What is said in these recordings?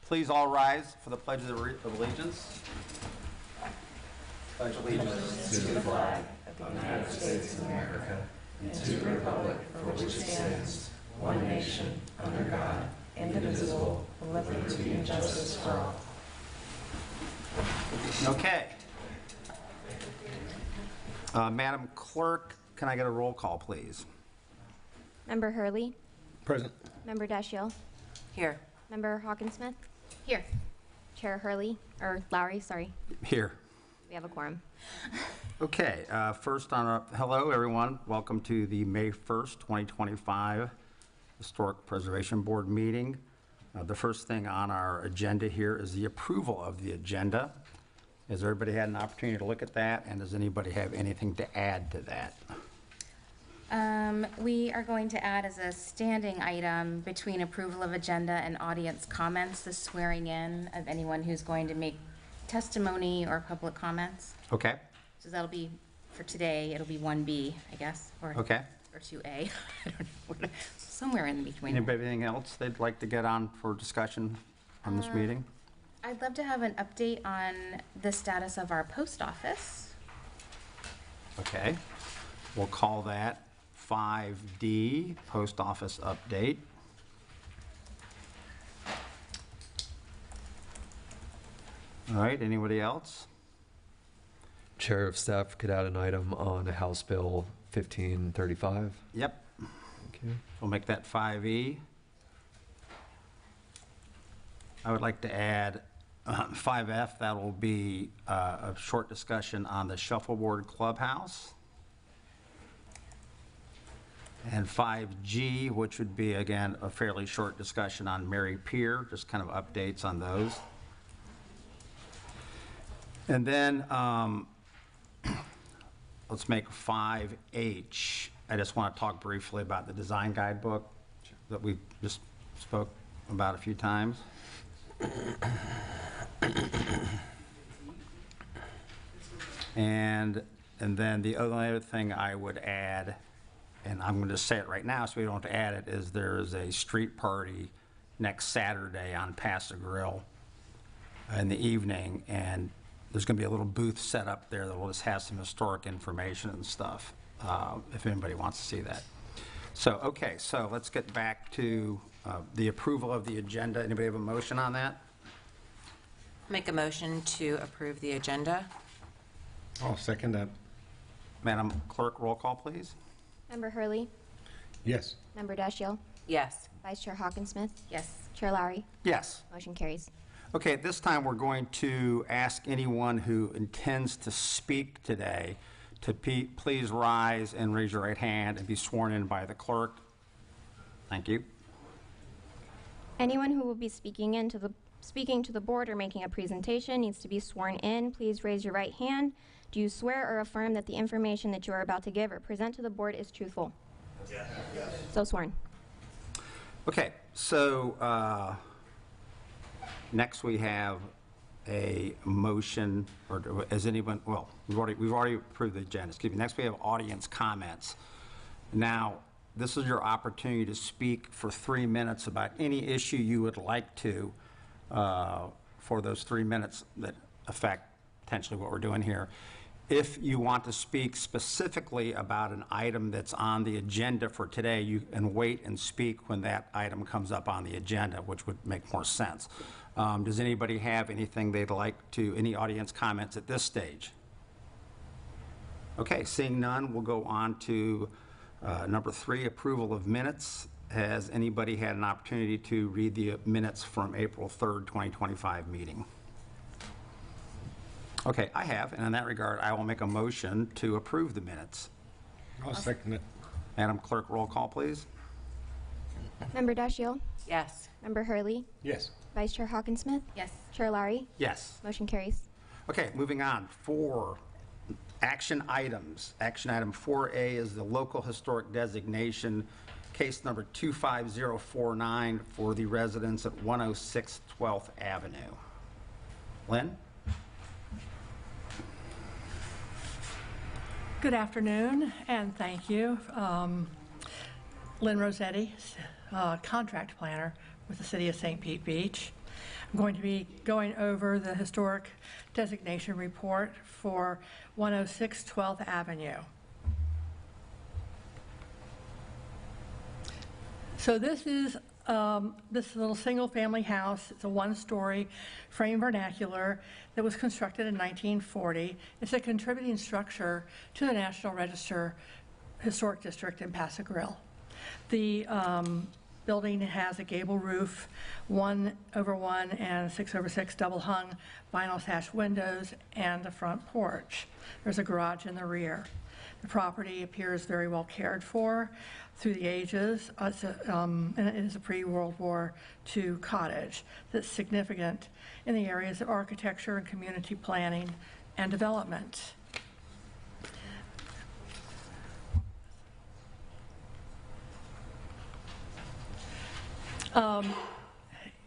Please all rise for the Pledge of Allegiance. Pledge allegiance to the flag of the United States of America and to the republic for which it stands, one nation, under God, indivisible, with liberty and justice for all. Okay. Madam Clerk, can I get a roll call, please? Member Hurley. Present. Member Dashiell. Here. Member Hawkinsmith. Here. Chair Hurley, or Lowry, sorry. Here. We have a quorum. Okay, first hello everyone. Welcome to the May 1st, 2025 Historic Preservation Board meeting. The first thing on our agenda here is the approval of the agenda. Has everybody had an opportunity to look at that? And does anybody have anything to add to that? We are going to add as a standing item between approval of agenda and audience comments, the swearing in of anyone who's going to make testimony or public comments. Okay. So that'll be, for today, it'll be 1B, I guess, or, Okay. or 2A. I don't know, somewhere in between. Anybody anything else they'd like to get on for discussion on this meeting? I'd love to have an update on the status of our post office. Okay. We'll call that 5D, Post Office Update. All right, anybody else? Chair of Staff could add an item on House Bill 1535. Yep, Okay. we'll make that 5E. I would like to add 5F, that will be a short discussion on the Shuffleboard Clubhouse. And 5G, which would be, again, a fairly short discussion on Mary Pier, just kind of updates on those. And then let's make 5H. I just want to talk briefly about the design guidebook that we just spoke about a few times. And then the only other thing I would add, and I'm going to say it right now so we don't have to add it, is there is a street party next Saturday on Paso Grill in the evening, and there's going to be a little booth set up there that will just have some historic information and stuff, if anybody wants to see that. So, okay, so let's get back to the approval of the agenda. Anybody have a motion on that? Make a motion to approve the agenda. I'll second that. Madam Clerk, roll call, please. Member Hurley. Yes. Member Dashiell. Yes. Vice Chair Hawkinsmith. Yes. Chair Lowry. Yes. Motion carries. Okay, at this time, we're going to ask anyone who intends to speak today to please rise and raise your right hand and be sworn in by the clerk. Thank you. Anyone who will be speaking to the board or making a presentation needs to be sworn in. Please raise your right hand. Do you swear or affirm that the information that you are about to give or present to the board is truthful? Yes. So sworn. Okay, so next we have a motion, or as anyone, well, we've already approved the agenda. Excuse me. Next we have audience comments. Now, this is your opportunity to speak for 3 minutes about any issue you would like to for those 3 minutes that affect potentially what we're doing here. If you want to speak specifically about an item that's on the agenda for today, you can wait and speak when that item comes up on the agenda, which would make more sense. Does anybody have anything they'd like to, any audience comments at this stage? Okay, seeing none, we'll go on to number 3, approval of minutes. Has anybody had an opportunity to read the minutes from April 3rd, 2025 meeting? Okay, I have, and in that regard, I will make a motion to approve the minutes. I'll second it. Madam Clerk, roll call, please. Member Dashiell. Yes. Member Hurley. Yes. Vice Chair Hawkinsmith. Yes. Chair Lowry. Yes. Motion carries. Okay, moving on. 4 action items. Action item 4A is the local historic designation, case number 25049 for the residents at 106 12th Avenue. Lynn? Good afternoon, and thank you. Lynn Rossetti, contract planner with the City of St. Pete Beach. I'm going to be going over the historic designation report for 106 12th Avenue. So this is this little single-family house. It's a one-story frame vernacular that was constructed in 1940. It's a contributing structure to the National Register Historic District in Paso Grill. The building has a gable roof, 1/1 and 6/6 double-hung vinyl sash windows, and a front porch. There's a garage in the rear. The property appears very well cared for through the ages, and it is a pre-World War II cottage that's significant in the areas of architecture and community planning and development.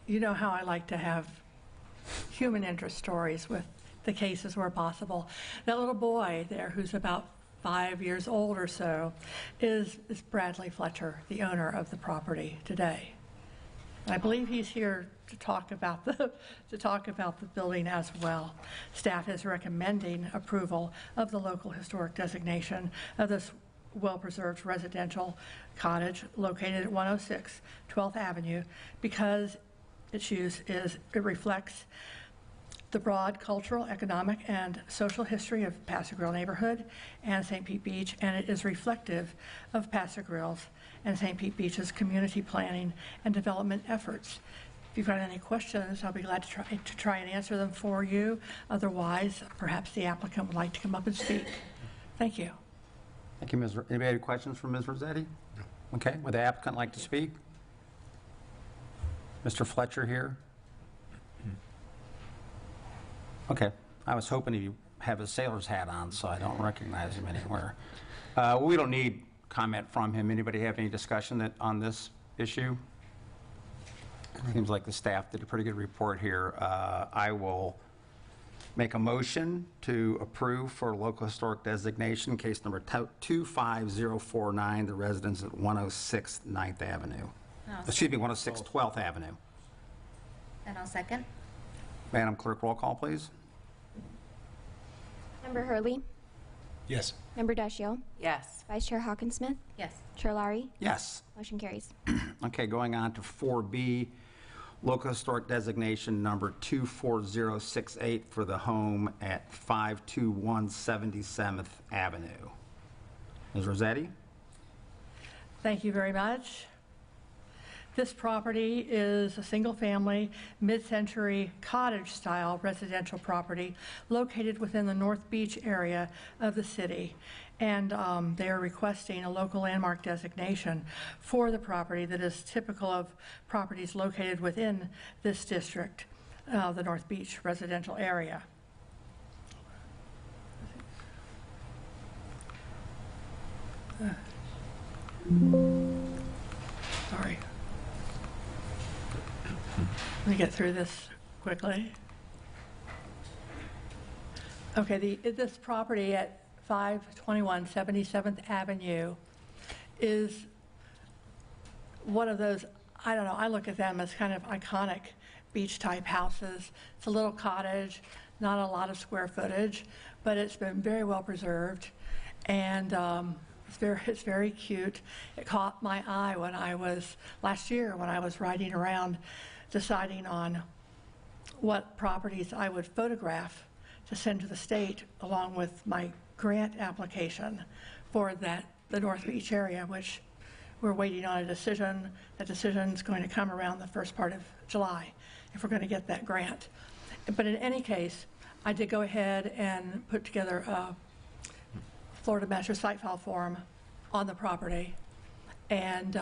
You know how I like to have human interest stories with the cases where possible. That little boy there, who's about 5 years old or so, is Bradley Fletcher, the owner of the property today. I believe he's here to talk about the building as well. Staff is recommending approval of the local historic designation of this well-preserved residential cottage located at 106 12th Avenue because it reflects the broad cultural, economic, and social history of Paso Grill neighborhood and St. Pete Beach, and it is reflective of Paso Grill's and St. Pete Beach's community planning and development efforts. If you've got any questions, I'll be glad to try and answer them for you. Otherwise, perhaps the applicant would like to come up and speak. Thank you. Thank you, Ms. Anybody have questions for Ms. Rossetti? No. Okay, would the applicant like to speak? Mr. Fletcher here? Okay, I was hoping he'd have his sailor's hat on, so I don't recognize him anywhere. We don't need comment from him. Anybody have any discussion on this issue? Seems like the staff did a pretty good report here. I will make a motion to approve for local historic designation, case number 25049, the residence at 106 9th Avenue. Excuse me, 106 12th Avenue. And I'll second. Madam Clerk, roll call, please. Member Hurley. Yes. Member Dashiell. Yes. Vice Chair Hawkinsmith. Yes. Chair Lowry. Yes. Motion carries. Okay, going on to 4B, local historic designation number 24068 for the home at 521 77th Avenue. Ms. Rossetti? Thank you very much. This property is a single-family, mid-century cottage-style residential property located within the North Beach area of the city. And they are requesting a local landmark designation for the property that is typical of properties located within this district, the North Beach residential area. Sorry. Let me get through this quickly. Okay, this property at 521 77th Avenue is one of those, I don't know, I look at them as kind of iconic beach-type houses. It's a little cottage, not a lot of square footage, but it's been very well preserved, and it's very cute. It caught my eye when last year when I was riding around deciding on what properties I would photograph to send to the state along with my grant application for the North Beach area, which we're waiting on a decision. That decision is going to come around the first part of July if we're going to get that grant. But in any case, I did go ahead and put together a Florida Master Site File form on the property, and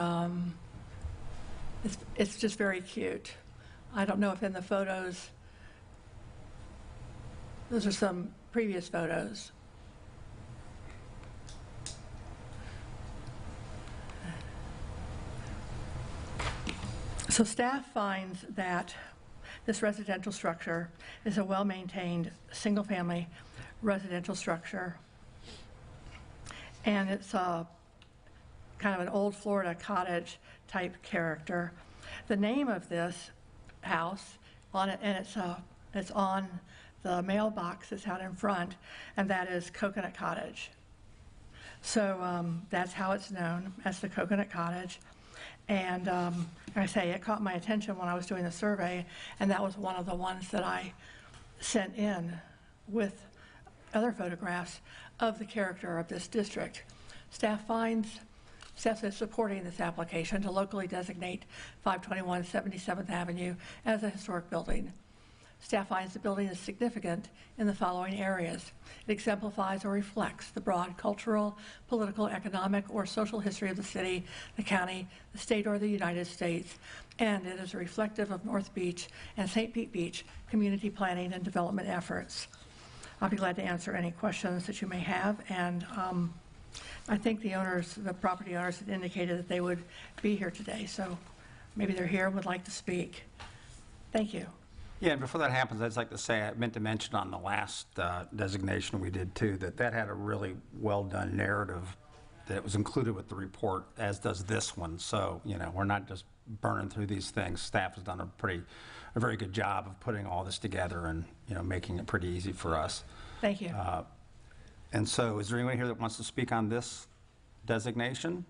it's just very cute. I don't know if in the photos, those are some previous photos. So staff finds that this residential structure is a well-maintained single-family residential structure, and it's a kind of an old Florida cottage type character. The name of this house on it, and it's on the mailbox that's out in front, and that is Coconut Cottage. So that's how it's known, as the Coconut Cottage. And like I say, it caught my attention when I was doing the survey, and that was one of the ones that I sent in with other photographs of the character of this district. Staff is supporting this application to locally designate 521 77th Avenue as a historic building. Staff finds the building is significant in the following areas. It exemplifies or reflects the broad cultural, political, economic, or social history of the city, the county, the state, or the United States, and it is reflective of North Beach and St. Pete Beach community planning and development efforts. I'll be glad to answer any questions that you may have, and I think the property owners had indicated that they would be here today, so maybe they're here and would like to speak. Thank you. Yeah, and before that happens, I'd like to say, I meant to mention on the last designation we did too, that had a really well-done narrative that was included with the report, as does this one. So, we're not just burning through these things. Staff has done a very good job of putting all this together and, making it pretty easy for us. Thank you. And so, is there anyone here that wants to speak on this designation?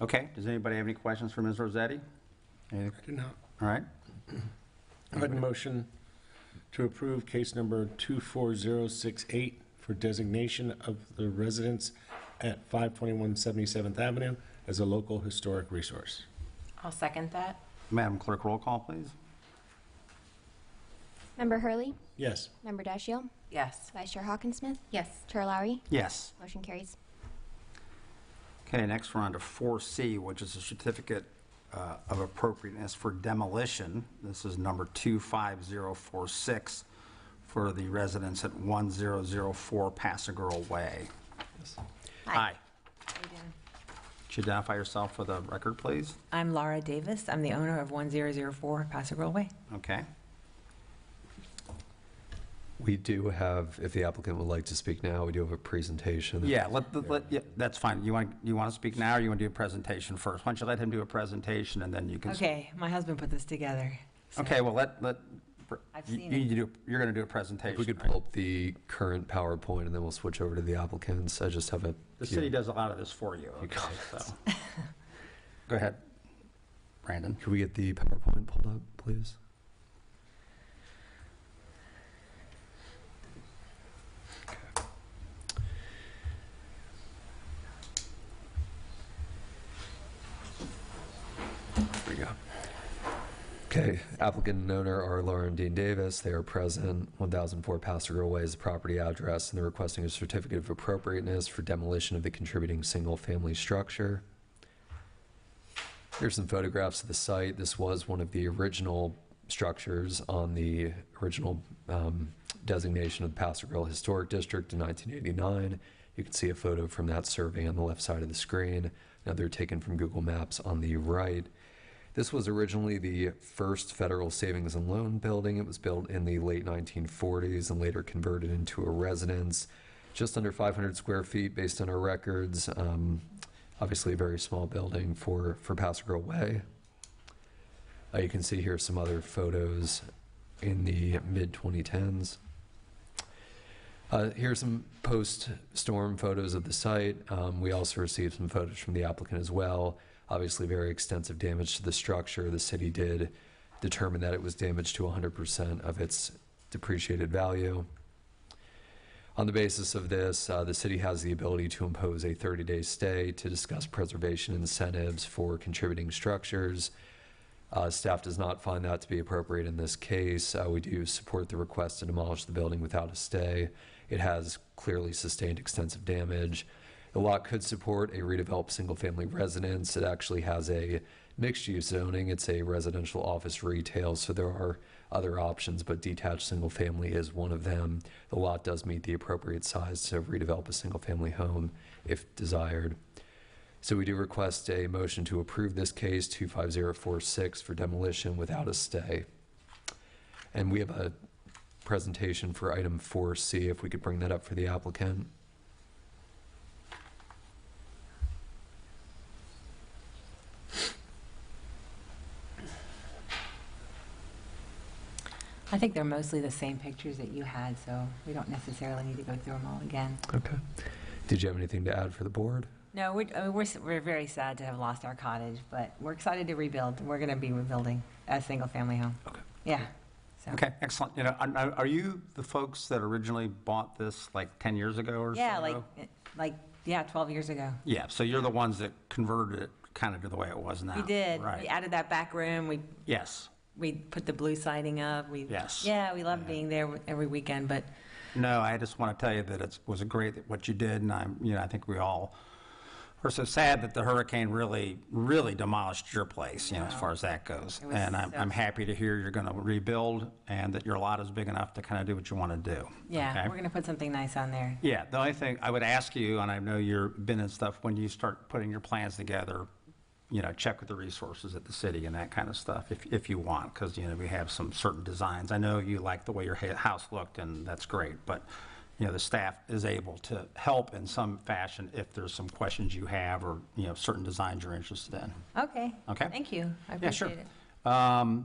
Okay, does anybody have any questions for Ms. Rossetti? Anything? I do not. All right. I'd like a motion to approve case number 24068 for designation of the residence at 521 77th Avenue as a local historic resource. I'll second that. Madam Clerk, roll call, please. Member Hurley? Yes. Member Dashiell? Yes. Vice Chair Hawkinsmith? Yes. Chair Lowry? Yes. Motion carries. Okay, next we're on to 4C, which is a certificate of appropriateness for demolition. This is number 25046 for the residence at 1004 Passagarrow Way. Hi. Could you identify yourself for the record, please? I'm Laura Davis. I'm the owner of 1004 Passagarrow Way. Okay. We do have, if the applicant would like to speak now, we do have a presentation. Yeah, yeah, that's fine. You want to speak now, or you want to do a presentation first? Why don't you let him do a presentation, and then you can... Okay, my husband put this together. so Okay, well, I've you seen need it. to do, you're going to do a presentation. If we could right? pull up the current PowerPoint and then we'll switch over to the applicants. I just have a The few- city does a lot of this for you, okay, so. Go ahead, Brandon. Could we get the PowerPoint pulled up, please? There we go. Okay, applicant and owner are Laura and Dean Davis. They are present. 1004 Passagarrow Way is the property address, and they're requesting a certificate of appropriateness for demolition of the contributing single-family structure. Here's some photographs of the site. This was one of the original structures on the original designation of the Passagarrow Historic District in 1989. You can see a photo from that survey on the left side of the screen. Another taken from Google Maps on the right. This was originally the first federal savings and loan building. It was built in the late 1940s and later converted into a residence. Just under 500 square feet based on our records. Obviously a very small building for Passagarrow Way. You can see here some other photos in the mid-2010s. Here's some post-storm photos of the site. We also received some photos from the applicant as well. Obviously very extensive damage to the structure. The city did determine that it was damaged to 100% of its depreciated value. On the basis of this, the city has the ability to impose a 30-day stay to discuss preservation incentives for contributing structures. Staff does not find that to be appropriate in this case. We do support the request to demolish the building without a stay. It has clearly sustained extensive damage. The lot could support a redeveloped single-family residence. It actually has a mixed-use zoning. It's a residential office retail, so there are other options, but detached single-family is one of them. The lot does meet the appropriate size to redevelop a single-family home if desired. So we do request a motion to approve this case, 25046, for demolition without a stay. And we have a presentation for item 4C, if we could bring that up for the applicant. I think they're mostly the same pictures that you had, so we don't necessarily need to go through them all again. Okay. Did you have anything to add for the board? No, we're very sad to have lost our cottage, but we're excited to rebuild. We're going to be rebuilding a single-family home. Okay. Yeah. So. Okay, excellent. You know, are you the folks that originally bought this like 10 years ago or so? Yeah, like 12 years ago. Yeah, so you're the ones that converted it kind of to the way it was now. We did. Right. We added that back room. Yes. We put the blue siding up. Yes. Yeah, we love being there every weekend, but No, I just want to tell you that it was a great what you did, and I think we all are so sad that the hurricane really, really demolished your place, as far as that goes. It was And so- I'm happy to hear you're going to rebuild and that your lot is big enough to kind of do what you want to do. yeah, okay? we're going to put something nice on there. Yeah, the only thing I would ask you, and I know you've been in stuff, when you start putting your plans together, check with the resources at the city and that kind of stuff if you want, because, we have some certain designs. I know you like the way your house looked, and that's great, but, the staff is able to help in some fashion if there's some questions you have or, certain designs you're interested in. Okay. Okay. Thank you. I Yeah, sure. appreciate it.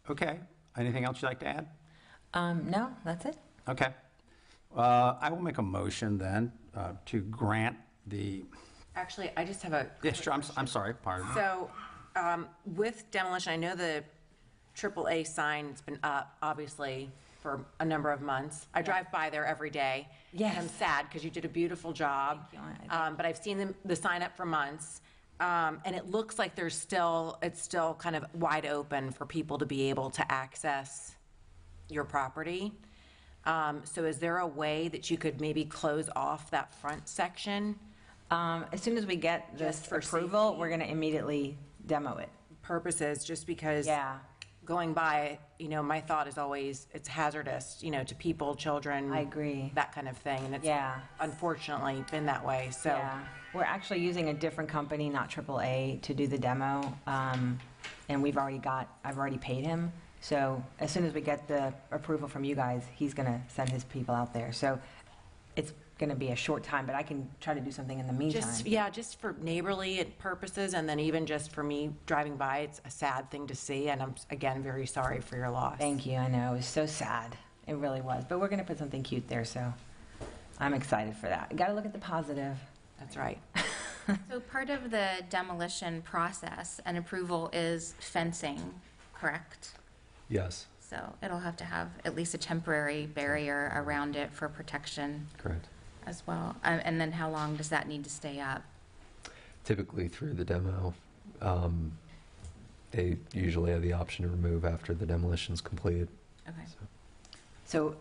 Okay, anything else you'd like to add? No, that's it. Okay. I will make a motion then to grant the, Actually, I just have a. yes, sure, I'm sorry, pardon. So, with demolition, I know the AAA sign's been up, obviously, for a number of months. I drive by there every day. Yes. And I'm sad because you did a beautiful job. Thank you. But I've seen the sign up for months. And it looks like it's still kind of wide open for people to be able to access your property. So is there a way that you could maybe close off that front section? As soon as we get this Just for approval, safety. we're going to immediately demo it. Purposes, just because. Yeah. Going by, my thought is always, it's hazardous, to people, children. I agree. That kind of thing, and it's Yeah. unfortunately been that way, so. Yeah, we're actually using a different company, not AAA, to do the demo, and I've already paid him. So as soon as we get the approval from you guys, he's going to send his people out there. So it's going to be a short time, but I can try to do something in the meantime. Just for neighborly purposes, and then even just for me driving by, it's a sad thing to see, and I'm, again, very sorry for your loss. Thank you, I know, it was so sad. It really was, but we're going to put something cute there, so I'm excited for that. Got to look at the positive. That's right. So part of the demolition process and approval is fencing, correct? Yes, So it'll have to have at least a temporary barrier around it for protection correct. as well. And then how long does that need to stay up? Typically through the demo, they usually have the option to remove after the demolition's complete. Okay. So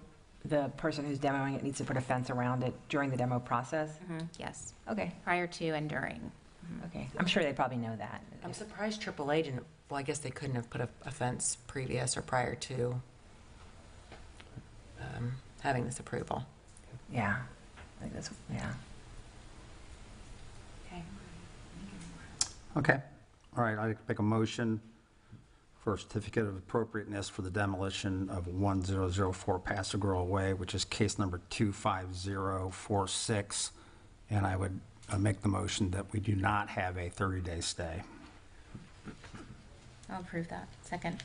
the person who's demoing it needs to put a fence around it during the demo process? Yes, Okay, prior to and during. okay. I'm sure they probably know that. I'm surprised AAA didn't, well, I guess they couldn't have put a fence previous or prior to having this approval. Yeah, I think that's, yeah. Okay. Okay, all right, I make a motion for a certificate of appropriateness for the demolition of 1004 Pasadena Way, which is case number 25046, and I would make the motion that we do not have a 30-day stay. I'll approve that. Second.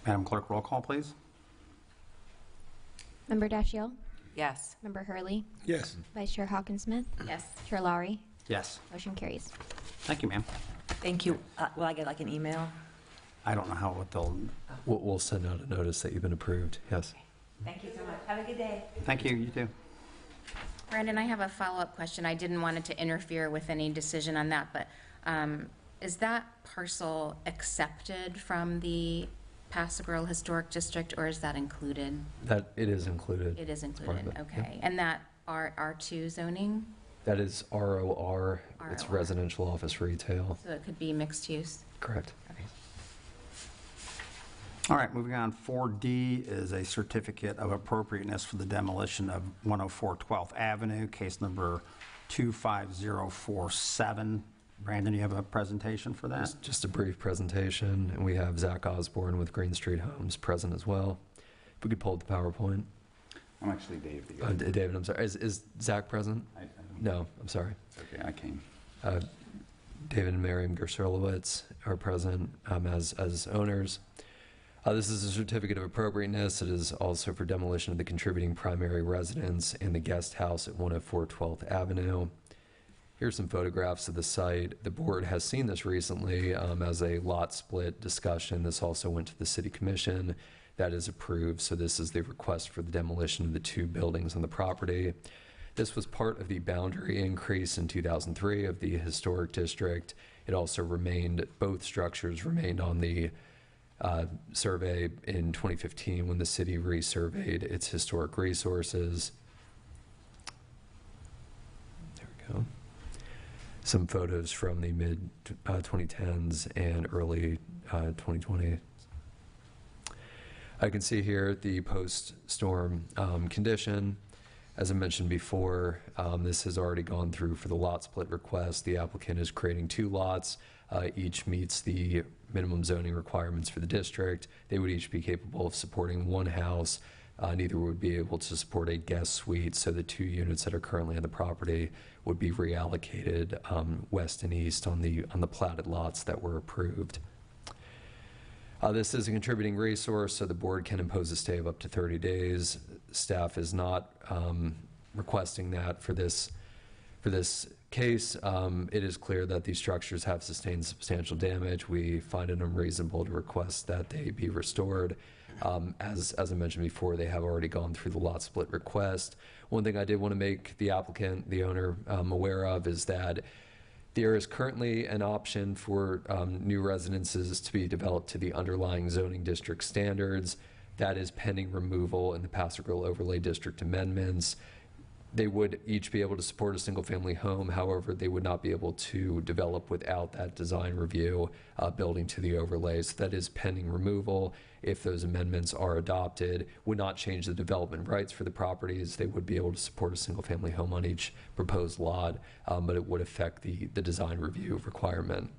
Madam Clerk, roll call, please. Member Dashiell? Yes. Member Hurley? Yes. Vice Chair Hawkinsmith? Yes. Chair Lowry? Yes, Motion carries. thank you, ma'am. Thank you. Will I get like an email? I don't know what they'll, We'll send out a notice that you've been approved, yes. Thank you so much. Have a good day. thank you, you too. Brandon, I have a follow-up question. I didn't want it to interfere with any decision on that, but is that parcel accepted from the Pasadena Historic District, or is that included? That, it is included. It is It's part of included, it, okay. And that R2 zoning, That is ROR, it's ROR. residential office retail, so it could be mixed use? correct. Okay. All right, moving on, 4D is a certificate of appropriateness for the demolition of 104 12th Avenue, case number 25047. Brandon, you have a presentation for that? Just a brief presentation, and we have Zach Osborne with Green Street Homes present as well. If we could pull up the PowerPoint. I'm actually Dave. David, I'm sorry, is Zach present? No, I'm sorry. Okay, I came. David and Miriam Gershulowitz are present as owners. This is a certificate of appropriateness. It is also for demolition of the contributing primary residence and the guest house at 104 12th Avenue. Here's some photographs of the site. The board has seen this recently as a lot split discussion. This also went to the city commission. That is approved. So this is the request for the demolition of the 2 buildings on the property. This was part of the boundary increase in 2003 of the historic district. It also remained, both structures remained on the survey in 2015 when the city resurveyed its historic resources. There we go. Some photos from the mid 2010s and early 2020s. I can see here the post-storm condition. As I mentioned before, this has already gone through for the lot split request. The applicant is creating 2 lots. Each meets the minimum zoning requirements for the district. They would each be capable of supporting 1 house. Neither would be able to support a guest suite, so the 2 units that are currently on the property would be reallocated west and east on the platted lots that were approved. This is a contributing resource, so the board can impose a stay of up to 30 days. Staff is not requesting that for this case. It is clear that these structures have sustained substantial damage. We find it unreasonable to request that they be restored. As I mentioned before, they have already gone through the lot split request. One thing I did want to make the applicant, the owner, aware of is that there is currently an option for new residences to be developed to the underlying zoning district standards. That is pending removal in the Paso Grill Overlay District amendments. They would each be able to support a single-family home. However, they would not be able to develop without that design review building to the overlays. That is pending removal. If those amendments are adopted, would not change the development rights for the properties. They would be able to support a single-family home on each proposed lot, but it would affect the design review requirement.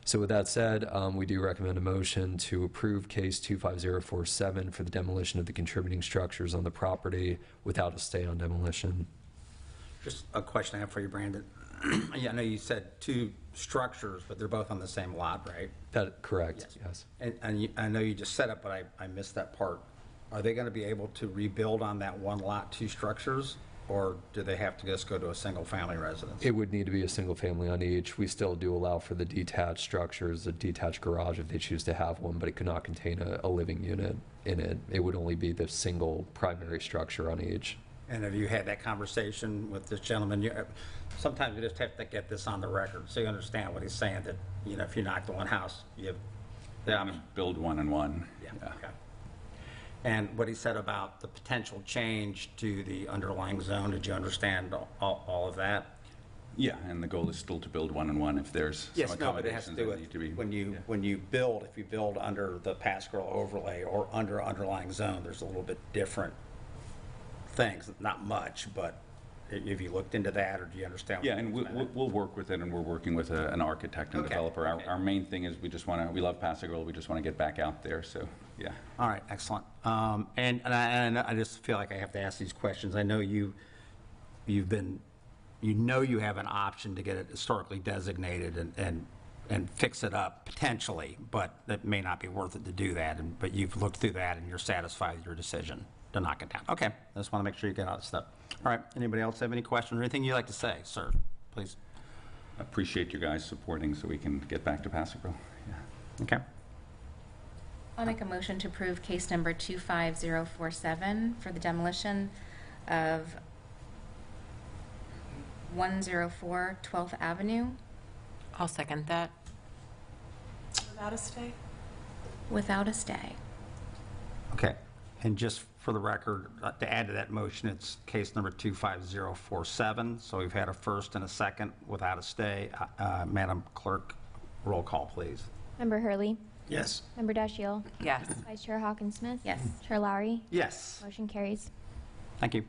So with that said, we do recommend a motion to approve case 25047 for the demolition of the contributing structures on the property without a stay on demolition. Just a question I have for you, Brandon. Yeah, I know you said 2 structures, but they're both on the same lot, right? That correct, yes. And I know you just said it, but I missed that part. Are they going to be able to rebuild on that 1 lot, 2 structures? Or do they have to just go to a single-family residence? It would need to be a single family on each. We still do allow for the detached structures, a detached garage if they choose to have one, but it could not contain a living unit in it. It would only be the single primary structure on each. And have you had that conversation with this gentleman? Sometimes you just have to get this on the record so you understand what he's saying, that, you know, if you knock the 1 house, you have the I'm gonna build 1 and 1. Yeah, okay. And what he said about the potential change to the underlying zone, did you understand all of that? Yeah, and the goal is still to build 1 and 1 if there's some Yes, no, but it has to accommodations do that need to be. with, when you build, if you build under the Paso Grill overlay or under underlying zone, there's a little bit different things, not much, but have you looked into that, or do you understand? Yeah, and we'll work with it, and we're working with an architect and Okay, developer. okay. Our main thing is we love Paso Grill, we just want to get back out there, so, yeah. All right, excellent. And I just feel like I have to ask these questions. I know you have an option to get it historically designated and fix it up potentially, but it may not be worth it to do that. But you've looked through that and you're satisfied with your decision to knock it down. Okay, I just want to make sure you get all that stuff. All right, anybody else have any questions or anything you'd like to say, sir? Please. Appreciate you guys supporting so we can get back to Paso Grill. Yeah. Okay. I'll make a motion to approve case number 25047 for the demolition of 104 12th Avenue I'll second that. Without a stay? without a stay. Okay, and just for the record, to add to that motion, it's case number 25047. So we've had a first and a second without a stay. Madam Clerk, roll call, please. Member Hurley. Yes. Member Dashiell. Yes. Vice Chair Hawkins-Smith. Yes. Chair Lowry. Yes. Motion carries. Thank you.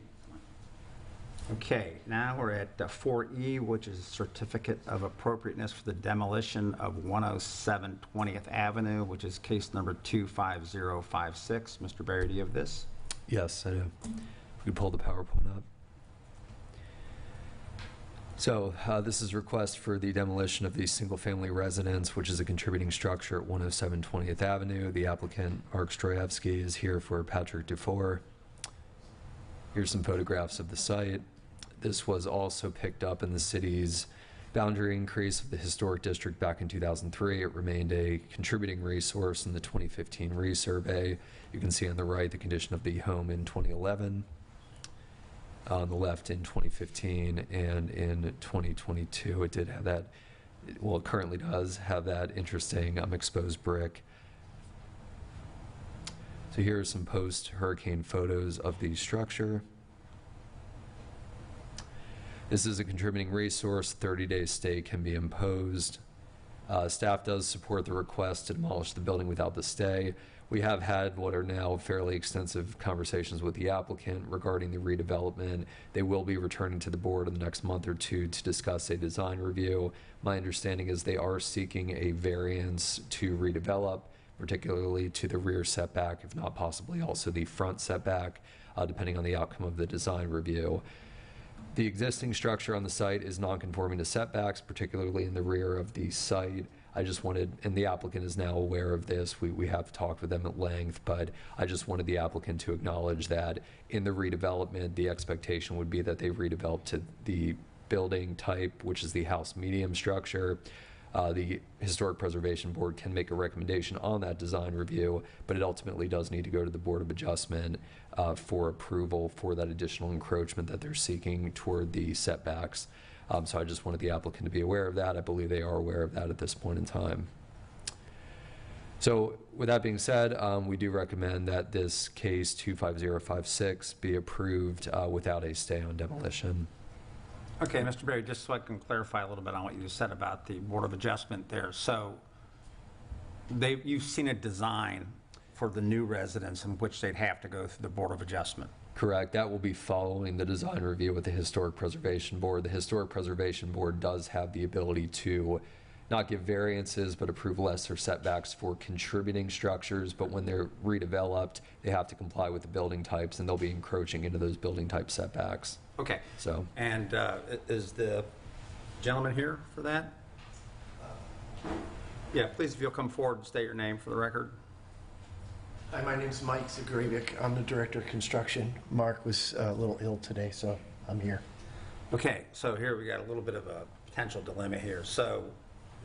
Okay, now we're at 4E, which is Certificate of Appropriateness for the demolition of 107 20th Avenue, which is case number 25056. Mr. Barry, do you have this? Yes, I do. We pull the PowerPoint up. So this is a request for the demolition of the single-family residence, which is a contributing structure at 107 20th Avenue. The applicant, Mark Stroyevsky, is here for Patrick Dufour. Here's some photographs of the site. This was also picked up in the city's boundary increase of the historic district back in 2003. It remained a contributing resource in the 2015 resurvey. You can see on the right the condition of the home in 2011. On the left in 2015 and in 2022, it did have that, well, it currently does have that interesting exposed brick. So here are some post-hurricane photos of the structure. This is a contributing resource. 30-day stay can be imposed. Staff does support the request to demolish the building without the stay. We have had what are now fairly extensive conversations with the applicant regarding the redevelopment. They will be returning to the board in the next month or two to discuss a design review. My understanding is they are seeking a variance to redevelop, particularly to the rear setback, if not possibly also the front setback, depending on the outcome of the design review. The existing structure on the site is non-conforming to setbacks, particularly in the rear of the site. I just wanted, and the applicant is now aware of this, we have talked with them at length, but I just wanted the applicant to acknowledge that in the redevelopment, the expectation would be that they redevelop to the building type, which is the house medium structure. The Historic Preservation Board can make a recommendation on that design review, but it ultimately does need to go to the Board of Adjustment for approval for that additional encroachment that they're seeking toward the setbacks. So I just wanted the applicant to be aware of that. I believe they are aware of that at this point in time. So with that being said, we do recommend that this case 25056 be approved without a stay on demolition. Okay, Mr. Berry, just so I can clarify a little bit on what you said about the Board of Adjustment there. So you've seen a design for the new residence in which they'd have to go through the Board of Adjustment. Correct. That will be following the design review with the Historic Preservation Board. The Historic Preservation Board does have the ability to not give variances, but approve lesser setbacks for contributing structures. But when they're redeveloped, they have to comply with the building types, and they'll be encroaching into those building type setbacks. Okay. So, and is the gentleman here for that? Yeah, please, if you'll come forward and state your name for the record. Hi, my name's Mike Zagravic. I'm the Director of Construction. Mark was a little ill today, so I'm here. Okay, so here we got a little bit of a potential dilemma here. So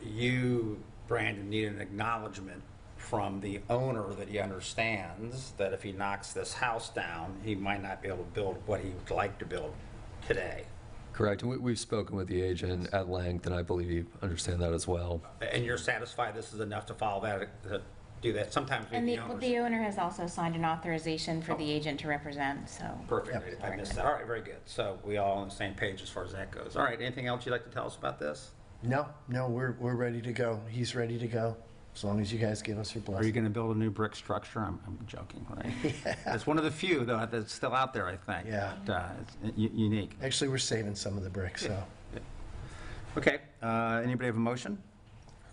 you, Brandon, need an acknowledgement from the owner that he understands that if he knocks this house down, he might not be able to build what he would like to build today. correct. We've spoken with the agent at length, and I believe you understand that as well. And you're satisfied this is enough to follow that, to do that? Sometimes we And the owners. the owner has also signed an authorization for the agent to represent, so. Perfect. I missed that. All right, very good. So we all on the same page as far as that goes. All right, anything else you'd like to tell us about this? No, we're ready to go. He's ready to go, as long as you guys give us your Are you blessing. going to build a new brick structure? I'm joking, right? It's one of the few, though, that's still out there, I think. Yeah. But, it's unique. Actually, we're saving some of the bricks, so. Okay, anybody have a motion?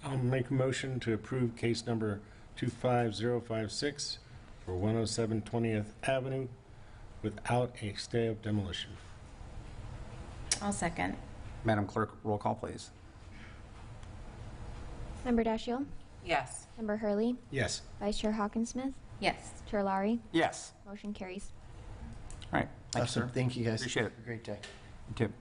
I'll make a motion to approve case number 25056 for 107 20th Avenue without a stay of demolition. I'll second. Madam Clerk, roll call, please. Member Dashiell? Yes. Member Hurley? Yes. Vice Chair Hawkinsmith? Yes. Chair Lowry? Yes. Motion carries. All right, thank you, Awesome. sir. Thank you, guys. Appreciate it. Have a great day. You too.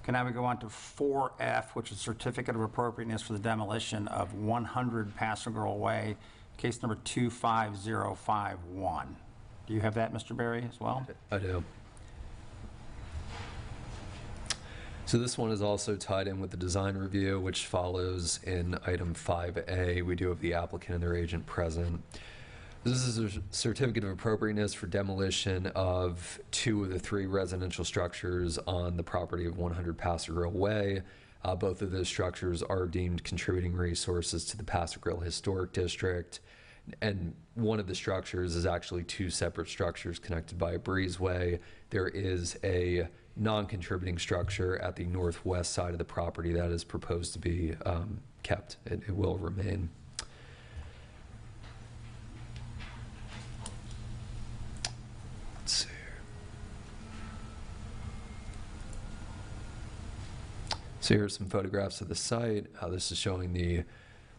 Okay, now we go on to 4F, which is Certificate of Appropriateness for the Demolition of 100 Paso Girl Way, case number 25051. Do you have that, Mr. Berry, as well? I do. So this one is also tied in with the design review, which follows in item 5A. We do have the applicant and their agent present. This is a certificate of appropriateness for demolition of 2 of the 3 residential structures on the property of 100 Paso Grill Way. Both of those structures are deemed contributing resources to the Paso Grill Historic District. And one of the structures is actually 2 separate structures connected by a breezeway. There is a non-contributing structure at the northwest side of the property that is proposed to be kept. It will remain. Let's see. So here's some photographs of the site. This is showing the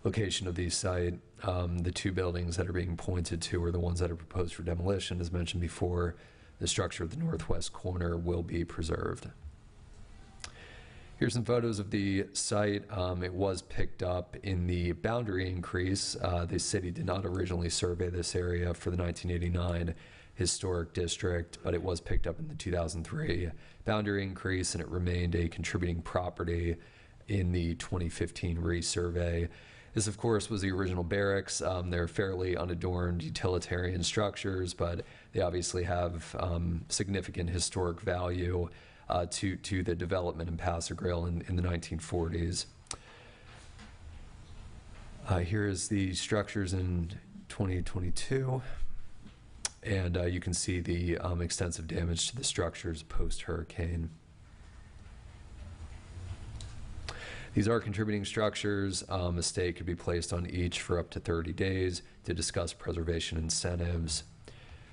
location of the site. The two buildings that are being pointed to are the ones that are proposed for demolition. As mentioned before, the structure at the northwest corner will be preserved. Here's some photos of the site. It was picked up in the boundary increase. The city did not originally survey this area for the 1989 historic district, but it was picked up in the 2003 boundary increase, and it remained a contributing property in the 2015 resurvey. This, of course, was the original barracks. They're fairly unadorned utilitarian structures, but they obviously have significant historic value to the development in Paso Grill in the 1940s. Here is the structures in 2022. And you can see the extensive damage to the structures post-hurricane. These are contributing structures. A stay could be placed on each for up to 30 days to discuss preservation incentives.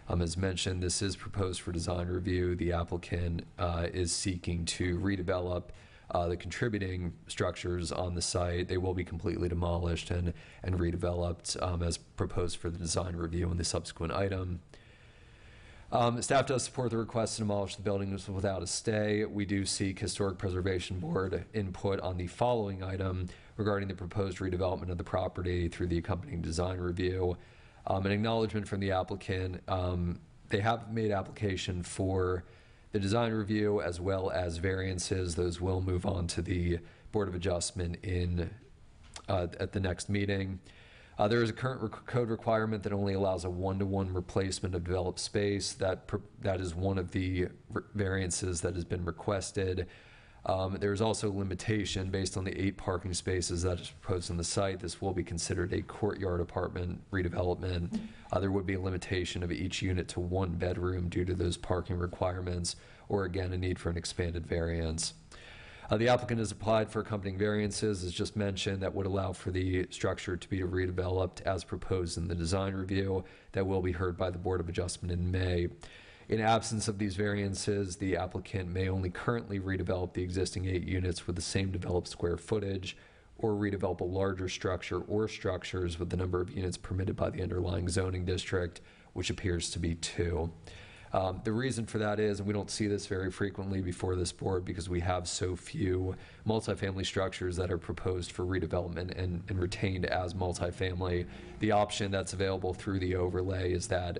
As mentioned, this is proposed for design review. The applicant is seeking to redevelop the contributing structures on the site. They will be completely demolished and redeveloped as proposed for the design review in the subsequent item. Staff does support the request to demolish the buildings without a stay. We do seek Historic Preservation Board input on the following item regarding the proposed redevelopment of the property through the accompanying design review. An acknowledgement from the applicant. They have made application for the design review as well as variances. Those will move on to the Board of Adjustment at the next meeting. There is a current code requirement that only allows a one-to-one replacement of developed space. That is one of the variances that has been requested. There is also a limitation based on the 8 parking spaces that is proposed on the site. This will be considered a courtyard apartment redevelopment. There would be a limitation of each unit to 1 bedroom due to those parking requirements, or again, a need for an expanded variance. The applicant has applied for accompanying variances, as just mentioned, that would allow for the structure to be redeveloped as proposed in the design review. That will be heard by the Board of Adjustment in May. In absence of these variances, the applicant may only currently redevelop the existing 8 units with the same developed square footage, or redevelop a larger structure or structures with the number of units permitted by the underlying zoning district, which appears to be 2. The reason for that is, and we don't see this very frequently before this board because we have so few multifamily structures that are proposed for redevelopment and retained as multifamily. The option that's available through the overlay is that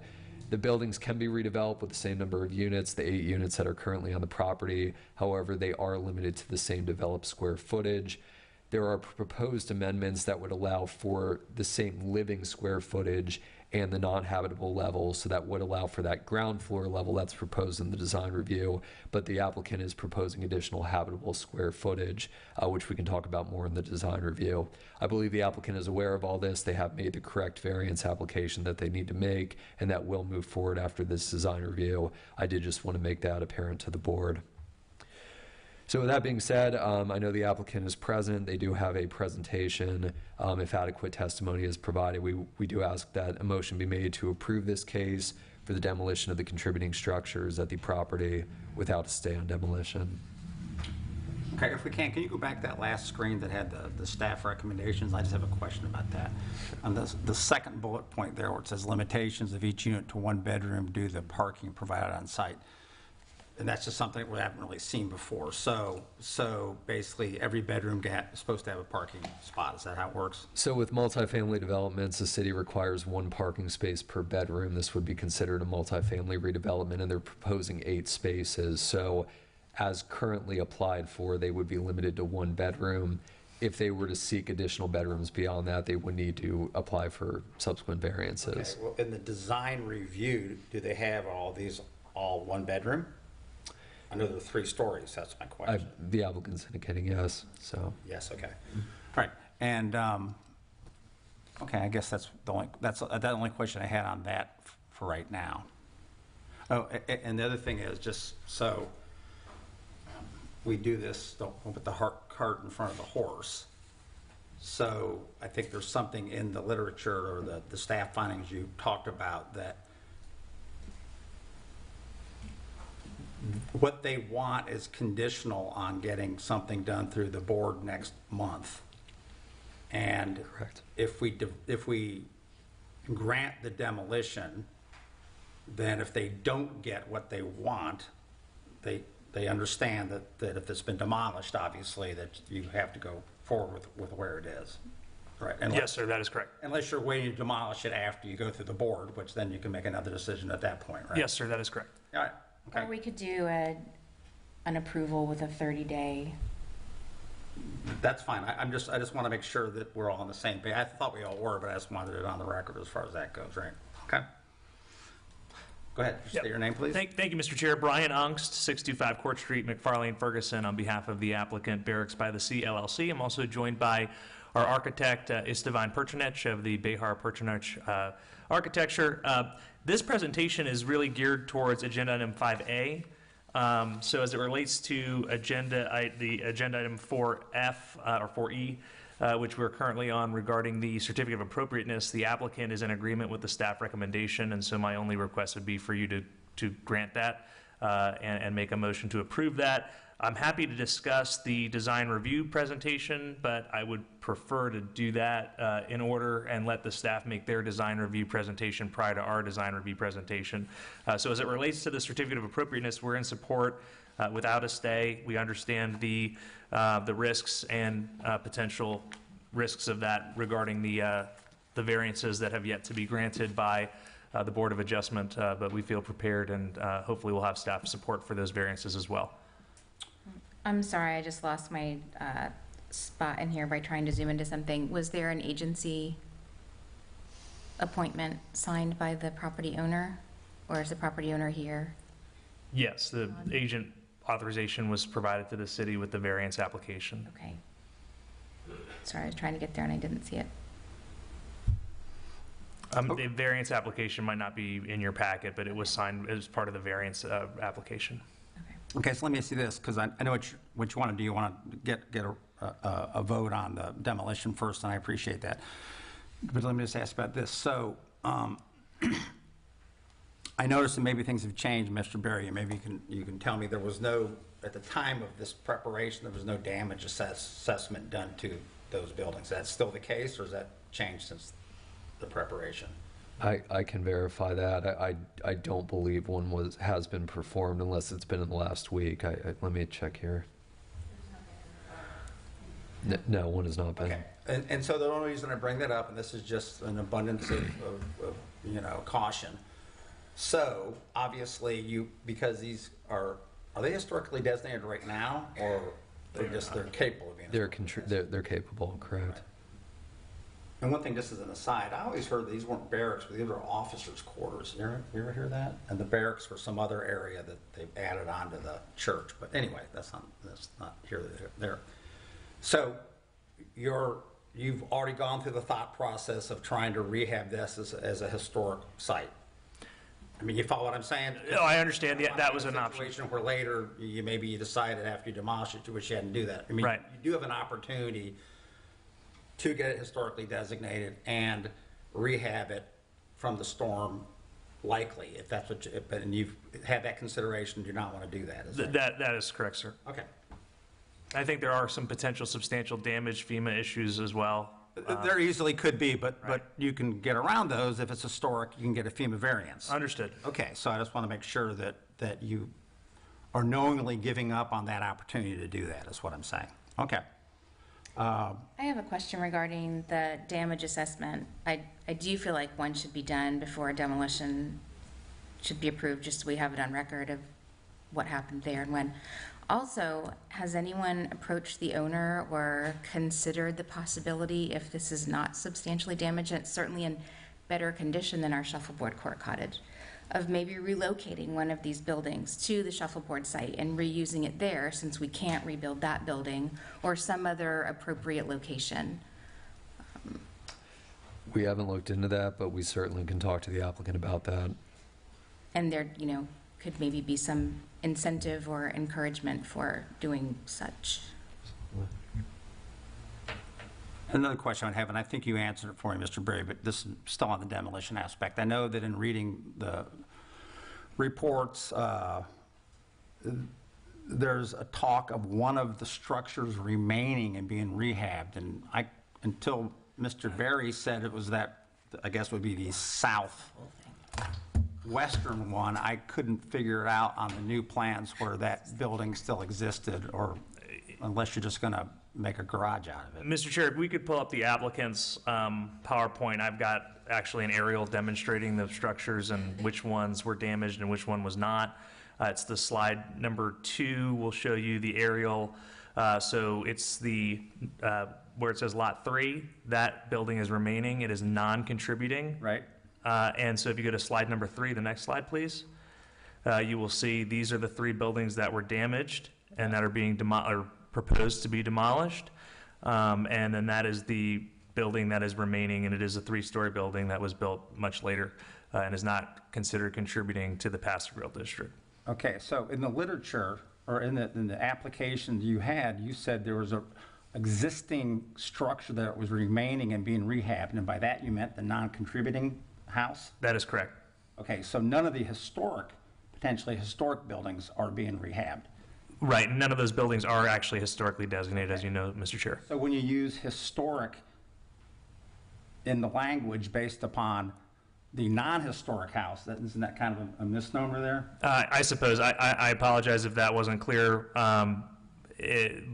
the buildings can be redeveloped with the same number of units, the 8 units that are currently on the property. However, they are limited to the same developed square footage. There are proposed amendments that would allow for the same living square footage and the non-habitable level, so that would allow for that ground floor level that's proposed in the design review, but the applicant is proposing additional habitable square footage, which we can talk about more in the design review. I believe the applicant is aware of all this. They have made the correct variance application that they need to make, and that will move forward after this design review. I did just want to make that apparent to the board. So with that being said, I know the applicant is present. They do have a presentation. If adequate testimony is provided, we do ask that a motion be made to approve this case for the demolition of the contributing structures at the property without a stay on demolition. Okay, if we can you go back to that last screen that had the staff recommendations? I just have a question about that. On the second bullet point there where it says limitations of each unit to 1 bedroom due to the parking provided on site. And that's just something we haven't really seen before. So basically, every bedroom is supposed to have a parking spot. Is that how it works? So with multifamily developments, the city requires 1 parking space per bedroom. This would be considered a multifamily redevelopment, and they're proposing 8 spaces. So as currently applied for, they would be limited to 1 bedroom. If they were to seek additional bedrooms beyond that, they would need to apply for subsequent variances. Okay, well, in the design review, do they have all these all 1 bedroom? I know there are 3 stories, that's my question. The applicant's indicating yes, so. Yes, okay. Right, and, okay, I guess that's the only question I had on that for right now. Oh, and the other thing is, just so we do this, don't put the cart in front of the horse. So I think there's something in the literature or the staff findings you talked about that what they want is conditional on getting something done through the board next month. And Correct. if we grant the demolition, then if they don't get what they want, they understand that if it's been demolished, obviously, that you have to go forward with where it is. Right? Yes, sir, that is correct. Unless you're waiting to demolish it after you go through the board, which then you can make another decision at that point, right? Yes, sir, that is correct. All right, Or okay. we could do an approval with a 30-day. That's fine. I just want to make sure that we're all on the same page. I thought we all were, but I just wanted it on the record as far as that goes, right? Okay. Go ahead, just state your name, please. Thank you, Mr. Chair. Brian Ungst, 625 Court Street, McFarlane, Ferguson, on behalf of the applicant Barracks by the Sea LLC. I'm also joined by our architect, Istvan Perchinech of the Behar Perchinech Architecture. This presentation is really geared towards agenda item 5A. So as it relates to the agenda item 4F or 4E, which we're currently on regarding the certificate of appropriateness, the applicant is in agreement with the staff recommendation, and so my only request would be for you to grant that and make a motion to approve that. I'm happy to discuss the design review presentation, but I would prefer to do that in order and let the staff make their design review presentation prior to our design review presentation. So as it relates to the certificate of appropriateness, we're in support without a stay. We understand the risks and potential risks of that regarding the variances that have yet to be granted by the Board of Adjustment, but we feel prepared, and hopefully we'll have staff support for those variances as well. I'm sorry, I just lost my spot in here by trying to zoom into something. Was there an agency appointment signed by the property owner, or is the property owner here? Yes, the agent authorization was provided to the city with the variance application. Okay. Sorry, I was trying to get there and I didn't see it. The variance application might not be in your packet, but it was signed as part of the variance application. Okay, so let me ask you this, because I know what you want to do. You want to get a vote on the demolition first, and I appreciate that. But let me just ask about this. So I noticed that maybe things have changed, Mr. Berry, and maybe you can tell me there was no, at the time of this preparation, there was no damage assessment done to those buildings. Is that still the case, or has that changed since the preparation? I can verify that. I don't believe one has been performed unless it's been in the last week. Let me check here. No, one has not been. Okay. And so the only reason I bring that up, and this is just an abundance of caution. So obviously because these are they historically designated right now, or they're capable of being? They're capable, correct. Right. And one thing, just as an aside, I always heard these weren't barracks, but these were officers' quarters. You ever hear that? And the barracks were some other area that they've added onto the church. But anyway, that's not here or there. So you've already gone through the thought process of trying to rehab this as a historic site. I mean, you follow what I'm saying? No, I understand. Yeah, that was an option. Situation where later you decided after you demolish it, you wish you hadn't do that. I mean, right. You do have an opportunity to get it historically designated and rehab it from the storm, likely, if that's what and you've had that consideration, do not want to do that, is it? That is correct, sir. Okay. I think there are some potential substantial damage FEMA issues as well. There easily could be, but you can get around those. If it's historic, you can get a FEMA variance. Understood. Okay, so I just want to make sure that you are knowingly giving up on that opportunity to do that, is what I'm saying. Okay. I have a question regarding the damage assessment. I do feel like one should be done before a demolition should be approved, just so we have it on record of what happened there and when. Also, has anyone approached the owner or considered the possibility, if this is not substantially damaged, and it's certainly in better condition than our shuffleboard court cottage, of maybe relocating one of these buildings to the shuffleboard site and reusing it there, since we can't rebuild that building, or some other appropriate location? We haven't looked into that, but we certainly can talk to the applicant about that. And there, could maybe be some incentive or encouragement for doing such. Another question I have, and I think you answered it for me, Mr. Berry, but this is still on the demolition aspect. I know that in reading the reports, there's a talk of one of the structures remaining and being rehabbed, and until Mr. Berry said it was that, I guess would be the southwestern one, I couldn't figure it out on the new plans where that building still existed, or unless you're just gonna make a garage out of it. Mr. Chair, if we could pull up the applicant's PowerPoint, I've got actually an aerial demonstrating the structures and which ones were damaged and which one was not. It's the slide number 2 will show you the aerial. So it's the, where it says Lot 3, that building is remaining. It is non-contributing. Right. And so if you go to slide number 3, the next slide, please, you will see these are the 3 buildings that were damaged and that are being proposed to be demolished. And then that is the building that is remaining, and it is a 3-story building that was built much later and is not considered contributing to the Paso Grill district. Okay, so in the literature, or in the application you had, you said there was a existing structure that was remaining and being rehabbed, and by that you meant the non-contributing house? That is correct. Okay, so none of the potentially historic buildings are being rehabbed. Right, none of those buildings are actually historically designated, as you know, Mr. Chair. So when you use historic in the language based upon the non-historic house, isn't that kind of a misnomer there? I suppose. I apologize if that wasn't clear,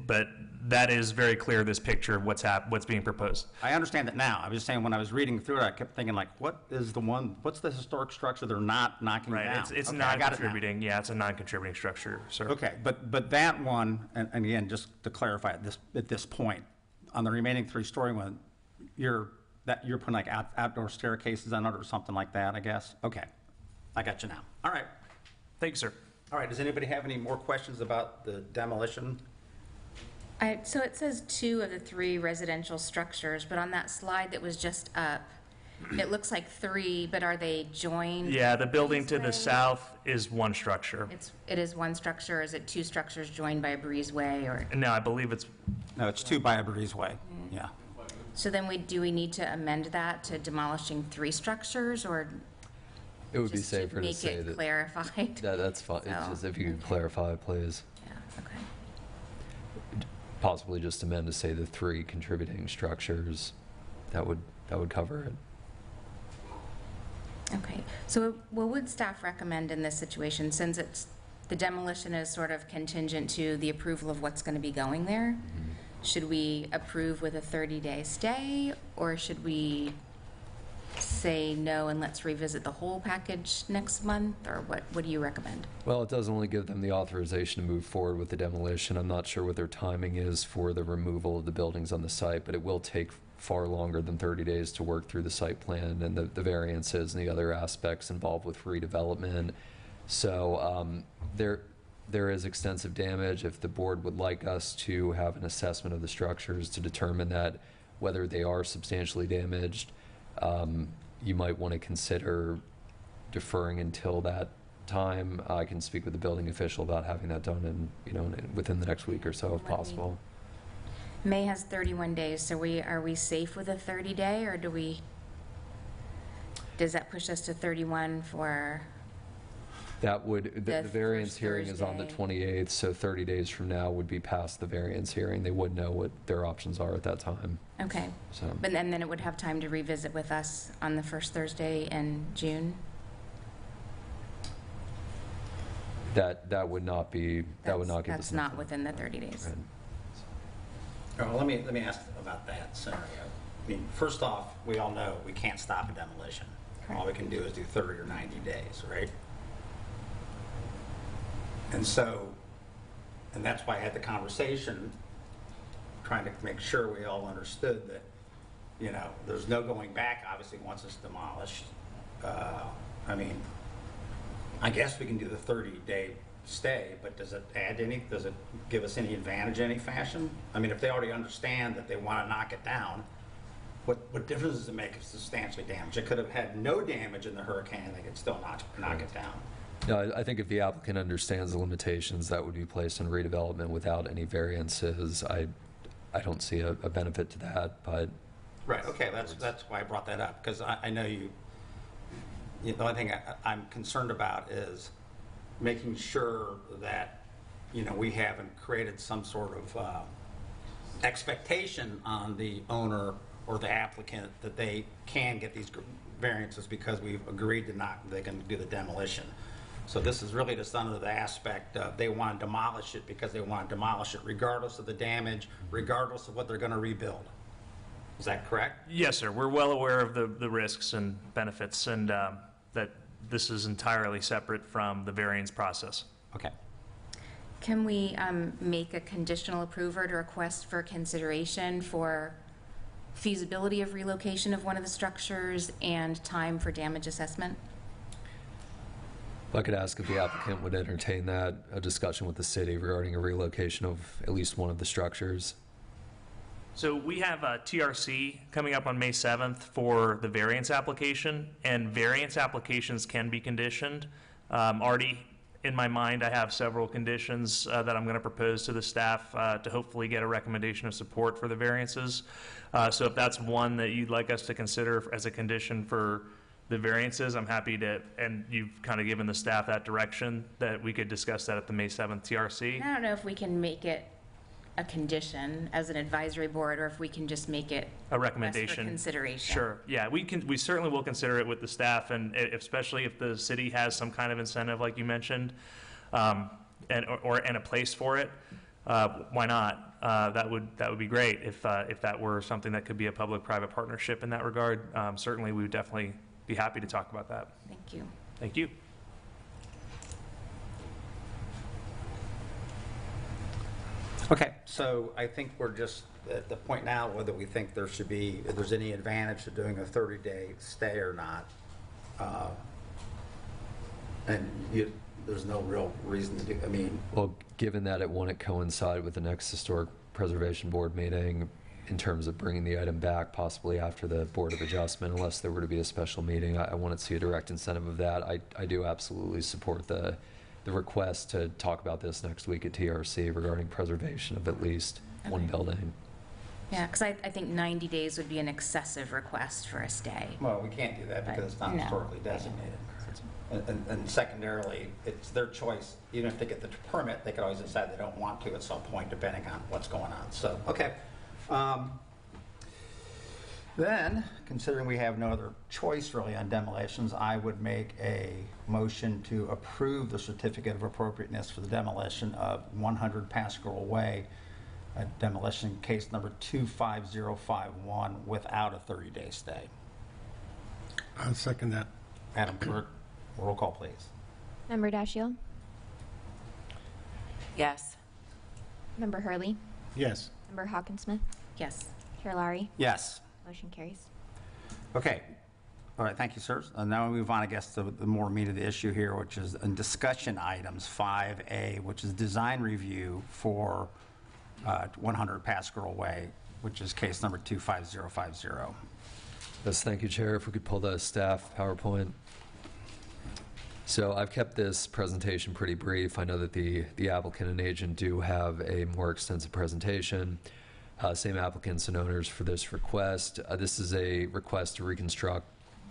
but that is very clear, this picture of what's being proposed. I understand that now. I was just saying, when I was reading through it, I kept thinking, like, what's the historic structure they're not knocking down? Right, it's Okay, I got it now. non-contributing. Yeah, it's a non-contributing structure, sir. Okay, but that one, and again, just to clarify at this point, on the remaining 3-story one, you're putting like outdoor staircases on it or something like that, I guess? Okay, I got you now. All right. Thank you, sir. All right, does anybody have any more questions about the demolition? So it says 2 of the 3 residential structures, but on that slide that was just up, it looks like 3, but are they joined? Yeah, the building to the breezeway? south is one structure. It is one structure, or is it 2 structures joined by a breezeway, or? No, I believe it's, No, it's 2 by a breezeway, yeah. So then do we need to amend that to demolishing 3 structures, or It would be just safer to make say it that. clarified? That's fine. It's So, just if you could clarify, please. yeah, okay. Possibly just amend to say the 3 contributing structures. That would cover it. Okay, so what would staff recommend in this situation, since the demolition is sort of contingent to the approval of what's going to be going there? Should we approve with a 30-day stay, or should we say no and let's revisit the whole package next month, or what do you recommend? Well, it does only give them the authorization to move forward with the demolition. I'm not sure what their timing is for the removal of the buildings on the site, but it will take far longer than 30 days to work through the site plan and the variances and the other aspects involved with redevelopment. So there is extensive damage. If the board would like us to have an assessment of the structures to determine that whether they are substantially damaged, you might want to consider deferring until that time. I can speak with the building official about having that done within the next week or so if possible. May has 31 days, so are we safe with a 30-day, or does that push us to 31 for? That would, the The variance first hearing is on the Thursday. 28th, so 30 days from now would be past the variance hearing. They would know what their options are at that time. Okay, So but then it would have time to revisit with us on the first Thursday in June? that would not be, that would not give us. That's not within the 30 days. Right. Well, let me ask about that scenario. I mean, first off, we all know we can't stop a demolition. All we can do is do 30 or 90 days, right? And that's why I had the conversation, trying to make sure we all understood that, there's no going back, obviously, once it's demolished. I mean, I guess we can do the 30-day stay, but does it give us any advantage in any fashion? I mean, if they already understand that they want to knock it down, what difference does it make if it's substantially damaged? It could have had no damage in the hurricane, they could still knock it down. No, I think if the applicant understands the limitations that would be placed on redevelopment without any variances, I don't see a benefit to that, but. Right, okay, that's why I brought that up, because I know the only thing I'm concerned about is making sure that we haven't created some sort of expectation on the owner or the applicant that they can get these variances because we've agreed to not, they can do the demolition. So this is really just under the aspect of they want to demolish it because they want to demolish it regardless of the damage, regardless of what they're going to rebuild. Is that correct? Yes, sir. We're well aware of the risks and benefits, and that this is entirely separate from the variance process. Okay. Can we make a conditional approval to request for consideration for feasibility of relocation of one of the structures and time for damage assessment? If I could ask if the applicant would entertain that, a discussion with the city regarding a relocation of at least one of the structures. So we have a TRC coming up on May 7th for the variance application, and variance applications can be conditioned. Already in my mind, I have several conditions that I'm going to propose to the staff to hopefully get a recommendation of support for the variances. So if that's one that you'd like us to consider as a condition for the variances, I'm happy to, and you've kind of given the staff that direction, that we could discuss that at the May 7th TRC. I don't know if we can make it a condition as an advisory board, or if we can just make it A recommendation. request for consideration. Sure, yeah, we certainly will consider it with the staff, and especially if the city has some kind of incentive, like you mentioned, and a place for it, why not? That would be great if that were something that could be a public-private partnership in that regard. Certainly, we would definitely be happy to talk about that. Thank you. Thank you. Okay, so I think we're just at the point now whether we think there should be, if there's any advantage to doing a 30-day stay or not. There's no real reason to do, I mean. Well, given that it won't coincide with the next Historic Preservation Board meeting in terms of bringing the item back possibly after the Board of Adjustment, unless there were to be a special meeting, I want to see a direct incentive of that. I do absolutely support the request to talk about this next week at TRC regarding preservation of at least one building. Yeah, because I think 90 days would be an excessive request for a stay. Well, we can't do that because it's not No. historically designated. And secondarily, it's their choice. Even if they get the permit, they could always decide they don't want to at some point, depending on what's going on. So, okay. Then, considering we have no other choice really on demolitions, I would make a motion to approve the certificate of appropriateness for the demolition of 100 Pasquarel Way, demolition case number 25051, without a 30-day stay. I'll second that. Madam Clerk, roll call, please. Member Dashiell? Yes. Member Hurley? Yes. Member Hawkinsmith? Yes. Chair Lowry? Yes. Motion carries. Okay. All right, thank you, sirs. Now we move on, I guess, to the more meat of the issue here, which is in discussion items 5A, which is design review for 100 Pasquarel Way, which is case number 25050. Yes, thank you, Chair. If we could pull the staff PowerPoint. So I've kept this presentation pretty brief. I know that the applicant and agent do have a more extensive presentation. Same applicants and owners for this request. This is a request to reconstruct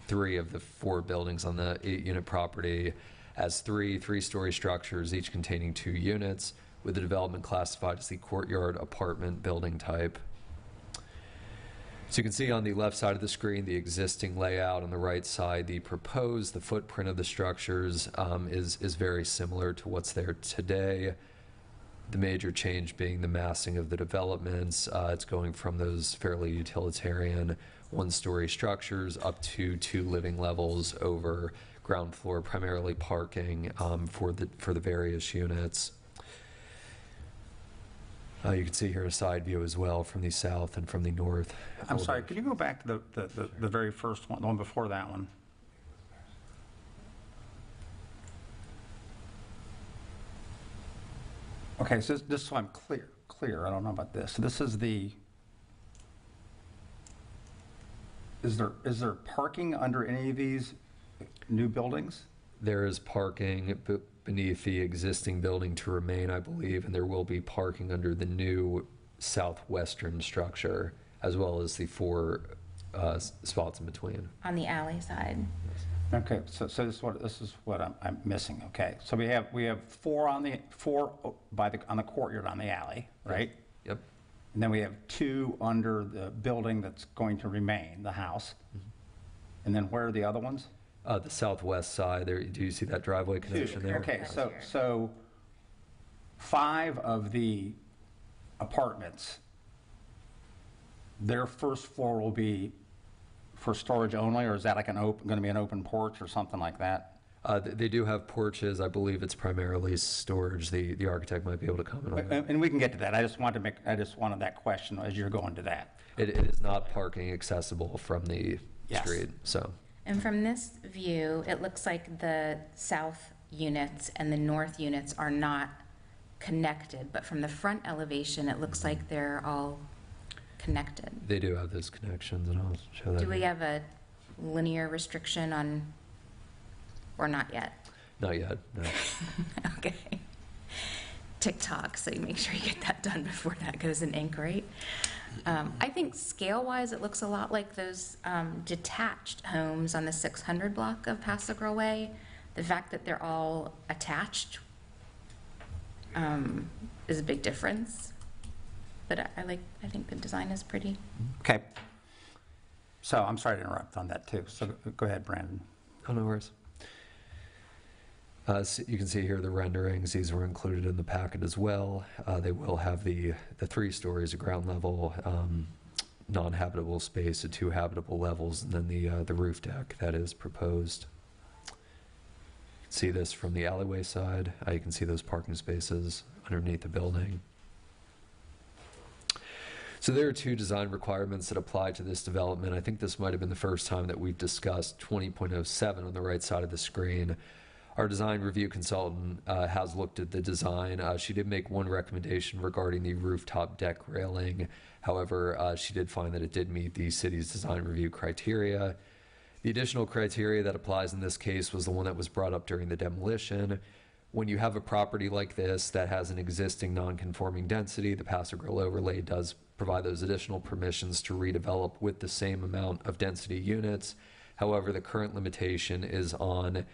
3 of the 4 buildings on the 8-unit property as 3-story structures, each containing 2 units, with the development classified as the courtyard apartment building type. So you can see on the left side of the screen the existing layout, on the right side the proposed. The footprint of the structures is very similar to what's there today. The major change being the massing of the developments. It's going from those fairly utilitarian 1-story structures up to 2 living levels over ground floor, primarily parking for the various units. You can see here a side view as well from the south and from the north. I'm sorry, could you go back to the very first one, the one before that one? Okay, so just so I'm clear, I don't know about this. So this is is there parking under any of these new buildings? There is parking beneath the existing building to remain, I believe, and there will be parking under the new southwestern structure, as well as the 4 spots in between. On the alley side. Okay, so this is what I'm missing, okay? So we have four on the courtyard on the alley, right? Yep. And then we have 2 under the building that's going to remain, the house. And then where are the other ones? The southwest side, there, do you see that driveway connection there? Okay, so 5 of the apartments, their first floor will be for storage only, or is that like going to be an open porch or something like that? They do have porches. I believe it's primarily storage. The architect might be able to comment on that. And we can get to that. I just wanted that question as you're going to that. It is not parking accessible from the Yes. street, so. And from this view, it looks like the south units and the north units are not connected, but from the front elevation, it looks like they're all connected. They do have those connections, and I'll show that. Do we have a linear restriction on, or not yet? Not yet, no. Okay. TikTok, so you make sure you get that done before that goes in ink, right? I think scale-wise, it looks a lot like those detached homes on the 600 block of Paso Girl Way. The fact that they're all attached is a big difference. But I think the design is pretty. Okay. So I'm sorry to interrupt on that too. So go ahead, Brandon. Oh, no worries. So you can see here the renderings. These were included in the packet as well. They will have the 3 stories, a ground level, non-habitable space at 2 habitable levels, and then the roof deck that is proposed. You can see this from the alleyway side. You can see those parking spaces underneath the building. So there are 2 design requirements that apply to this development. I think this might have been the first time that we've discussed 20.07 on the right side of the screen. Our design review consultant has looked at the design. She did make one recommendation regarding the rooftop deck railing. However, she did find that it did meet the city's design review criteria. The additional criteria that applies in this case was the one that was brought up during the demolition. When you have a property like this that has an existing non-conforming density, the Paso Girl overlay does provide those additional permissions to redevelop with the same amount of density units. However, the current limitation is on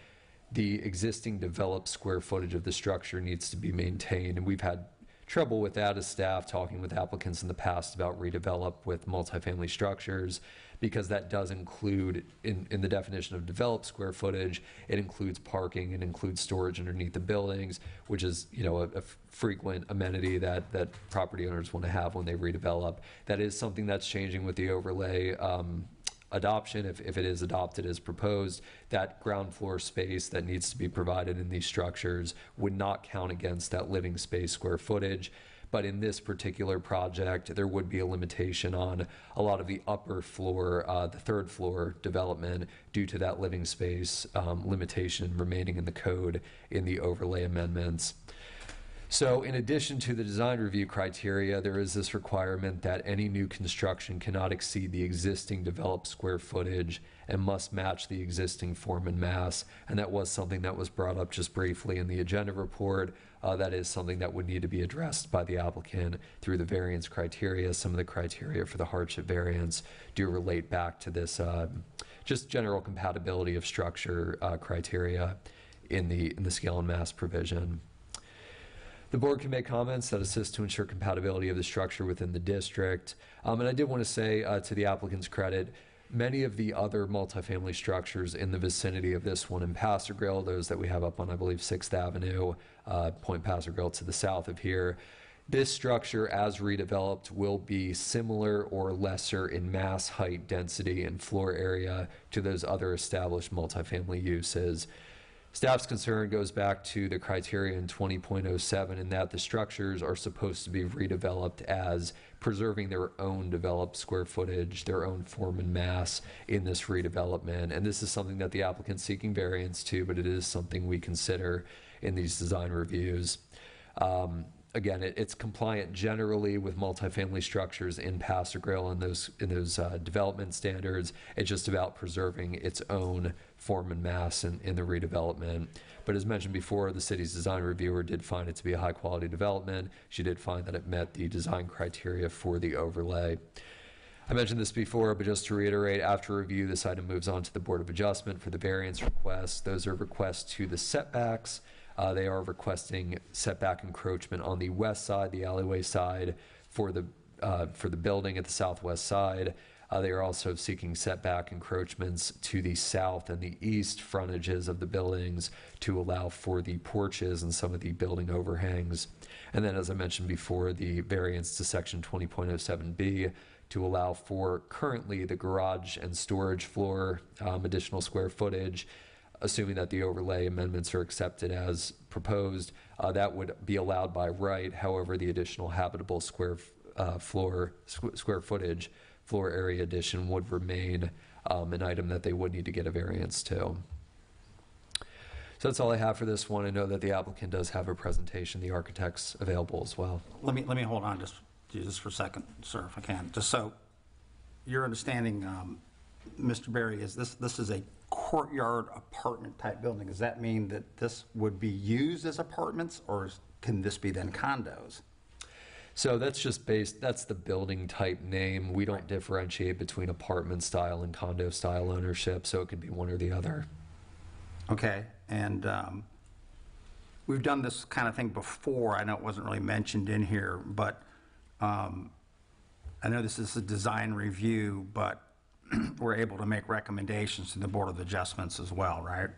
the existing developed square footage of the structure needs to be maintained, and we've had trouble with that as staff, talking with applicants in the past about redevelop with multifamily structures, because that does include, in the definition of developed square footage, it includes parking, it includes storage underneath the buildings, which is, you know, a frequent amenity that property owners want to have when they redevelop. That is something that's changing with the overlay adoption. If it is adopted as proposed, that ground floor space that needs to be provided in these structures would not count against that living space square footage. But in this particular project, there would be a limitation on a lot of the upper floor, the 3rd floor development, due to that living space limitation remaining in the code in the overlay amendments. So in addition to the design review criteria, there is this requirement that any new construction cannot exceed the existing developed square footage and must match the existing form and mass. And that was something that was brought up just briefly in the agenda report. That is something that would need to be addressed by the applicant through the variance criteria. Some of the criteria for the hardship variance do relate back to this just general compatibility of structure criteria in the scale and mass provision. The board can make comments that assist to ensure compatibility of the structure within the district. And I did want to say, to the applicant's credit, many of the other multifamily structures in the vicinity of this one in Paso Grill, those that we have up on, I believe, 6th Avenue, Point Paso Grill to the south of here, this structure, as redeveloped, will be similar or lesser in mass, height, density, and floor area to those other established multifamily uses. Staff's concern goes back to the criteria in 20.07 in that the structures are supposed to be redeveloped as preserving their own developed square footage, their own form and mass in this redevelopment. And this is something that the applicant's seeking variance to, but it is something we consider in these design reviews. Again, it's compliant generally with multifamily structures in Paso Grill and those development standards. It's just about preserving its own form and mass in the redevelopment. But as mentioned before, the city's design reviewer did find it to be a high-quality development. She did find that it met the design criteria for the overlay. I mentioned this before, but just to reiterate, after review, this item moves on to the Board of Adjustment for the variance requests. Those are requests to the setbacks. They are requesting setback encroachment on the west side, the alleyway side, for the building at the southwest side. They are also seeking setback encroachments to the south and the east frontages of the buildings to allow for the porches and some of the building overhangs. And then, as I mentioned before, the variance to section 20.07B to allow for currently the garage and storage floor additional square footage, assuming that the overlay amendments are accepted as proposed. That would be allowed by right. However, the additional habitable square footage, floor area addition would remain an item that they would need to get a variance to. So that's all I have for this one. I know that the applicant does have a presentation, the architect's available as well. Let me hold on just for a second, sir, if I can. Just so your understanding, Mr. Berry, is this is a courtyard apartment type building. Does that mean that this would be used as apartments, or can this be then condos? So that's just that's the building type name. We don't differentiate between apartment style and condo style ownership, so it could be one or the other. Okay, and we've done this kind of thing before. I know it wasn't really mentioned in here, but I know this is a design review, but we're able to make recommendations to the Board of Adjustments as well, right?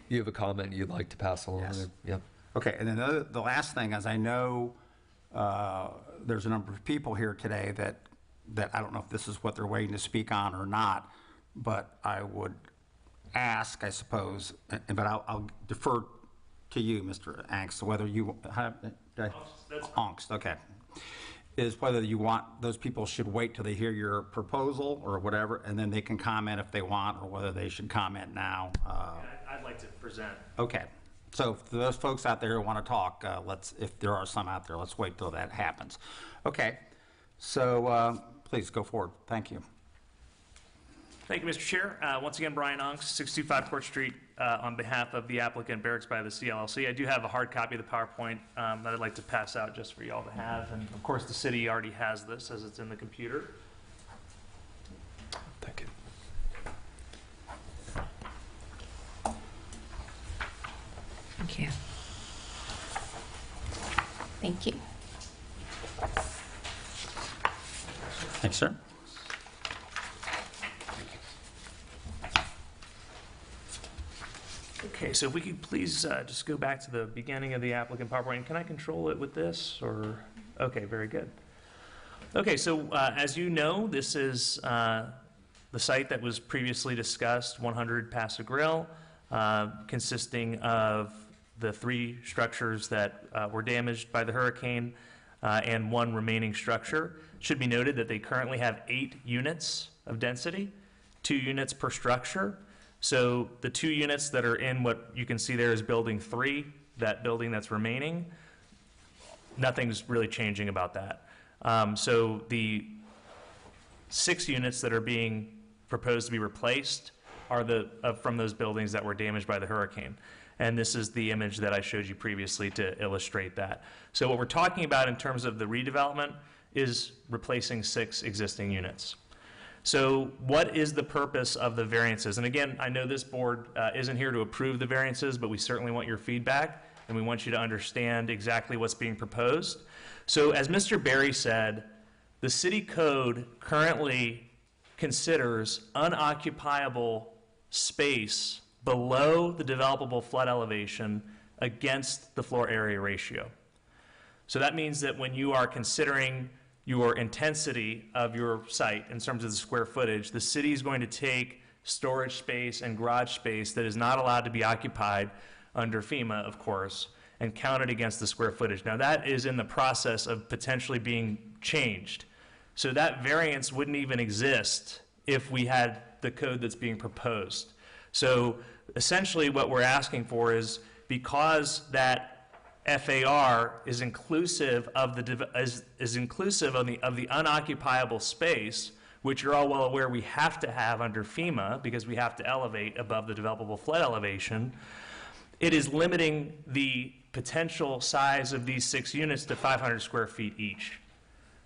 You have a comment you'd like to pass along? Yes. Yep. Okay, and then the last thing is, I know there's a number of people here today that I don't know if this is what they're waiting to speak on or not, but I would ask, I suppose, but I'll defer to you, Mr. Angst, whether you have, Angst, okay, is whether you want, those people should wait till they hear your proposal or whatever, and then they can comment if they want, or whether they should comment now. I'd like to present. Okay. So for those folks out there who want to talk, if there are some out there, let's wait till that happens. Okay. So please go forward. Thank you. Thank you, Mr. Chair. Once again, Brian Onks, 625 Court Street, on behalf of the applicant Barracks by the Sea LLC. I do have a hard copy of the PowerPoint that I'd like to pass out just for y'all to have. And of course, the city already has this as it's in the computer. Thank you. Thank you. Thank you. Thanks, sir. Okay, so if we could please just go back to the beginning of the applicant PowerPoint. Can I control it with this, or? Okay, very good. Okay, so as you know, this is the site that was previously discussed, 100 Paso Grill, consisting of the 3 structures that were damaged by the hurricane and 1 remaining structure. It should be noted that they currently have 8 units of density, 2 units per structure. So the 2 units that are in what you can see there is building 3, that building that's remaining, nothing's really changing about that. So the 6 units that are being proposed to be replaced are from those buildings that were damaged by the hurricane. And this is the image that I showed you previously to illustrate that. So what we're talking about in terms of the redevelopment is replacing 6 existing units. So what is the purpose of the variances? And again, I know this board isn't here to approve the variances, but we certainly want your feedback, and we want you to understand exactly what's being proposed. So as Mr. Berry said, the city code currently considers unoccupiable space below the developable flood elevation against the floor area ratio. So that means that when you are considering your intensity of your site in terms of the square footage, the city is going to take storage space and garage space that is not allowed to be occupied under FEMA, of course, and count it against the square footage. Now that is in the process of potentially being changed. So that variance wouldn't even exist if we had the code that's being proposed. So essentially what we're asking for is, because that FAR is inclusive of the unoccupiable space, which you're all well aware we have to have under FEMA because we have to elevate above the developable flood elevation. It is limiting the potential size of these 6 units to 500 square feet each.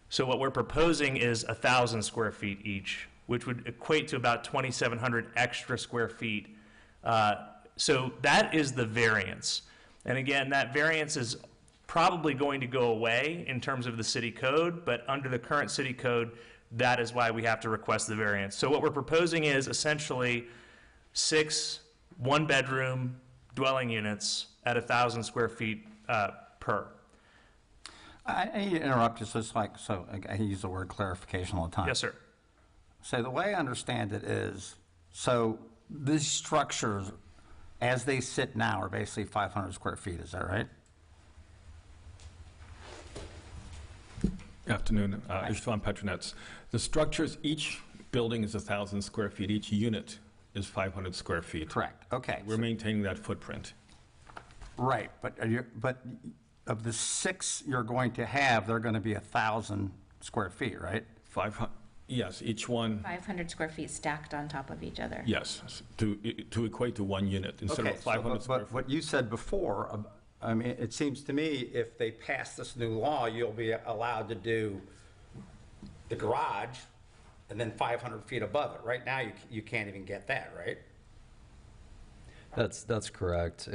So what we're proposing is 1,000 square feet each, which would equate to about 2,700 extra square feet. So that is the variance. And again, that variance is probably going to go away in terms of the city code, but under the current city code, that is why we have to request the variance. So what we're proposing is essentially 6 one-bedroom dwelling units at 1,000 square feet per. I need to interrupt you, so I use the word clarification all the time. Yes, sir. So the way I understand it is, so these structures, as they sit now, are basically 500 square feet, is that right? Afternoon, Istvan Petronets. The structures, each building is 1,000 square feet, each unit is 500 square feet. Correct, okay. We're maintaining that footprint. Right, but of the 6 you're going to have, they're going to be 1,000 square feet, right? 500, yes, each one, 500 square feet stacked on top of each other. yes, to equate to one unit instead Okay, of 500 square but feet. what you said before, I mean, it seems to me if they pass this new law, you'll be allowed to do the garage and then 500 feet above it. Right now, you can't even get that, right? That's correct.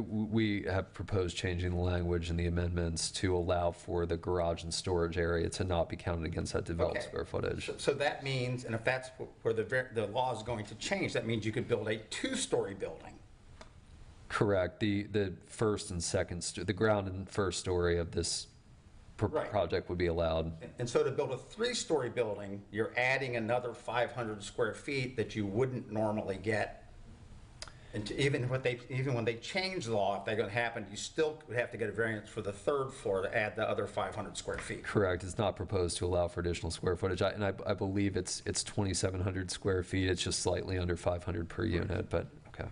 We have proposed changing the language in the amendments to allow for the garage and storage area to not be counted against that developed Okay. square footage. So that means, and if that's where the law is going to change, that means you could build a 2-story building. Correct. The first and second, the ground and first story of this Right. project would be allowed. And so to build a 3-story building, you're adding another 500 square feet that you wouldn't normally get. And even when they change the law, if that's going to happen, you still would have to get a variance for the 3rd floor to add the other 500 square feet. Correct. It's not proposed to allow for additional square footage. I believe it's 2,700 square feet. It's just slightly under 500 per unit, but okay.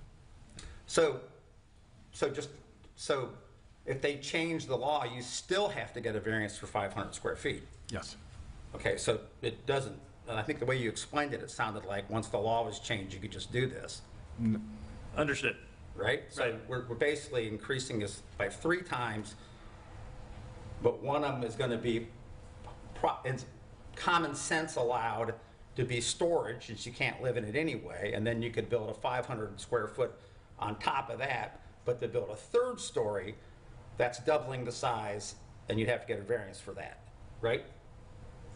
So if they change the law, you still have to get a variance for 500 square feet. Yes. Okay, so it doesn't, and I think the way you explained it, it sounded like once the law was changed, you could just do this, Understood. right? So Right. we're basically increasing this by 3 times, but one of them is going to be, it's common sense allowed to be storage, since you can't live in it anyway, and then you could build a 500 square foot on top of that, but to build a 3rd story, that's doubling the size, and you'd have to get a variance for that, right?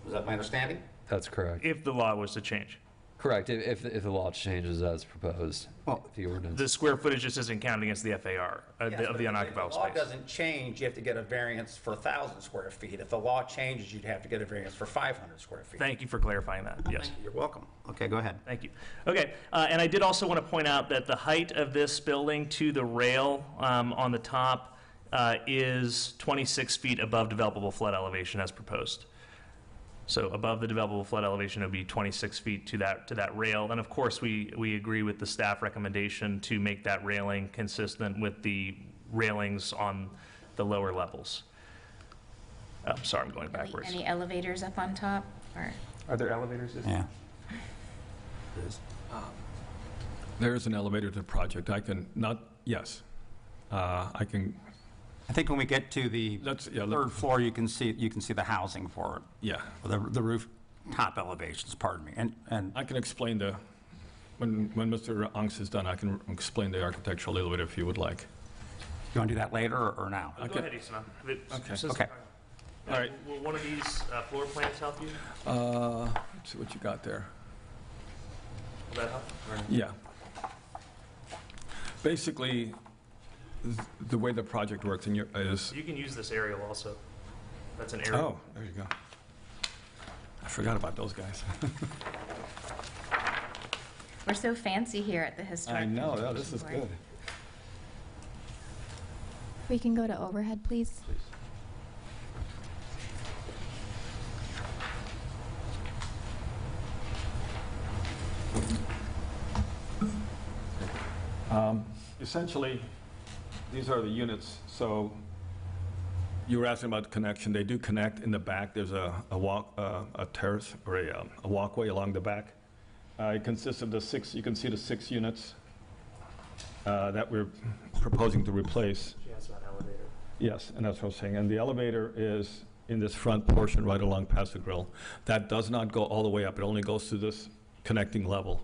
Is that my understanding? That's correct. If the law was to change. Correct. If the law changes as proposed, Well, the ordinance. The square footage just isn't counted against the FAR, of the unoccupied If the law space. doesn't change, you have to get a variance for 1,000 square feet. If the law changes, you'd have to get a variance for 500 square feet. Thank you for clarifying that, yes. You're welcome. Okay, go ahead. Thank you. Okay, and I did also want to point out that the height of this building to the rail on the top is 26 feet above developable flood elevation as proposed. So above the developable flood elevation, it would be 26 feet to that rail. And of course, we agree with the staff recommendation to make that railing consistent with the railings on the lower levels. Oh, sorry, I'm going backwards. Any elevators up on top, or? Are there elevators? Yeah. There is an elevator to the project. Yes. I can, I think when we get to the Let's- yeah, 3rd floor, you can see the housing for it, yeah. the roof top elevations, pardon me. And I can explain when Mr. Angst is done, I can explain the architectural a little bit if you would like. you want to do that later or now? Go ahead, Isana. Okay. Okay. All right. Will one of these floor plans help you? Let's see what you got there. Will that help? Or- Yeah. Basically, the way the project works is, You can use this aerial also. That's an aerial. oh, there you go. I forgot about those guys. We're so fancy here at the Historic. I know, yeah, this is Preservation Board. good. We can go to overhead, please. Essentially, these are the units. So you were asking about the connection. They do connect in the back. There's a terrace or a walkway along the back. It consists of you can see the 6 units that we're proposing to replace. She asked about elevator. Yes, and that's what I was saying. And the elevator is in this front portion right along past the grill. That does not go all the way up. It only goes to this connecting level.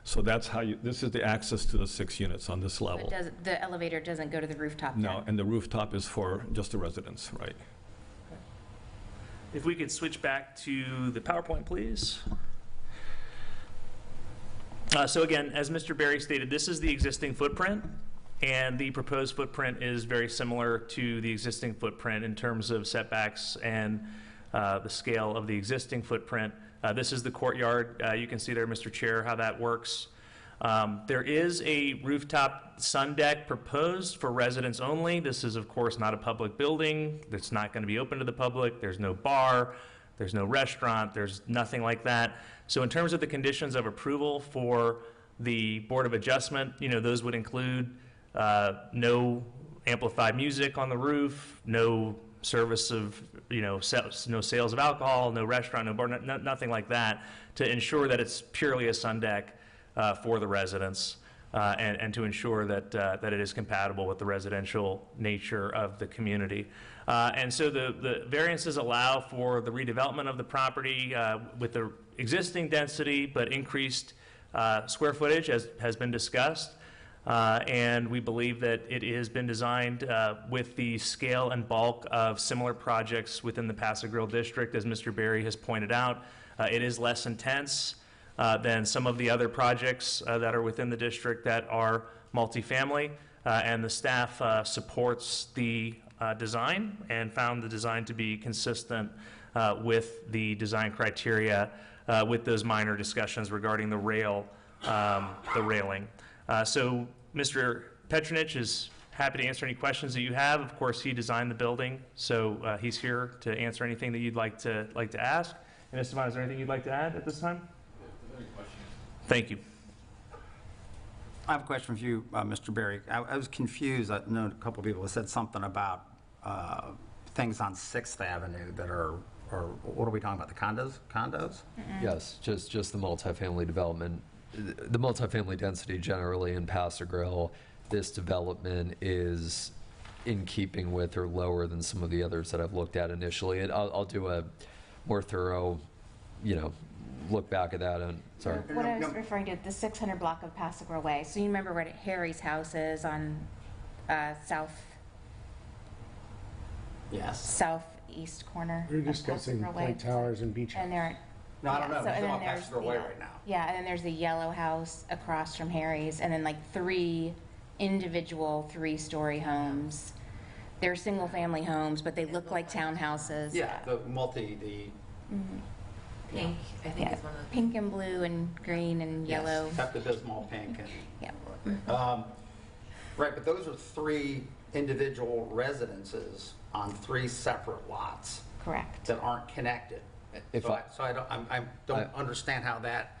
So that's how this is the access to the 6 units on this level. The elevator doesn't go to the rooftop No, then? and the rooftop is for just the residents, right? If we could switch back to the PowerPoint, please. So again, as Mr. Berry stated, this is the existing footprint, and the proposed footprint is very similar to the existing footprint in terms of setbacks and the scale of the existing footprint. This is the courtyard. You can see there, Mr. Chair, how that works. There is a rooftop sun deck proposed for residents only. This is, of course, not a public building. It's not going to be open to the public. There's no bar. There's no restaurant. There's nothing like that. So in terms of the conditions of approval for the Board of Adjustment, those would include no amplified music on the roof, no service of, no sales of alcohol, no restaurant, no bar, nothing like that, to ensure that it's purely a sun deck for the residents, and to ensure that it is compatible with the residential nature of the community. And so the variances allow for the redevelopment of the property with the existing density, but increased square footage, as has been discussed. And we believe that it has been designed with the scale and bulk of similar projects within the Paso Grill district. As Mr. Berry has pointed out, it is less intense than some of the other projects that are within the district that are multifamily. And the staff supports the design and found the design to be consistent with the design criteria with those minor discussions regarding the railing. So Mr. Petronich is happy to answer any questions that you have. Of course, he designed the building, so he's here to answer anything that you'd like to ask. And Esteban, is there anything you'd like to add at this time? Thank you. I have a question for you, Mr. Berry. I was confused. I know a couple of people have said something about things on 6th Avenue that are, or what are we talking about, the condos? Yes, just the multifamily development. The multifamily density generally in Paso Grill, this development is in keeping with or lower than some of the others that I've looked at initially. And I'll do a more thorough, look back at that. And sorry. What I was referring to, the 600 block of Paso Grill Way. So you remember where Harry's house is on southeast corner? We're of discussing Paso Grill Way? Point Towers and Beach House. And there. No, I don't know. So, We're and talking then about there's Paso Grill Way right now. Yeah, and then there's the yellow house across from Harry's, and then like 3 individual 3-story homes. They're single-family homes, but they look like townhouses. Yeah, the Pink, I think is one of the. Pink and blue and green and yellow. Yes, Pepto-Bismol pink. And, Yep. right, but those are 3 individual residences on 3 separate lots. Correct. That aren't connected. I don't understand how that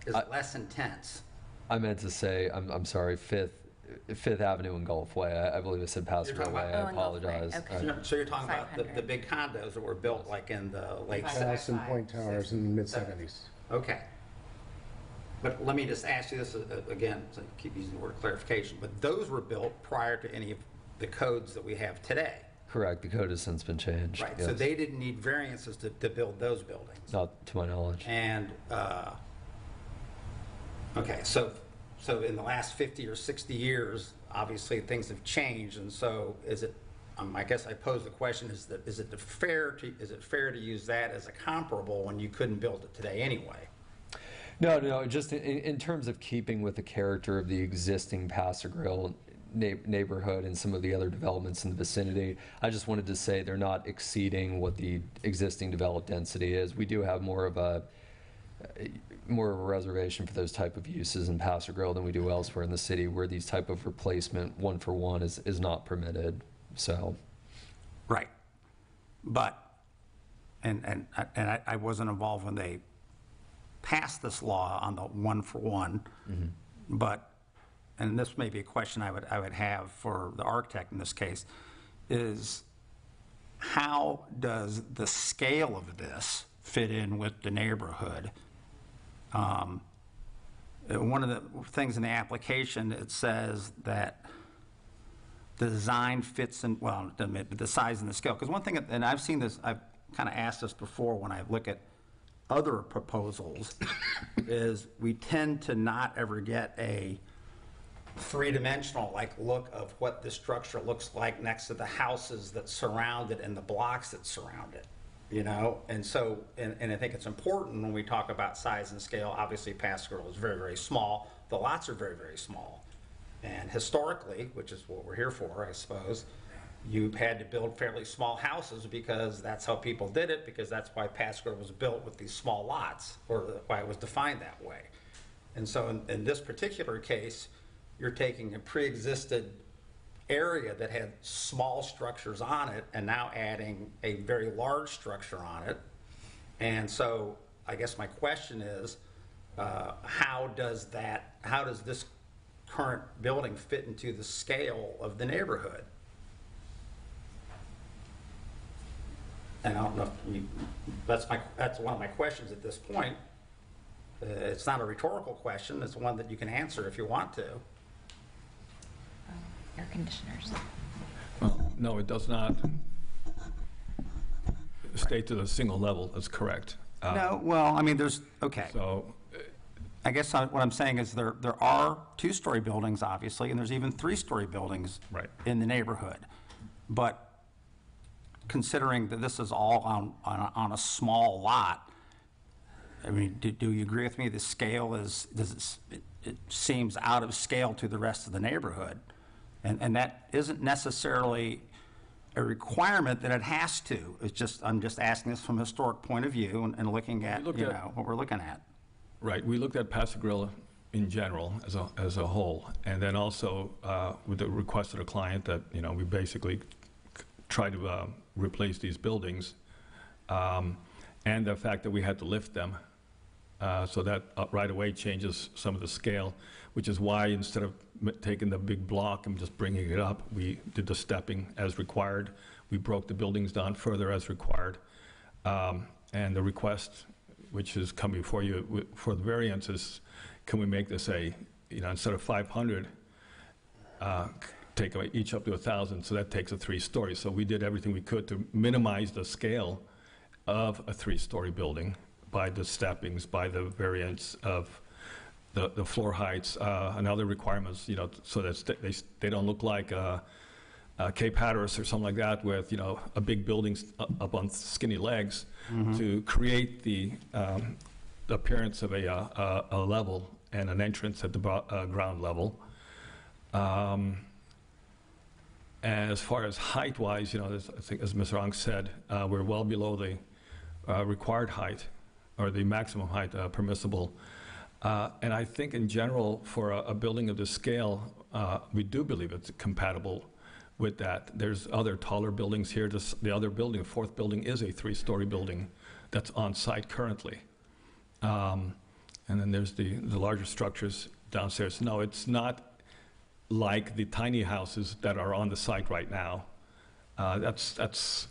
is less intense. I meant to say, I'm sorry, Fifth Avenue and Gulf Way. I believe I said Paso Grill Way. I apologize. Okay. So you're talking about the big condos that were built like in the late House and Point Towers in the mid-70s. Okay. But let me just ask you this again, so I keep using the word clarification, but those were built prior to any of the codes that we have today. Correct. The code has since been changed. Right, yes. so they didn't need variances to build those buildings. Not to my knowledge. And, okay, so in the last 50 or 60 years, obviously things have changed, and so is it, I guess I pose the question, is it fair to use that as a comparable when you couldn't build it today anyway? No, just in terms of keeping with the character of the existing Paso Grill neighborhood and some of the other developments in the vicinity, I just wanted to say they're not exceeding what the existing developed density is. We do have more of a reservation for those type of uses in Paso Grill than we do elsewhere in the city, where these type of replacement one-for-one is not permitted. So, right, but and I wasn't involved when they passed this law on the one-for-one, but. And this may be a question I would have for the architect in this case, is how does the scale of this fit in with the neighborhood? One of the things in the application, it says that the design fits in, well, it doesn't matter, but the size and the scale. Because one thing, and I've seen this, I've kind of asked this before when I look at other proposals, is we tend to not ever get a three-dimensional like look of what the structure looks like next to the houses that surround it and the blocks that surround it, you know? And so, and I think it's important when we talk about size and scale. Obviously, Pascagoula is very, very small. The lots are very, very small. And historically, which is what we're here for, I suppose, you've had to build fairly small houses because that's how people did it, because that's why Pascagoula was built with these small lots, or why it was defined that way. And so in this particular case, you're taking a pre-existed area that had small structures on it and now adding a very large structure on it. And so I guess my question is, how does this current building fit into the scale of the neighborhood? And I don't know if that's one of my questions at this point. It's not a rhetorical question. It's one that you can answer if you want to. Air conditioners. Well, no, it does not stay to the single level, that's correct. No, well, I mean, okay. So, I guess what I'm saying is there are two-story buildings, obviously, and there's even three-story buildings Right. in the neighborhood. But considering that this is all on a small lot, I mean, do you agree with me? The scale it seems out of scale to the rest of the neighborhood. And that isn't necessarily a requirement that it has to. It's just, I'm just asking this from a historic point of view and looking at, Look you at- know, what we're looking at. right, we looked at Pascagoula in general as a whole, and then also with the request of the client that, you know, we basically try to replace these buildings, and the fact that we had to lift them. So that right away changes some of the scale, which is why instead of taking the big block and just bringing it up, we did the stepping as required. We broke the buildings down further as required. And the request, which is coming before you for the variance, is can we make this instead of 500, take each up to 1,000, so that takes a 3-story. So we did everything we could to minimize the scale of a 3-story building by the steppings, by the variance of the floor heights, and other requirements, you know, so that they don't look like Cape Hatteras or something like that with, you know, a big building up on skinny legs, to create the appearance of a level and an entrance at the ground level. As far as height-wise, you know, I think as Mr. Ong said, we're well below the required height, or the maximum height permissible. And I think in general, for a building of this scale, we do believe it's compatible with that. There's other taller buildings here. The other building, the fourth building, is a 3-story building that's on site currently. And then there's the larger structures downstairs. No, it's not like the tiny houses that are on the site right now. That's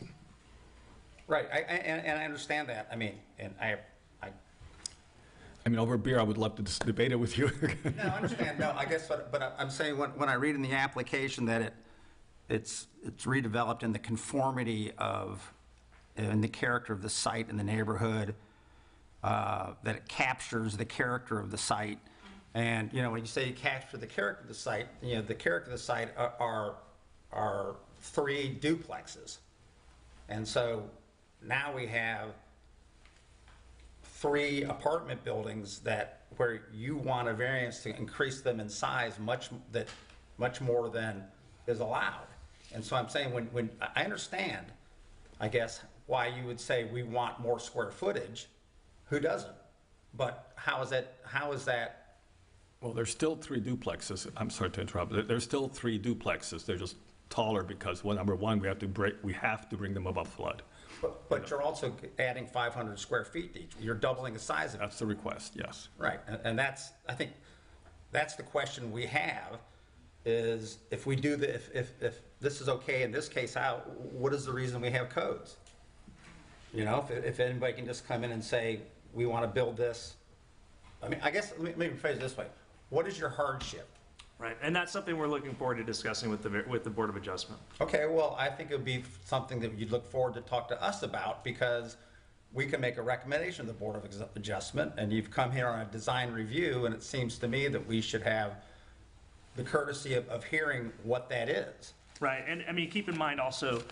Right, and I understand that. I mean, and I mean, over beer, I would love to just debate it with you. no, I understand. No, I guess, but I'm saying when I read in the application that it's redeveloped in the conformity of, in the character of the site and the neighborhood, that it captures the character of the site. And, you know, when you say you capture the character of the site, you know, the character of the site are 3 duplexes. And so now we have 3 apartment buildings where you want a variance to increase them in size much more than is allowed. And so I'm saying when I understand, I guess, why you would say we want more square footage. Who doesn't? But how is that? Well, there's still 3 duplexes. I'm sorry to interrupt. There's still 3 duplexes. They're just taller because, well, number one, we have to bring them above flood. But you're also adding 500 square feet each. You're doubling the size of it. That's the request, yes. Right, and I think that's the question we have, is if we do if this is okay in this case, what is the reason we have codes? You know, if anybody can just come in and say, we want to build this. I mean, I guess, let me phrase it this way. What is your hardship? Right, and that's something we're looking forward to discussing with the Board of Adjustment. Okay, well, I think it would be something that you'd look forward to talk to us about, because we can make a recommendation to the Board of Adjustment, and you've come here on a design review, and it seems to me that we should have the courtesy of hearing what that is. Right, and I mean, keep in mind also,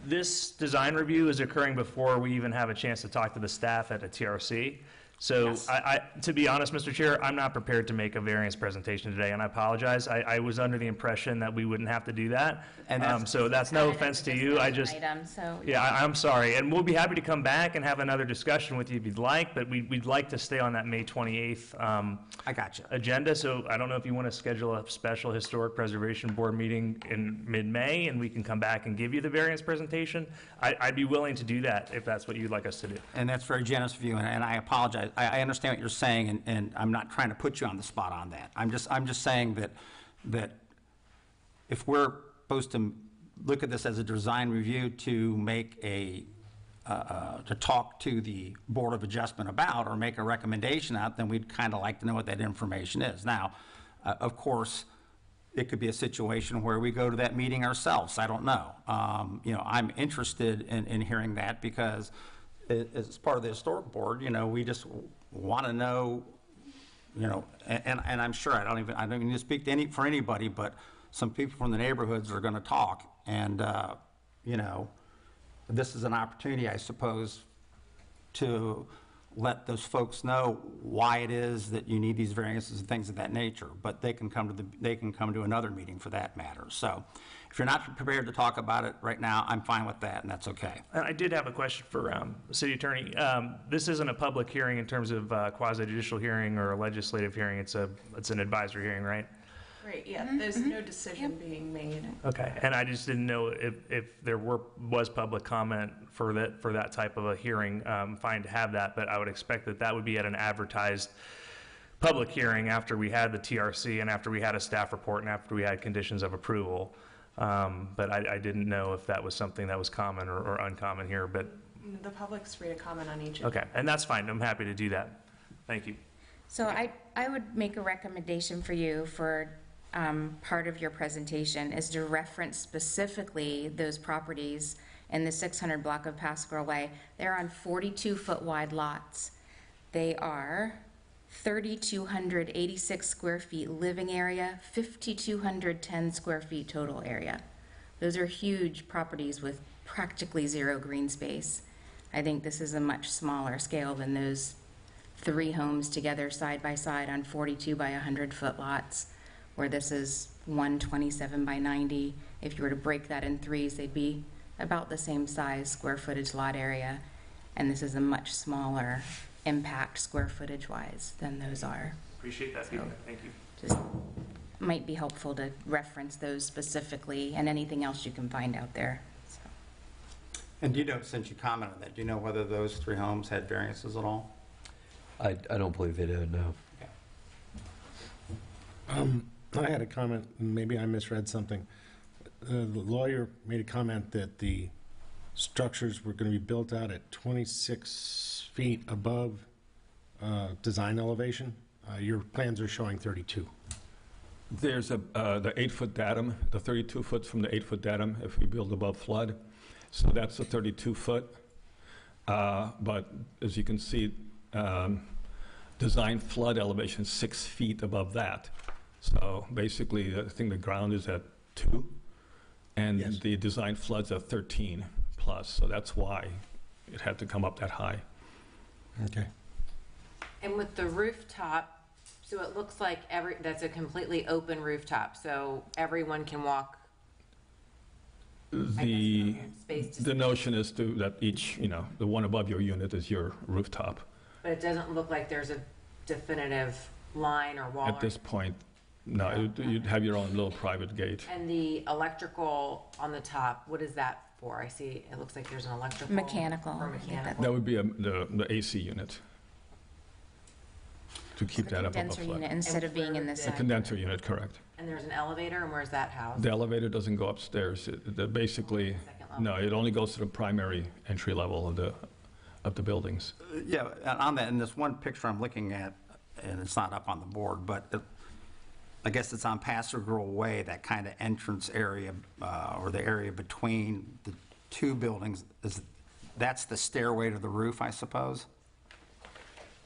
this design review is occurring before we even have a chance to talk to the staff at a TRC. So Yes. to be honest, Mr. Chair, I'm not prepared to make a variance presentation today, and I apologize. I was under the impression that we wouldn't have to do that. And that's- So that's no offense to you, I just, Item, so. yeah, I'm sorry. And we'll be happy to come back and have another discussion with you if you'd like, but we'd like to stay on that May 28th I got you. agenda. So I don't know if you want to schedule a special Historic Preservation Board meeting in mid-May, and we can come back and give you the variance presentation. I'd be willing to do that if that's what you'd like us to do. And that's very generous of you, and I apologize. I understand what you're saying, and I'm not trying to put you on the spot on that. I'm just saying that if we're supposed to look at this as a design review to make to talk to the Board of Adjustment about, or make a recommendation out, then we'd kind of like to know what that information is. Now, of course, it could be a situation where we go to that meeting ourselves. I don't know. I'm interested in hearing that, because as part of the Historic Board, we just want to know, and I'm sure I don't even need to speak to for anybody, but some people from the neighborhoods are going to talk, and this is an opportunity, I suppose, to let those folks know why it is that you need these variances and things of that nature. But they can come to another meeting for that matter. So if you're not prepared to talk about it right now, I'm fine with that, and that's okay. I did have a question for the city attorney. This isn't a public hearing in terms of quasi-judicial hearing or a legislative hearing. It's an advisory hearing, right? Right, yeah, there's no decision being made. Okay, and I just didn't know if there was public comment for that type of a hearing. Fine to have that, but I would expect that would be at an advertised public hearing after we had the TRC and after we had a staff report and after we had conditions of approval. But I didn't know if that was something that was common or uncommon here, but, The public's free to comment on each. okay, and that's fine. I'm happy to do that. Thank you. So I would make a recommendation for you for part of your presentation is to reference specifically those properties in the 600 block of Pasquarel Way. They're on 42-foot wide lots. They are 3,286 square feet living area, 5,210 square feet total area. Those are huge properties with practically zero green space. I think this is a much smaller scale than those 3 homes together side by side on 42 by 100-foot lots, where this is 127 by 90. If you were to break that in 3s, they'd be about the same size square footage lot area, and this is a much smaller impact square footage wise than those are. Appreciate that feedback. Thank you. Just might be helpful to reference those specifically and anything else you can find out there. So. And do you know, since you commented on that, do you know whether those 3 homes had variances at all? I don't believe they did, no. I had a comment, and maybe I misread something. The lawyer made a comment that the structures were going to be built out at 26 feet above design elevation. Your plans are showing 32. There's the 8-foot datum, the 32 foot from the 8-foot datum if we build above flood. So that's the 32-foot. But as you can see, design flood elevation is 6 feet above that. So basically, I think the ground is at 2, and Yes. the design flood's at 13 plus. So that's why it had to come up that high. Okay. And with the rooftop, so it looks like that's a completely open rooftop, so everyone can walk. The Space to the notion is that each, the one above your unit is your rooftop. But it doesn't look like there's a definitive line or wall. At this point, no, you'd have your own little private gate. And the electrical on the top, what is that for? I see, it looks like there's an electrical. Mechanical. Or mechanical. That would be the AC unit, to keep that up above Condenser unit flood. instead of being in the A side. condenser unit, correct. And there's an elevator, and where's that housed? The elevator doesn't go upstairs. Basically, Second level. no, it only goes to the primary entry level of the buildings. Yeah, and on that, in this one picture I'm looking at, and it's not up on the board, but I guess it's on Paso Girl Way, that kind of entrance area, or the area between the two buildings, that's the stairway to the roof, I suppose?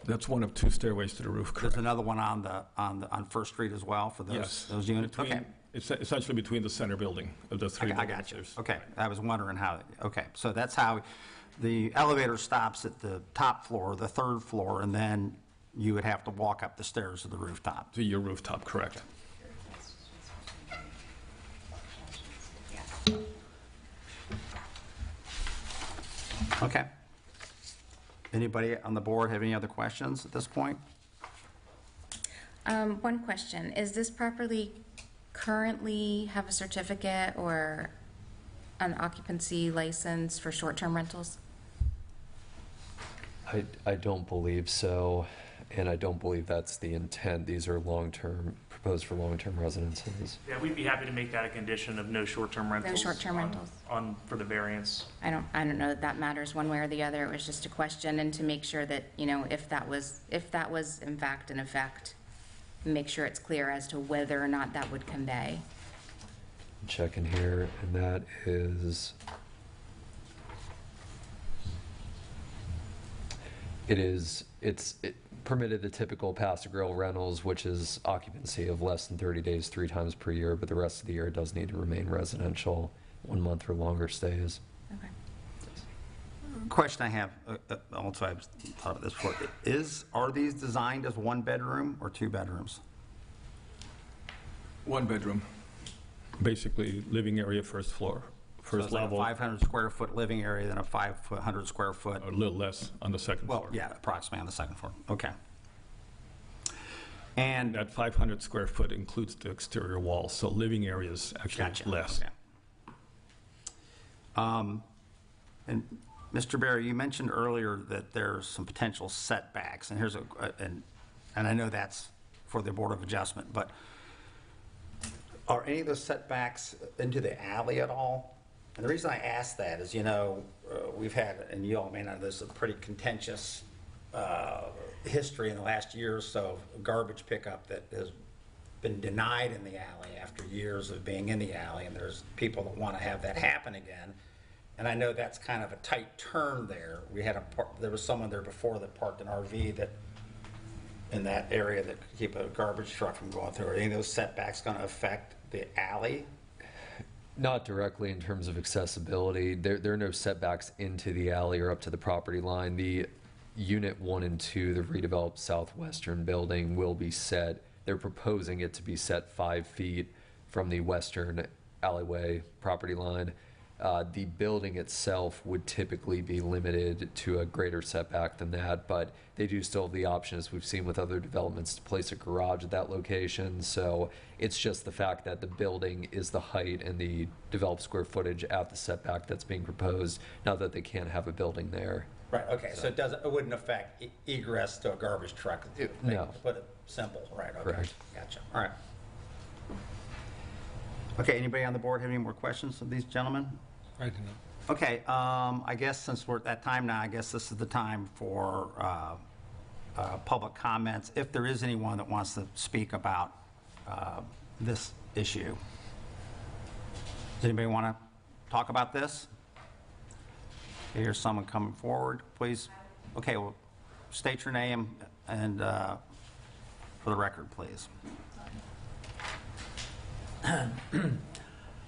That's one of two stairways to the roof, There's correct? another one on First Street as well for Yes. those units? Between- Okay. It's essentially between the center building of the three I buildings. got you. There's- Okay, I was wondering how, okay, so that's how, the elevator stops at the top floor, the third floor, and then you would have to walk up the stairs to the rooftop. To your rooftop, correct. Okay. Anybody on the board have any other questions at this point? One question, is this property currently have a certificate or an occupancy license for short-term rentals? I don't believe so, and I don't believe that's the intent. These are long-term, proposed for long-term residences. Yeah, we'd be happy to make that a condition of no short-term rentals. short-term rentals. For the variance. I don't know that that matters one way or the other, it was just a question, and to make sure that, you know, if that was in fact in effect, make sure it's clear as to whether or not that would convey. Checking here, and that is, it permitted the typical Paso Grill rentals, which is occupancy of less than 30 days, 3 times per year, but the rest of the year it does need to remain residential, 1 month or longer stays. Okay. Question I have, also I've thought of this before, are these designed as 1 bedroom or 2 bedrooms? 1 bedroom, basically living area, first floor, So first it's like a level, 500 square foot living area, then a 500 square foot, a little less on the second well, floor. yeah, approximately on the second floor, okay. And, That 500 square foot includes the exterior walls, so living area is actually gotcha. less. Okay. And Mr. Barry, you mentioned earlier that there's some potential setbacks, and and I know that's for the Board of Adjustment, but are any of those setbacks into the alley at all? And the reason I ask that is, we've had, and you all may know this, a pretty contentious history in the last year or so of garbage pickup that has been denied in the alley after years of being in the alley, and there's people that want to have that happen again. And I know that's kind of a tight turn there. There was someone there before that parked an RV in that area that could keep a garbage truck from going through. Are any of those setbacks going to affect the alley? Not directly in terms of accessibility. There are no setbacks into the alley or up to the property line. The Unit 1 and 2, the redeveloped southwestern building, will be set. They're proposing it to be set 5 feet from the western alleyway property line. The building itself would typically be limited to a greater setback than that, but they do still have the option, as we've seen with other developments, to place a garage at that location. So it's just the fact that the building is the height and the developed square footage at the setback that's being proposed, not that they can't have a building there. Right, okay, so it wouldn't affect egress to a garbage truck? No. To put it simple, right, okay. Correct. Gotcha, all right. Okay, anybody on the board have any more questions of these gentlemen? I do not. Okay, I guess since we're at that time now, I guess this is the time for public comments, if there is anyone that wants to speak about this issue. Does anybody want to talk about this? Here's someone coming forward, please. Okay, well, state your name and for the record, please.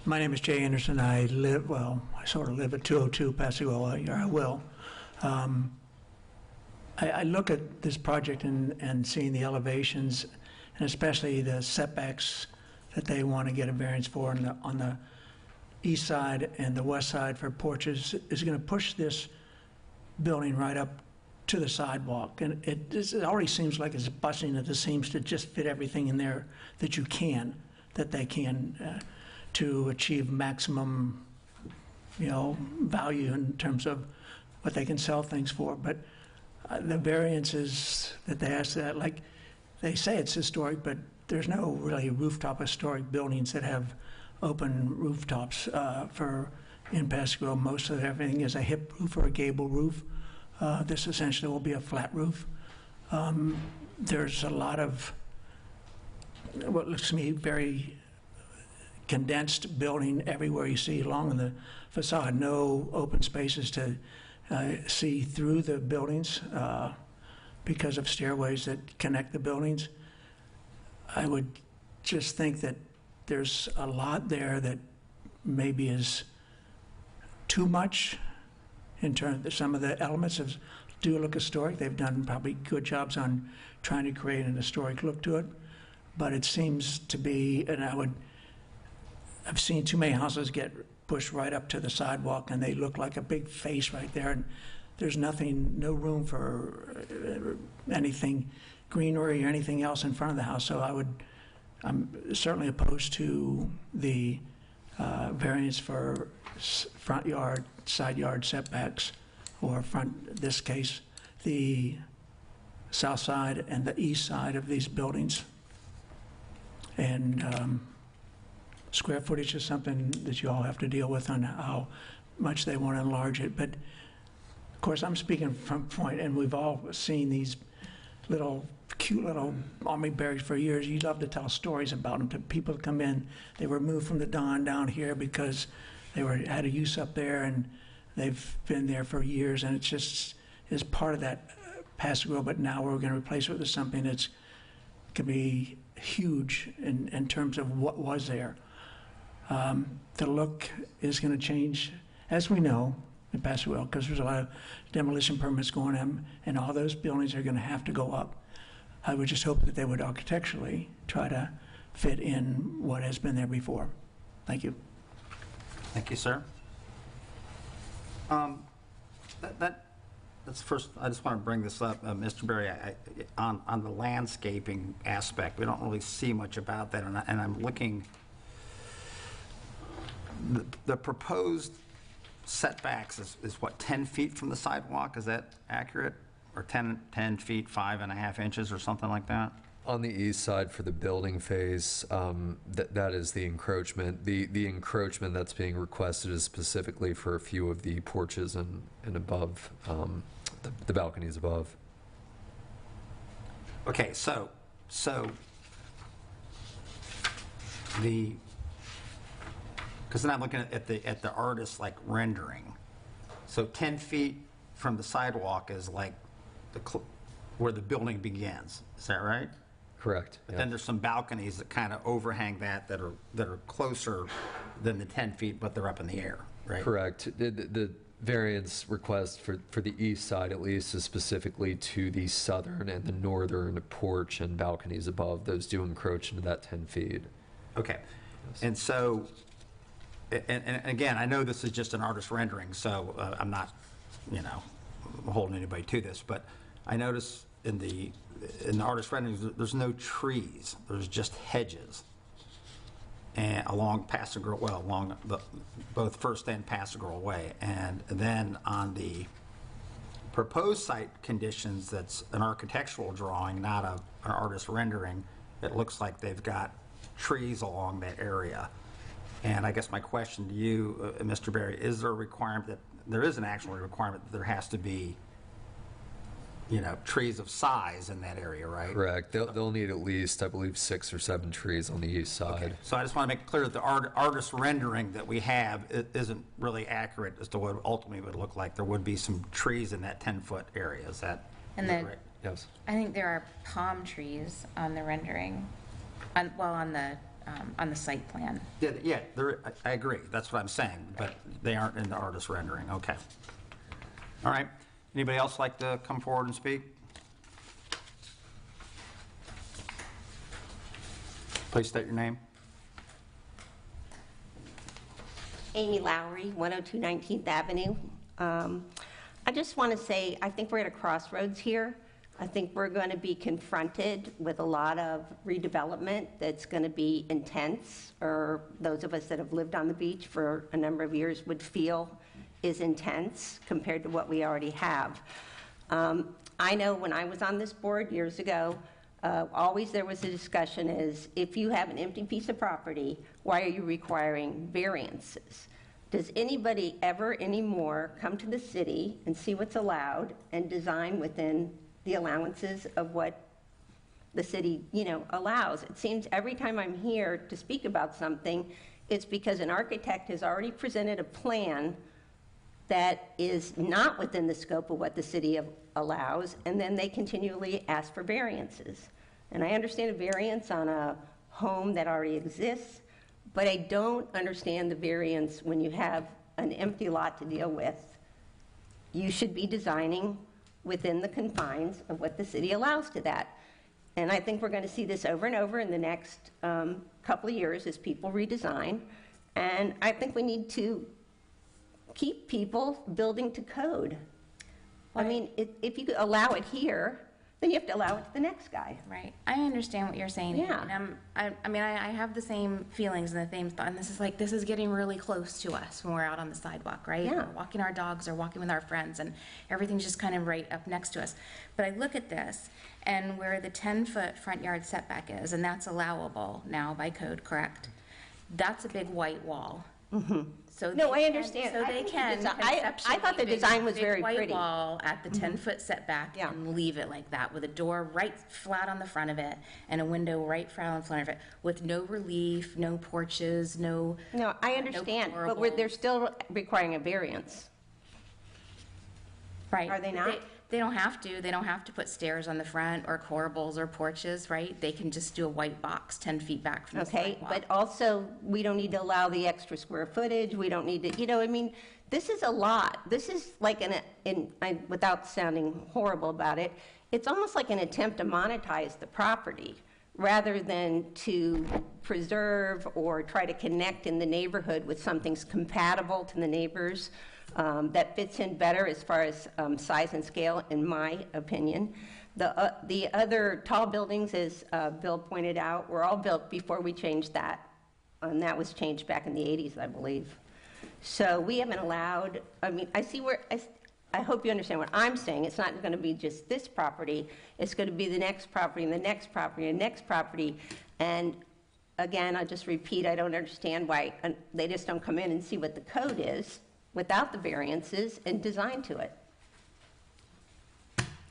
My name is Jay Anderson. I sort of live at 202 Pascagoula, or I will. I look at this project and seeing the elevations, and especially the setbacks that they want to get a variance for on the east side and the west side for porches is going to push this building right up to the sidewalk. And it already seems like it's busting at the seams to just fit everything in there that they can to achieve maximum, value in terms of what they can sell things for. But the variances that they ask that, like they say it's historic, but there's no really rooftop historic buildings that have open rooftops in Pascagoula. Most of everything is a hip roof or a gable roof. This essentially will be a flat roof. There's a lot of what looks to me very condensed building everywhere you see along the facade. No open spaces to see through the buildings because of stairways that connect the buildings. I would just think that there's a lot there that maybe is too much in terms of some of the elements do look historic. They've done probably good jobs on trying to create an historic look to it. But it seems to be, and I've seen too many houses get pushed right up to the sidewalk and they look like a big face right there. And there's no room for anything greenery or anything else in front of the house. So I'm certainly opposed to the variance for front yard, side yard setbacks, or this case, the south side and the east side of these buildings. And square footage is something that you all have to deal with on how much they want to enlarge it. But of course, I'm speaking from point, and we've all seen these cute little army barracks for years. You love to tell stories about them to people that come in. They were moved from the Don down here because they had a use up there, and they've been there for years, and it just is part of that Passive Grove. But now we're going to replace it with something that's can be huge in terms of what was there. The look is going to change, as we know, in Passive Grove, because there's a lot of demolition permits going on, and all those buildings are going to have to go up. I would just hope that they would architecturally try to fit in what has been there before. Thank you. Thank you, sir. That's first, I just want to bring this up, Mr. Berry, on the landscaping aspect. We don't really see much about that, and I'm looking, the proposed setbacks is what, 10 feet from the sidewalk? Is that accurate? Or 10 feet, 5.5 inches, or something like that? On the east side for the building face, that is the encroachment. The encroachment that's being requested is specifically for a few of the porches and above, the balconies above. Okay, so because then I'm looking at the artist like rendering. So 10 feet from the sidewalk is like where the building begins. Is that right? Correct. But yeah. then there's some balconies that kind of overhang that are closer than the 10 feet, but they're up in the air, right? Correct. The variance request for the east side, at least, is specifically to the southern and the northern porch and balconies above. Those do encroach into that 10 feet. Okay. And so, and again, I know this is just an artist rendering, so I'm not, holding anybody to this, but I notice in the artist renderings, there's no trees. There's just hedges. And along Passive Grove, along both First and Passive Grove Way. And then on the proposed site conditions, that's an architectural drawing, not an artist rendering. It looks like they've got trees along that area. And I guess my question to you, Mr. Berry, is there a requirement that there is an actual requirement that there has to be, trees of size in that area, right? Correct. They'll need at least, I believe, 6 or 7 trees on the east side. Okay. So I just want to make it clear that the artist rendering that we have isn't really accurate as to what it ultimately would look like. There would be some trees in that 10-foot area. Is that right? Yes. I think there are palm trees on the rendering, on the site plan. Yeah, I agree. That's what I'm saying, but they aren't in the artist rendering. Okay. All right. Anybody else like to come forward and speak? Please state your name. Amy Lowry, 102 19th Avenue. I just want to say, I think we're at a crossroads here. I think we're going to be confronted with a lot of redevelopment that's going to be intense, or those of us that have lived on the beach for a number of years would feel is intense compared to what we already have. I know when I was on this board years ago, always there was a discussion is, if you have an empty piece of property, why are you requiring variances? Does anybody ever anymore come to the city and see what's allowed and design within the allowances of what the city, allows. It seems every time I'm here to speak about something, it's because an architect has already presented a plan that is not within the scope of what the city allows, and then they continually ask for variances. And I understand a variance on a home that already exists, but I don't understand the variance when you have an empty lot to deal with. You should be designing within the confines of what the city allows to that. And I think we're going to see this over and over in the next couple of years as people redesign. And I think we need to keep people building to code. I mean, if you allow it here, then you have to allow it to the next guy. Right. I understand what you're saying. Yeah. And I have the same feelings and the same thought. And this is getting really close to us when we're out on the sidewalk, right? Yeah. We're walking our dogs or walking with our friends, and everything's just kind of right up next to us. But I look at this, and where the 10-foot front yard setback is, and that's allowable now by code, correct? That's a big white wall. Mm-hmm. So No, they I can- understand. So I they think the can desi- I thought the conceptually design was big very white pretty. wall at the 10-foot setback Yeah. and leave it like that, with a door right flat on the front of it and a window right flat on the front of it, with no relief, no porches, no. No, I understand, but they're still requiring a variance. Right. Are they not? They don't have to. They don't have to put stairs on the front or corbels or porches, right? They can just do a white box 10 feet back from the Okay, sidewalk. but also, we don't need to allow the extra square footage, we don't need to, this is a lot. This is like without sounding horrible about it, it's almost like an attempt to monetize the property, rather than to preserve or try to connect in the neighborhood with something's compatible to the neighbors, that fits in better as far as size and scale, in my opinion. The other tall buildings, as Bill pointed out, were all built before we changed that. And that was changed back in the 80s, I believe. So we haven't allowed, I hope you understand what I'm saying. It's not going to be just this property. It's going to be the next property and the next property and next property. And again, I'll just repeat, I don't understand why they just don't come in and see what the code is without the variances and design to it.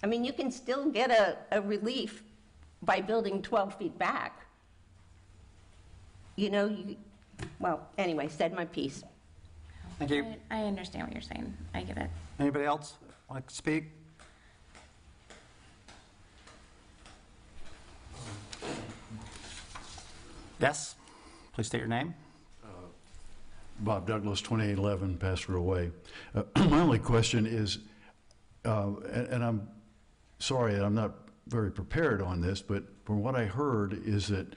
You can still get a relief by building 12 feet back. Well, anyway, said my piece. Thank you. I understand what you're saying. I get it. Anybody else like to speak? Yes, please state your name. Bob Douglas, 2811 Pastoral Way. My only question is, and I'm sorry, I'm not very prepared on this, but from what I heard is that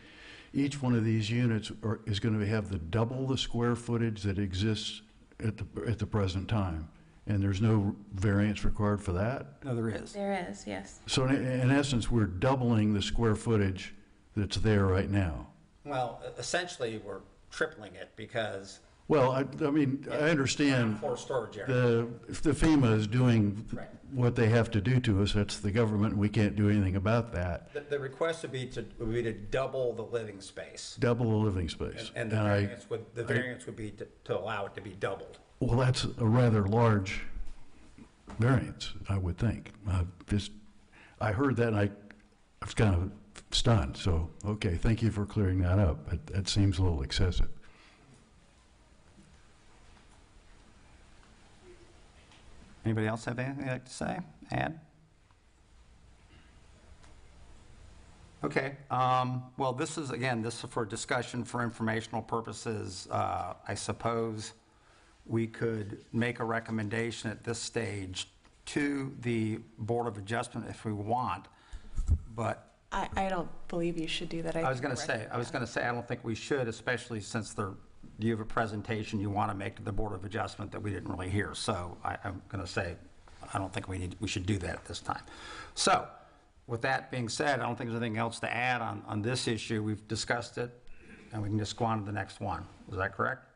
each one of these units is going to have double the square footage that exists at the present time, and there's no variance required for that? No, there is. There is, yes. So in essence, we're doubling the square footage that's there right now. Well, essentially, we're tripling it because Well, I understand for storage area. if the FEMA is doing Right. what they have to do to us, that's the government, and we can't do anything about that. The request would be to double the living space. Double the living space. And the variance would be to allow it to be doubled. Well, that's a rather large variance, I would think. I heard that and I was kind of stunned, so, okay, thank you for clearing that up. That seems a little excessive. Anybody else have anything they'd like to say, add? Okay, well, this is for discussion, for informational purposes. I suppose we could make a recommendation at this stage to the Board of Adjustment if we want, but I don't believe you should do that. I was going to say, I don't think we should, especially since you have a presentation you want to make to the Board of Adjustment that we didn't really hear. So I'm going to say, I don't think we should do that at this time. So with that being said, I don't think there's anything else to add on this issue. We've discussed it, and we can just go on to the next one. Is that correct?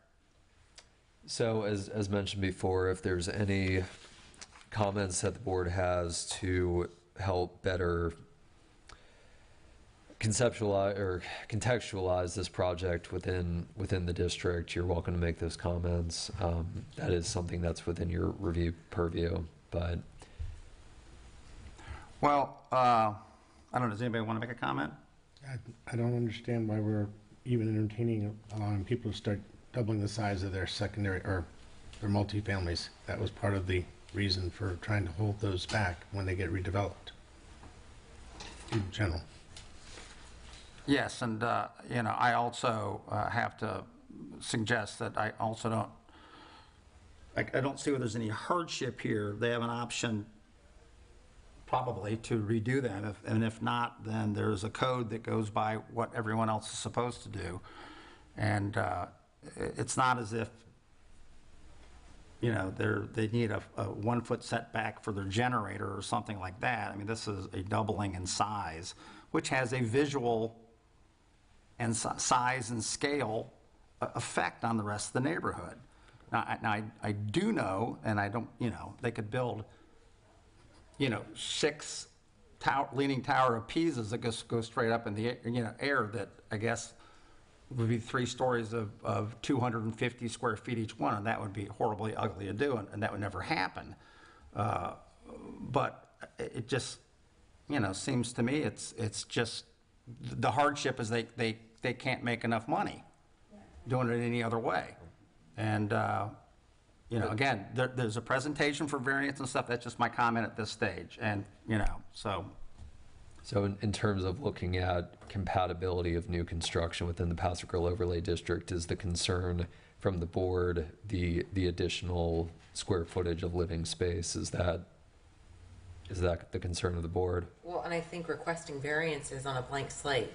So as mentioned before, if there's any comments that the board has to help better conceptualize or contextualize this project within the district, you're welcome to make those comments. That is something that's within your review purview, but. Well, I don't know, does anybody want to make a comment? I don't understand why we're even entertaining allowing people to start doubling the size of their secondary or their multifamilies. That was part of the reason for trying to hold those back when they get redeveloped in general. Yes, and, I also have to suggest that I also don't, I don't see where there's any hardship here. They have an option probably to redo them, and if not, then there's a code that goes by what everyone else is supposed to do. And it's not as if, they need a 1 foot setback for their generator or something like that. I mean, this is a doubling in size, which has a visual and size and scale effect on the rest of the neighborhood. Now, I do know, and I don't, they could build, 6 leaning tower of Pisas that go straight up in the air that I guess would be 3 stories of 250 square feet each one, and that would be horribly ugly to do, and that would never happen. But it just, seems to me it's just the hardship is they can't make enough money doing it any other way. And, again, there's a presentation for variance and stuff. That's just my comment at this stage. And, so. So in terms of looking at compatibility of new construction within the Paso Grill Overlay District, is the concern from the board the additional square footage of living space? Is that the concern of the board? Well, and I think requesting variances on a blank slate.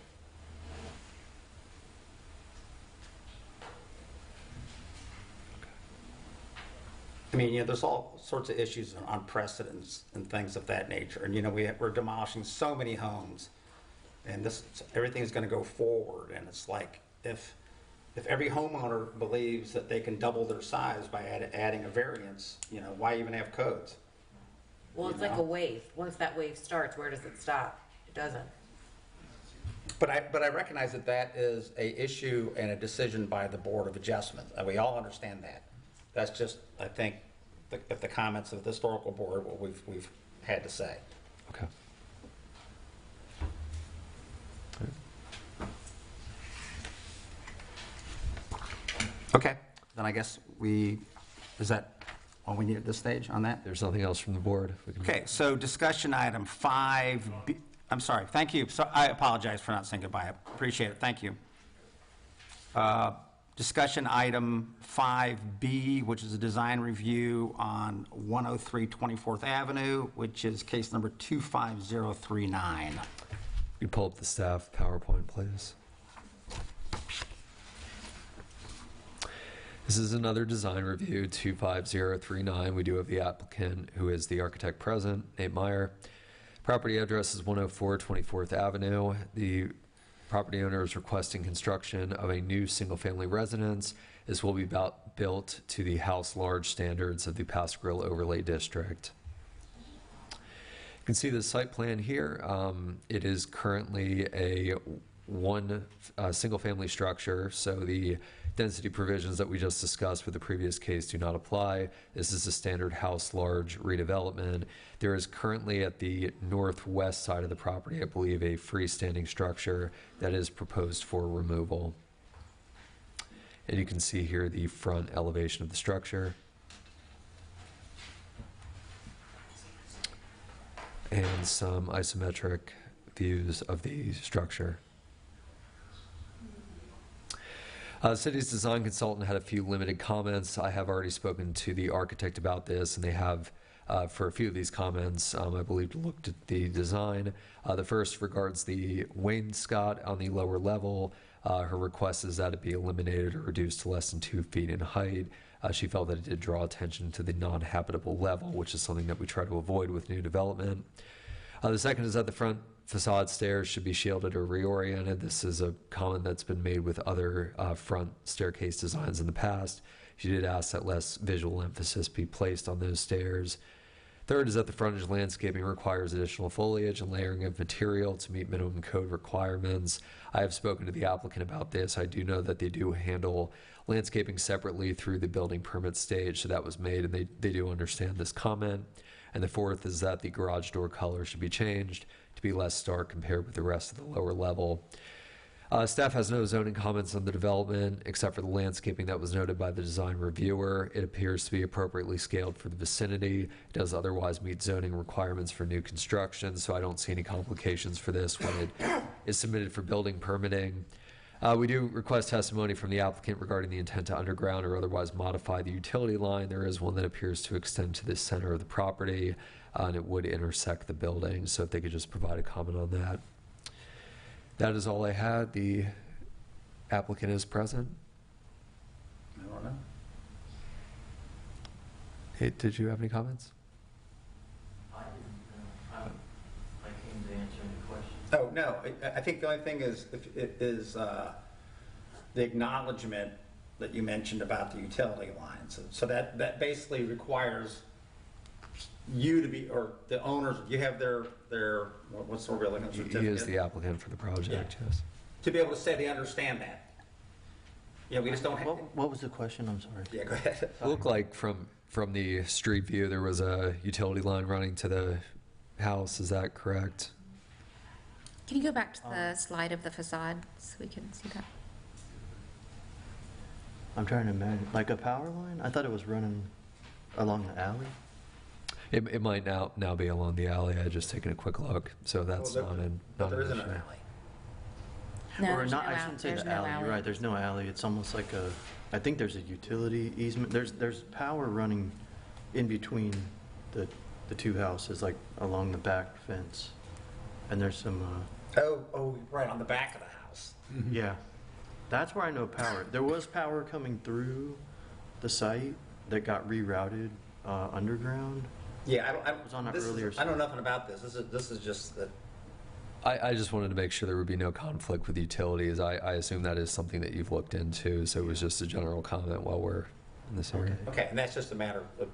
I mean, there's all sorts of issues on precedents and things of that nature. And, we're demolishing so many homes, and everything's going to go forward. And it's like, if every homeowner believes that they can double their size by adding a variance, why even have codes? Well, it's like a wave. Once that wave starts, where does it stop? It doesn't. But I recognize that is a issue and a decision by the Board of Adjustment, and we all understand that. That's just, I think, the comments of the historical board, what we've had to say. Okay. Okay, then I guess is that all we need at this stage on that? There's nothing else from the board. Okay, so discussion item 5B, I'm sorry, thank you. So I apologize for not saying goodbye. I appreciate it, thank you. Discussion item 5B, which is a design review on 103 24th Avenue, which is case number 25039. You pull up the staff PowerPoint, please. This is another design review, 25039. We do have the applicant, who is the architect present, Nate Meyer. Property address is 104 24th Avenue. The property owner is requesting construction of a new single-family residence. This will be built to the house large standards of the Paso Grill Overlay District. You can see the site plan here. It is currently a single-family structure, so the density provisions that we just discussed with the previous case do not apply. This is a standard house large redevelopment. There is currently at the northwest side of the property, I believe, a freestanding structure that is proposed for removal. And you can see here the front elevation of the structure. And some isometric views of the structure. The city's design consultant had a few limited comments. I have already spoken to the architect about this, and they have, for a few of these comments, I believe, looked at the design. The first regards the wainscot on the lower level. Her request is that it be eliminated or reduced to less than 2 feet in height. She felt that it did draw attention to the non-habitable level, which is something that we try to avoid with new development. The second is that the front facade stairs should be shielded or reoriented. This is a comment that's been made with other front staircase designs in the past. She did ask that less visual emphasis be placed on those stairs. Third is that the frontage landscaping requires additional foliage and layering of material to meet minimum code requirements. I have spoken to the applicant about this. I do know that they do handle landscaping separately through the building permit stage, so that was made, and they do understand this comment. And the fourth is that the garage door color should be changed to be less stark compared with the rest of the lower level. Staff has no zoning comments on the development except for the landscaping that was noted by the design reviewer. It appears to be appropriately scaled for the vicinity. It does otherwise meet zoning requirements for new construction, so I don't see any complications for this when it is submitted for building permitting. We do request testimony from the applicant regarding the intent to underground or otherwise modify the utility line. There is one that appears to extend to the center of the property, and it would intersect the building, so if they could just provide a comment on that. That is all I had. The applicant is present. I don't know. Hey, did you have any comments? I came to answer any questions. Oh, no, I think the only thing is the acknowledgement that you mentioned about the utility lines. So that basically requires you to be, or the owners, you have their what's the building certificate? He is the applicant for the project, yes. To be able to say they understand that. Yeah, we just don't have. What was the question? I'm sorry. Yeah, go ahead. It looked like from the street view, there was a utility line running to the house. Is that correct? Can you go back to the slide of the facade so we can see that? I'm trying to imagine, like a power line? I thought it was running along the alley. It might now be along the alley. I just taken a quick look, so that's Well, not there an isn't issue. an alley. No, Or there's not, no I al- shouldn't say there's the no alley. You're right, there's no alley. It's almost like I think there's a utility easement. There's power running in between the two houses, like along the back fence. And there's some, Oh, right, on the back of the house. yeah. That's where I know power. There was power coming through the site that got rerouted underground. Yeah, I was on that this is- earlier. I know nothing about this. This is just that. I just wanted to make sure there would be no conflict with utilities. I assume that is something that you've looked into, so it was just a general comment while we're in this area. Okay, and that's just a matter of,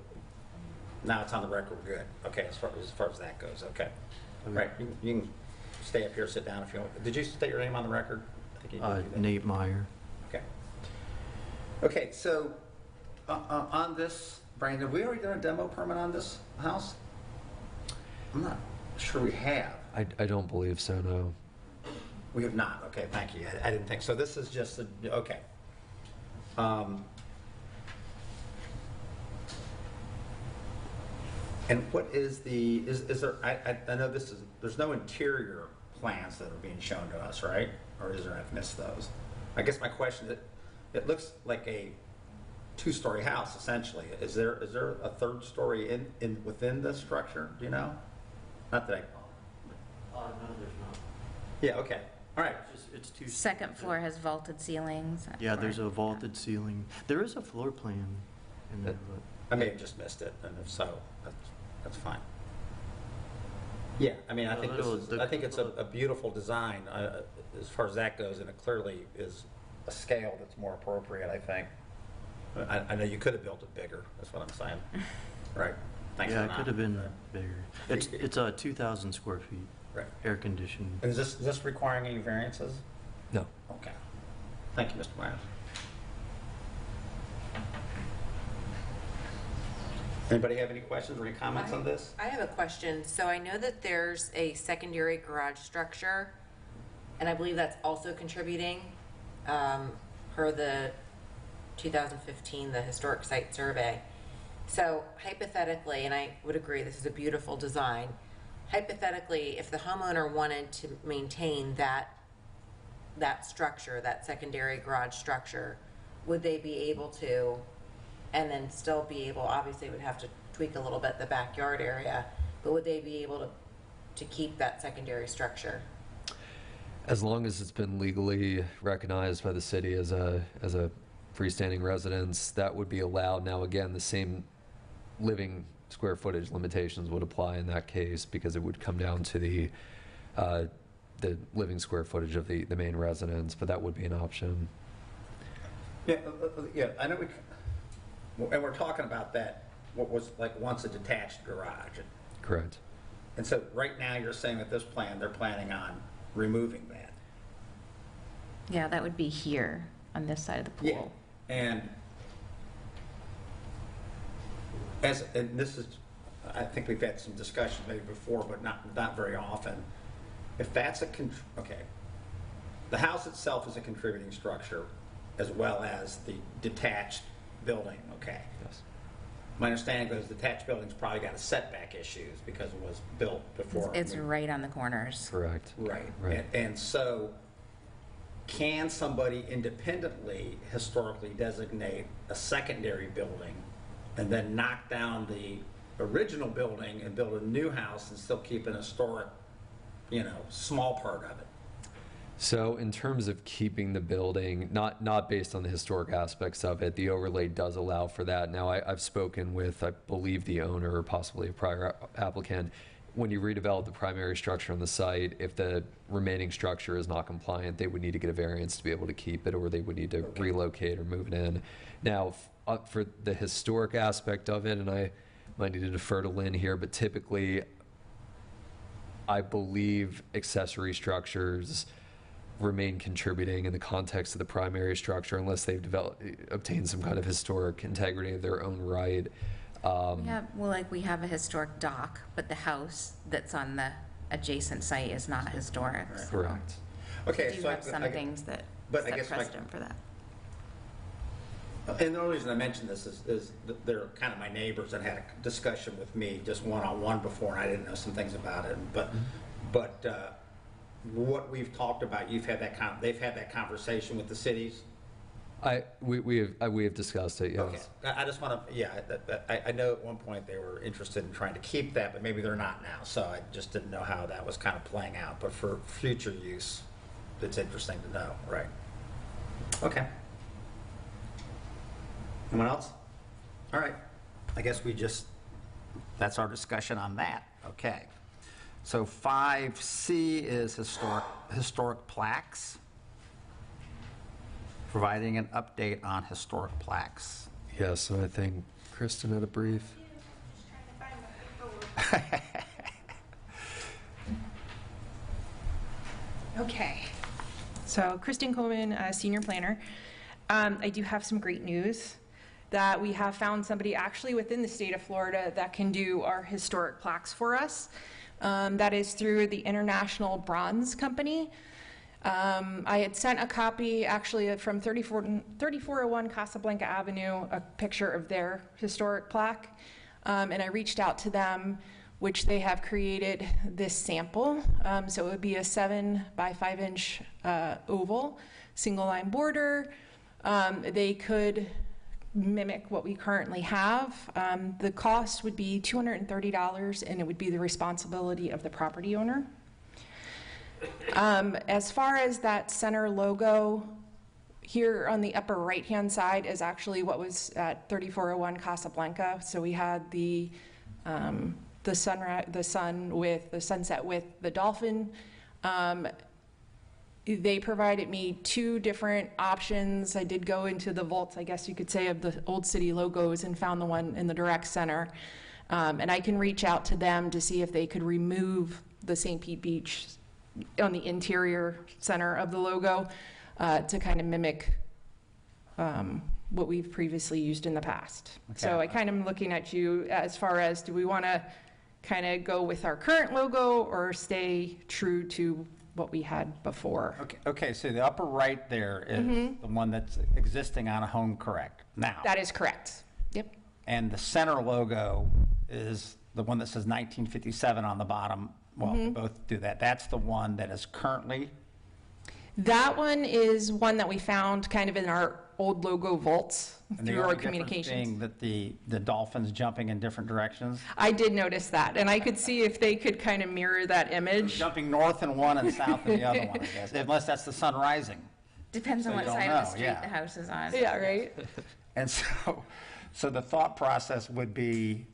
now it's on the record, we're good. Okay, as far as that goes, okay. Right, you can stay up here, sit down if you want. Did you state your name on the record? I think you did do that. Nate Meyer. Okay. Okay, so on this, Brandon, have we already done a demo permit on this house? I'm not sure we have. I don't believe so, no. We have not. Okay, thank you. I didn't think so. This is just okay. And what is the is there? I know this is there's no interior plans that are being shown to us, right? Or is there? I've missed those. I guess my question is, it looks like a two-story house essentially. Is there a third story in within the structure? Do you know? Not that I. No, there's not. Yeah. Okay. All right. It's two. Second floor has vaulted ceilings. Yeah, there's a vaulted ceiling. There is a floor plan in there, but. I may have just missed it, and if so, that's fine. Yeah, I mean, I think it's a beautiful design as far as that goes, and it clearly is a scale that's more appropriate, I think. I know you could have built it bigger, that's what I'm saying. Right. Thanks for Yeah, it not. could have been bigger. It's 2,000 square feet. Right. Air conditioned. And is this requiring any variances? No. Okay. Thank you, Mr. Myers. Anybody have any questions or any comments on this? I have a question. So I know that there's a secondary garage structure, and I believe that's also contributing per the 2015, the historic site survey. So hypothetically, and I would agree this is a beautiful design, hypothetically, if the homeowner wanted to maintain that structure, that secondary garage structure, would they be able to, and then still be able, obviously would have to tweak a little bit the backyard area, but would they be able to keep that secondary structure? As long as it's been legally recognized by the city as a freestanding residence, that would be allowed. Now, again, the same living square footage limitations would apply in that case because it would come down to the living square footage of the main residence, but that would be an option. Yeah, I know and we're talking about that, what was like once a detached garage. Correct. And so right now you're saying that this plan, they're planning on removing that. Yeah, that would be here on this side of the pool. Yeah, and this is, I think we've had some discussions maybe before, but not very often. If that's okay, the house itself is a contributing structure as well as the detached building, okay? Yes. My understanding is the detached building's probably got a setback issues because it was built before. It's right on the corners. Correct. Right. Right. And so can somebody independently historically designate a secondary building and then knock down the original building and build a new house and still keep an historic, small part of it? So in terms of keeping the building, not based on the historic aspects of it, the overlay does allow for that. Now, I've spoken with, I believe, the owner or possibly a prior applicant. When you redevelop the primary structure on the site, if the remaining structure is not compliant, they would need to get a variance to be able to keep it, or they would need to relocate or move it in. Now, for the historic aspect of it, and I might need to defer to Lynn here, but typically, I believe accessory structures remain contributing in the context of the primary structure unless they've obtained some kind of historic integrity of their own right. We have a historic dock, but the house that's on the adjacent site is not historic. Right. So Correct. Okay, we do so have some things that but I set guess precedent for that. And the only reason I mention this is that they're kind of my neighbors that had a discussion with me just one-on-one before, and I didn't know some things about it. But what we've talked about, they've had that conversation with the cities. We have discussed it. Yes. Okay, I just want to, I know at one point they were interested in trying to keep that, but maybe they're not now. So I just didn't know how that was kind of playing out. But for future use, it's interesting to know, right? Okay. Anyone else? All right. I guess that's our discussion on that. Okay. So 5C is historic plaques. Providing an update on historic plaques. Yes, so I think Kristen had a brief. Okay. So Kristen Coleman, senior planner. I do have some great news that we have found somebody actually within the state of Florida that can do our historic plaques for us. That is through the International Bronze Company. I had sent a copy actually from 3401 Casablanca Avenue, a picture of their historic plaque, and I reached out to them, which they have created this sample. So it would be a 7 by 5 inch oval, single line border. They could mimic what we currently have. The cost would be $230, and it would be the responsibility of the property owner. As far as that center logo, here on the upper right-hand side is actually what was at 3401 Casablanca. So we had the sun with the sunset with the dolphin. They provided me 2 different options. I did go into the vaults, I guess you could say, of the Old City logos and found the one in the direct center. And I can reach out to them to see if they could remove the St. Pete Beach on the interior center of the logo to kind of mimic what we've previously used in the past. Okay. So I kind of am looking at you as far as, do we want to kind of go with our current logo or stay true to what we had before? Okay, so the upper right there is the one that's existing on a home, correct? Now. That is correct. Yep. And the center logo is the one that says 1957 on the bottom. Well, they both do that. That's the one that is currently? That one is one that we found kind of in our old logo vaults through our communications. Being that the dolphin's jumping in different directions? I did notice that, and I could see if they could kind of mirror that image. Jumping north in one and south in the other one, I guess, unless that's the sun rising. Depends on So what you don't side of the know, street yeah. the house is on. Yeah, right? And so the thought process would be,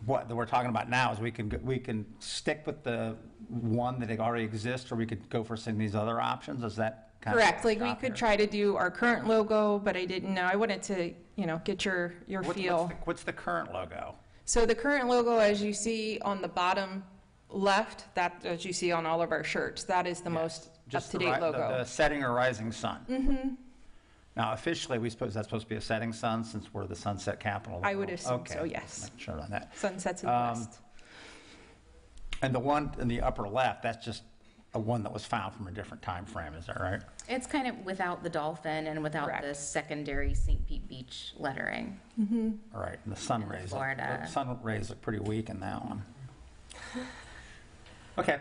what we're talking about now is we can stick with the one that already exists, or we could go for some of these other options. Is that kind Correct. of Like we could try to do our current logo, but I didn't know. I wanted to, get your feel. What's the current logo? So the current logo, as you see on the bottom left, that as you see on all of our shirts, that is the most Just up-to-date logo. The setting or rising sun. Now, officially, we suppose that's supposed to be a setting sun, since we're the sunset capital of the I would world. assume Okay, so, just yes. making sure on that. Sunsets in the west. And the one in the upper left, that's just a one that was found from a different time frame, is that right? It's kind of without the dolphin and without the Correct. secondary St. Pete Beach lettering. All right, and the sun And the rays, Florida. the sun rays look pretty weak in that one. Okay.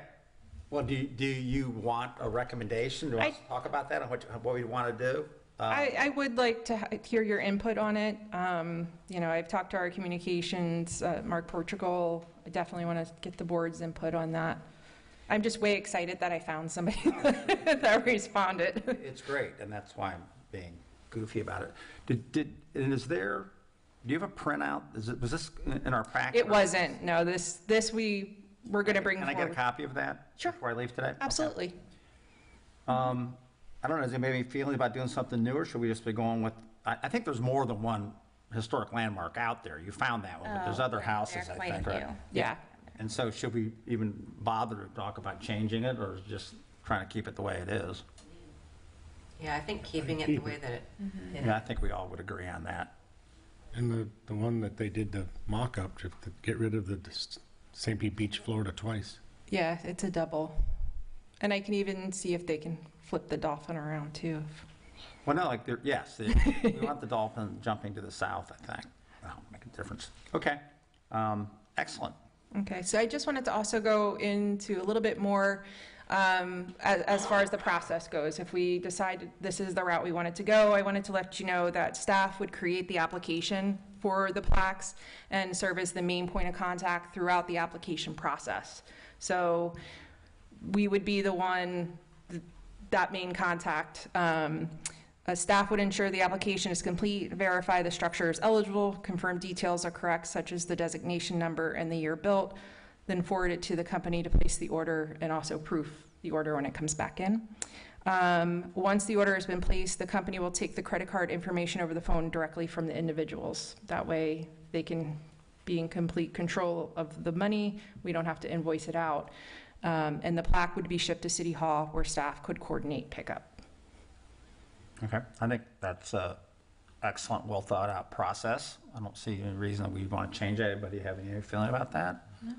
Well, do you want a recommendation? Do you want us to talk about that and what we want to do? I would like to hear your input on it. I've talked to our communications, Mark Portugal. I definitely want to get the board's input on that. I'm just way excited that I found somebody that responded. It's great, and that's why I'm being goofy about it. Do you have a printout? Was this in our packet? It wasn't, no, this we were going to bring Can forward. I get a copy of that? Sure. Before I leave today? Okay. Absolutely. I don't know, does anybody have any feelings about doing something new, or should we just be going with, I think there's more than one historic landmark out there. You found that one, but there's other houses, there are I quite think, a right? few. Yeah. And so should we even bother to talk about changing it, or just trying to keep it the way it is? Yeah, I think keeping it the way that it, Yeah, I think we all would agree on that. And the one that they did the mock-up to get rid of the St. Pete Beach, Florida twice. Yeah, it's a double. And I can even see if they can flip the dolphin around too. Well, no, we want the dolphin jumping to the south, I think. That'll make a difference. Okay, excellent. Okay, so I just wanted to also go into a little bit more as far as the process goes. If we decide this is the route we wanted to go, I wanted to let you know that staff would create the application for the plaques and serve as the main point of contact throughout the application process. So we would be the one, that main contact. Staff would ensure the application is complete, verify the structure is eligible, confirm details are correct, such as the designation number and the year built, then forward it to the company to place the order and also proof the order when it comes back in. Once the order has been placed, the company will take the credit card information over the phone directly from the individuals. That way they can be in complete control of the money. We don't have to invoice it out. And the plaque would be shipped to City Hall where staff could coordinate pickup. Okay, I think that's a excellent, well-thought-out process. I don't see any reason that we'd want to change it. Anybody have any feeling about that? No.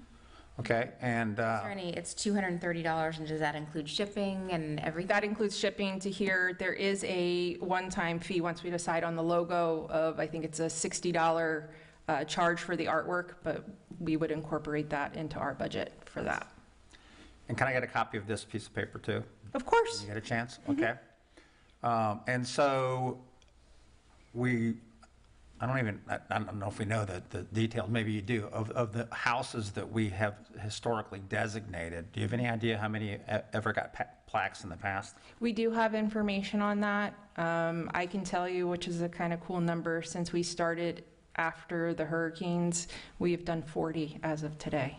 Okay, and, Is there any, it's $230, and does that include shipping and everything? That includes shipping to here. There is a one-time fee once we decide on the logo of, I think it's a $60 charge for the artwork, but we would incorporate that into our budget for that. and can I get a copy of this piece of paper too? Of course. You get a chance? Okay. And so I don't know if we know the details, maybe you do, of the houses that we have historically designated. Do you have any idea how many ever got plaques in the past? We do have information on that. I can tell you, which is a kind of cool number, since we started after the hurricanes, we've done 40 as of today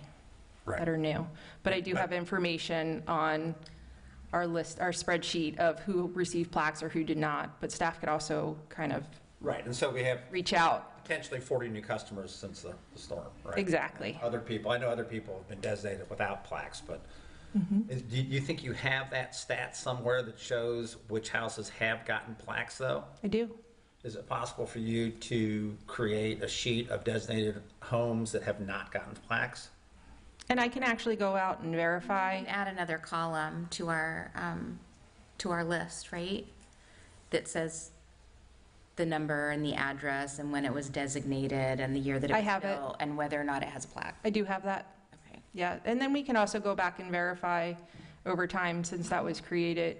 that are new. But I do have information on our list, our spreadsheet of who received plaques or who did not, but staff could also kind of Right, and so we have reach out. potentially 40 new customers since the storm, right? Exactly. Other people, I know other people have been designated without plaques, but do you think you have that stat somewhere that shows which houses have gotten plaques, though? I do. Is it possible for you to create a sheet of designated homes that have not gotten plaques? And I can actually go out and verify. And add another column to our list, right? That says the number and the address and when it was designated and the year that it I was have it. built and whether or not it has a plaque. I do have that. Okay. Yeah, and then we can also go back and verify over time, since that was created,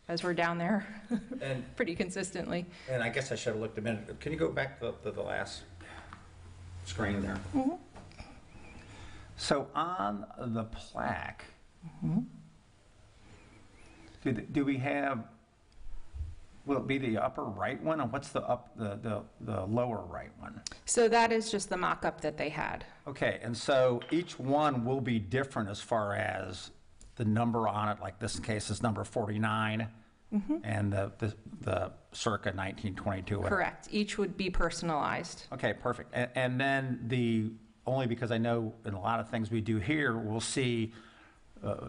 as we're down there And pretty consistently. and I guess I should have looked a minute. Can you go back to the last screen there? So on the plaque, do we have, will it be the upper right one, and what's the lower right one? So that is just the mock-up that they had. Okay, and so each one will be different as far as the number on it, like this case is number 49, and the circa 1922. whatever. Correct. Each would be personalized. Okay, perfect. And then only because I know in a lot of things we do here, we'll see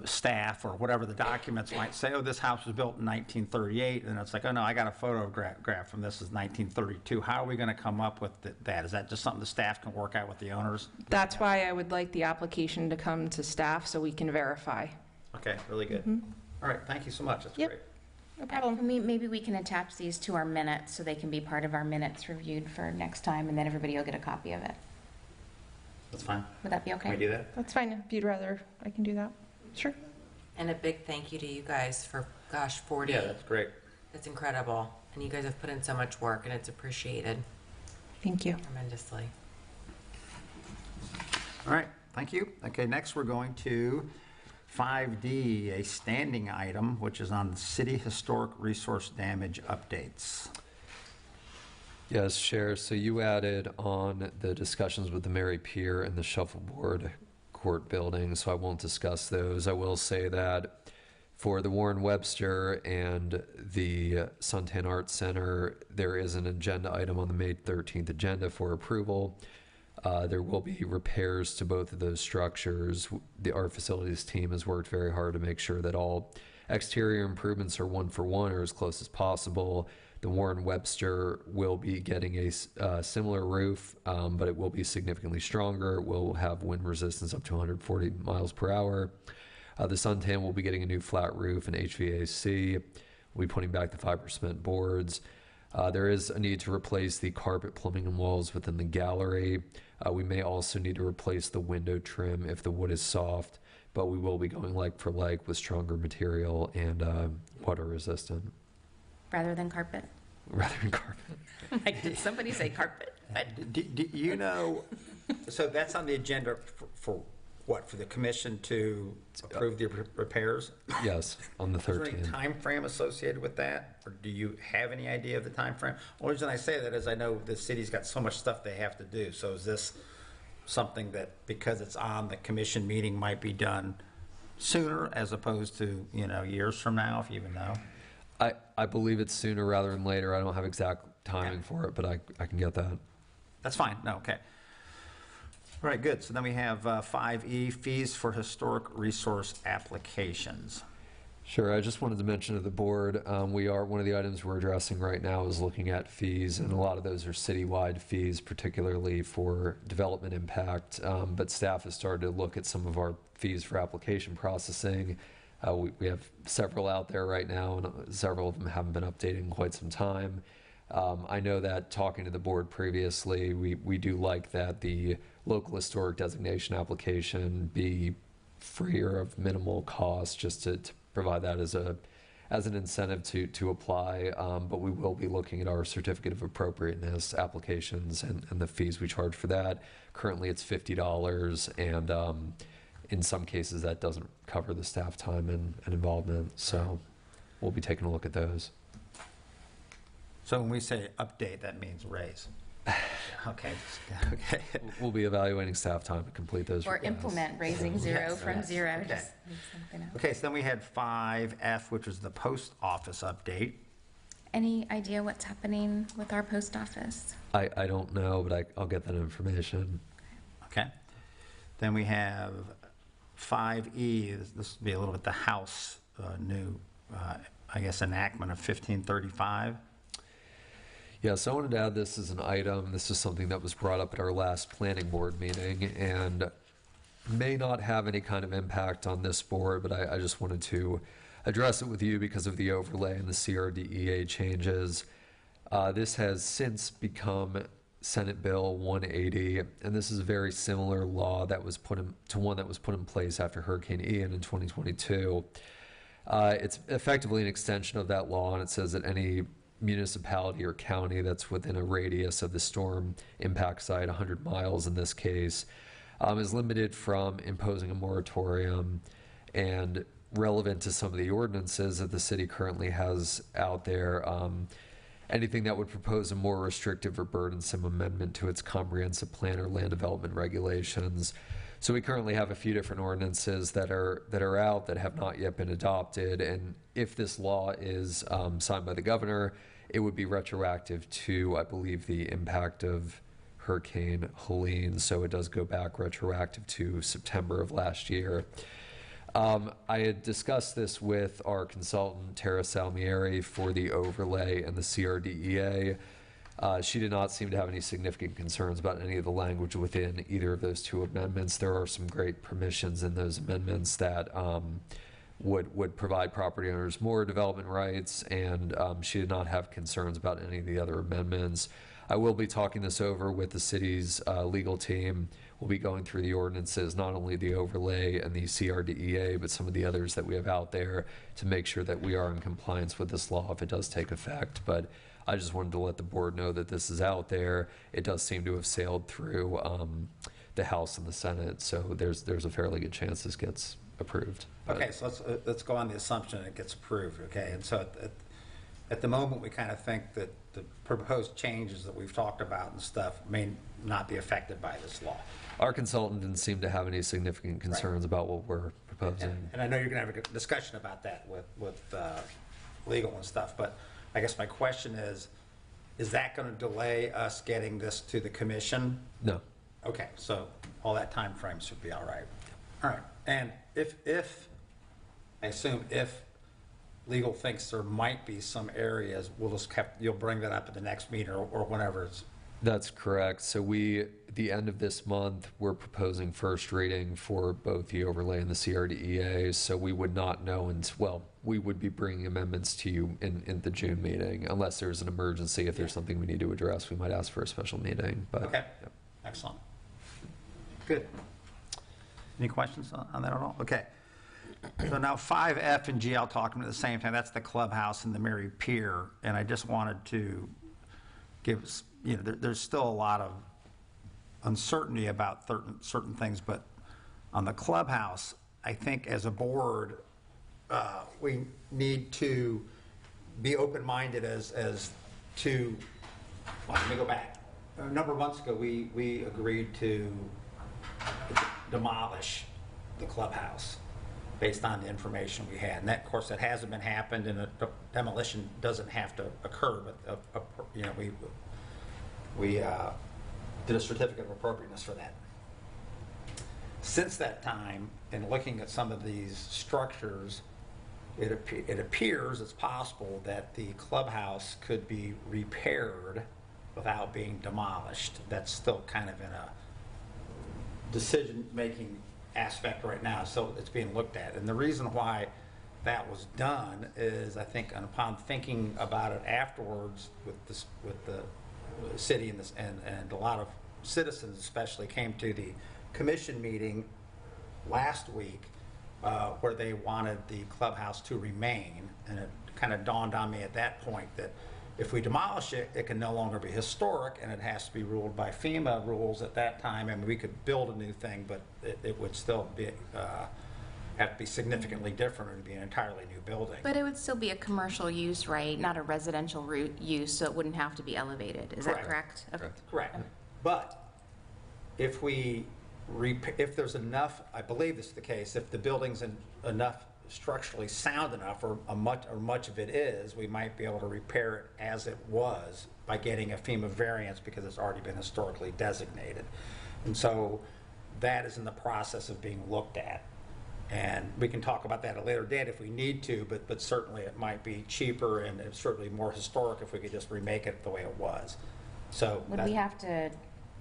staff or whatever the documents might say, oh, this house was built in 1938, and it's like, oh, no, I got a photograph from this is 1932. How are we going to come up with that? Is that just something the staff can work out with the owners? That's why I would like the application to come to staff so we can verify. Okay, really good. All right, thank you so much. That's Yep. great. No problem. Maybe we can attach these to our minutes so they can be part of our minutes reviewed for next time, and then everybody will get a copy of it. That's fine. Would that be okay? Can we do that? That's fine. If you'd rather, I can do that. Sure. And a big thank you to you guys for, gosh, 40. Yeah, that's great. It's incredible. And you guys have put in so much work, and it's appreciated Thank you. tremendously. All right, thank you. Okay, next we're going to 5D, a standing item, which is on city historic resource damage updates. Yes, Chair. So you added on the discussions with the Mary Pier and the Shuffleboard Court building, so I won't discuss those. I will say that for the Warren Webster and the Suntan Arts Center, there is an agenda item on the May 13th agenda for approval. There will be repairs to both of those structures. Our facilities team has worked very hard to make sure that all exterior improvements are 1-for-1 or as close as possible. The Warren Webster will be getting a similar roof, but it will be significantly stronger. It will have wind resistance up to 140 miles per hour. The Suntan will be getting a new flat roof and HVAC. We'll be putting back the fiber cement boards. There is a need to replace the carpet, plumbing, and walls within the gallery. We may also need to replace the window trim if the wood is soft, but we will be going like for like with stronger material and water resistant. Rather than carpet? Rather than carpet. Like, did somebody say carpet? Do you know, so that's on the agenda for what, for the commission to approve the repairs? Yes, on the Is there any 13th. time frame associated with that? Or do you have any idea of the time frame? Only reason I say that is I know the city's got so much stuff they have to do. So is this something that, because it's on the commission meeting, might be done sooner as opposed to, years from now, if you even know? I believe it's sooner rather than later. I don't have exact timing for it, but I can get that. That's fine. No, okay. All right, good. So then we have 5E, fees for historic resource applications. Sure. I just wanted to mention to the board, one of the items we're addressing right now is looking at fees, and a lot of those are citywide fees, particularly for development impact. But staff has started to look at some of our fees for application processing. We have several out there right now, and several of them haven't been updated in quite some time. I know that talking to the board previously, we do like that the local historic designation application be free or of minimal cost, just to provide that as an incentive to apply. But we will be looking at our certificate of appropriateness applications and the fees we charge for that. Currently, it's $50, and in some cases, that doesn't cover the staff time and involvement. So we'll be taking a look at those. So when we say update, that means raise. Okay. We'll be evaluating staff time to complete those. Or requests. implement raising zero Yes, from yes. zero, Okay. just leave something out. Okay, so then we had 5F, which was the post office update. Any idea what's happening with our post office? I don't know, but I'll get that information. Okay. Then we have 5E, this will be a little bit the House new, enactment of 1535. Yes, I wanted to add this as an item. This is something that was brought up at our last planning board meeting and may not have any kind of impact on this board, but I just wanted to address it with you because of the overlay and the CRDEA changes. This has since become Senate Bill 180, and this is a very similar law that was to one that was put in place after Hurricane Ian in 2022. It's effectively an extension of that law, and it says that any municipality or county that's within a radius of the storm impact site, 100 miles in this case, is limited from imposing a moratorium. And relevant to some of the ordinances that the city currently has out there, anything that would propose a more restrictive or burdensome amendment to its comprehensive plan or land development regulations. So we currently have a few different ordinances that are out that have not yet been adopted, and if this law is signed by the governor, it would be retroactive to, I believe, the impact of Hurricane Helene, so it does go back retroactive to September of last year. I had discussed this with our consultant, Tara Salmieri, for the overlay and the CRDEA. She did not seem to have any significant concerns about any of the language within either of those two amendments. There are some great permissions in those amendments that would provide property owners more development rights, and she did not have concerns about any of the other amendments. I will be talking this over with the city's legal team. We'll be going through the ordinances, not only the overlay and the CRDEA, but some of the others that we have out there to make sure that we are in compliance with this law if it does take effect. But I just wanted to let the board know that this is out there. It does seem to have sailed through the House and the Senate, so there's a fairly good chance this gets approved. Okay, so let's go on the assumption it gets approved, okay? And so at the moment, we kind of think that the proposed changes that we've talked about and stuff may not be affected by this law. Our consultant didn't seem to have any significant concerns about what we're proposing. And I know you're going to have a discussion about that with legal and stuff, but I guess my question is that going to delay us getting this to the commission? No. Okay, so all that time frame should be all right. All right, and if I assume if legal thinks there might be some areas, you'll bring that up at the next meeting or whenever it's. That's correct. So the end of this month, we're proposing first reading for both the overlay and the CRDEA. So we would not know until, well, we would be bringing amendments to you in the June meeting, unless there's an emergency. If there's something we need to address, we might ask for a special meeting. But okay, yeah. Excellent. Good. Any questions on that at all? Okay. So now 5F and G, I'll talk them at the same time. That's the clubhouse and the Mary Pier. And I just wanted to give, there's still a lot of uncertainty about certain things, but on the clubhouse, I think as a board, we need to be open-minded as to, well, let me go back. A number of months ago, we agreed to demolish the clubhouse based on the information we had. And that, of course, that hasn't been happened, and a demolition doesn't have to occur, but we did a certificate of appropriateness for that. Since that time, in looking at some of these structures, it appears it's possible that the clubhouse could be repaired without being demolished. That's still kind of in a decision-making aspect right now, so it's being looked at. And the reason why that was done is, I think, upon thinking about it afterwards with the city and a lot of citizens especially came to the commission meeting last week where they wanted the clubhouse to remain, and it kind of dawned on me at that point that if we demolish it, it can no longer be historic, and it has to be ruled by FEMA rules at that time. I mean, we could build a new thing, but it would still be have to be significantly different. It would be an entirely new building. But it would still be a commercial use, right? Not a residential use, so it wouldn't have to be elevated. Is that correct? Okay. Correct. But if if there's enough, I believe this is the case, if the building's enough structurally sound enough, or much of it is, we might be able to repair it as it was by getting a FEMA variance because it's already been historically designated. And so that is in the process of being looked at. And we can talk about that at a later date if we need to, but certainly it might be cheaper and it's certainly more historic if we could just remake it the way it was. So would we have to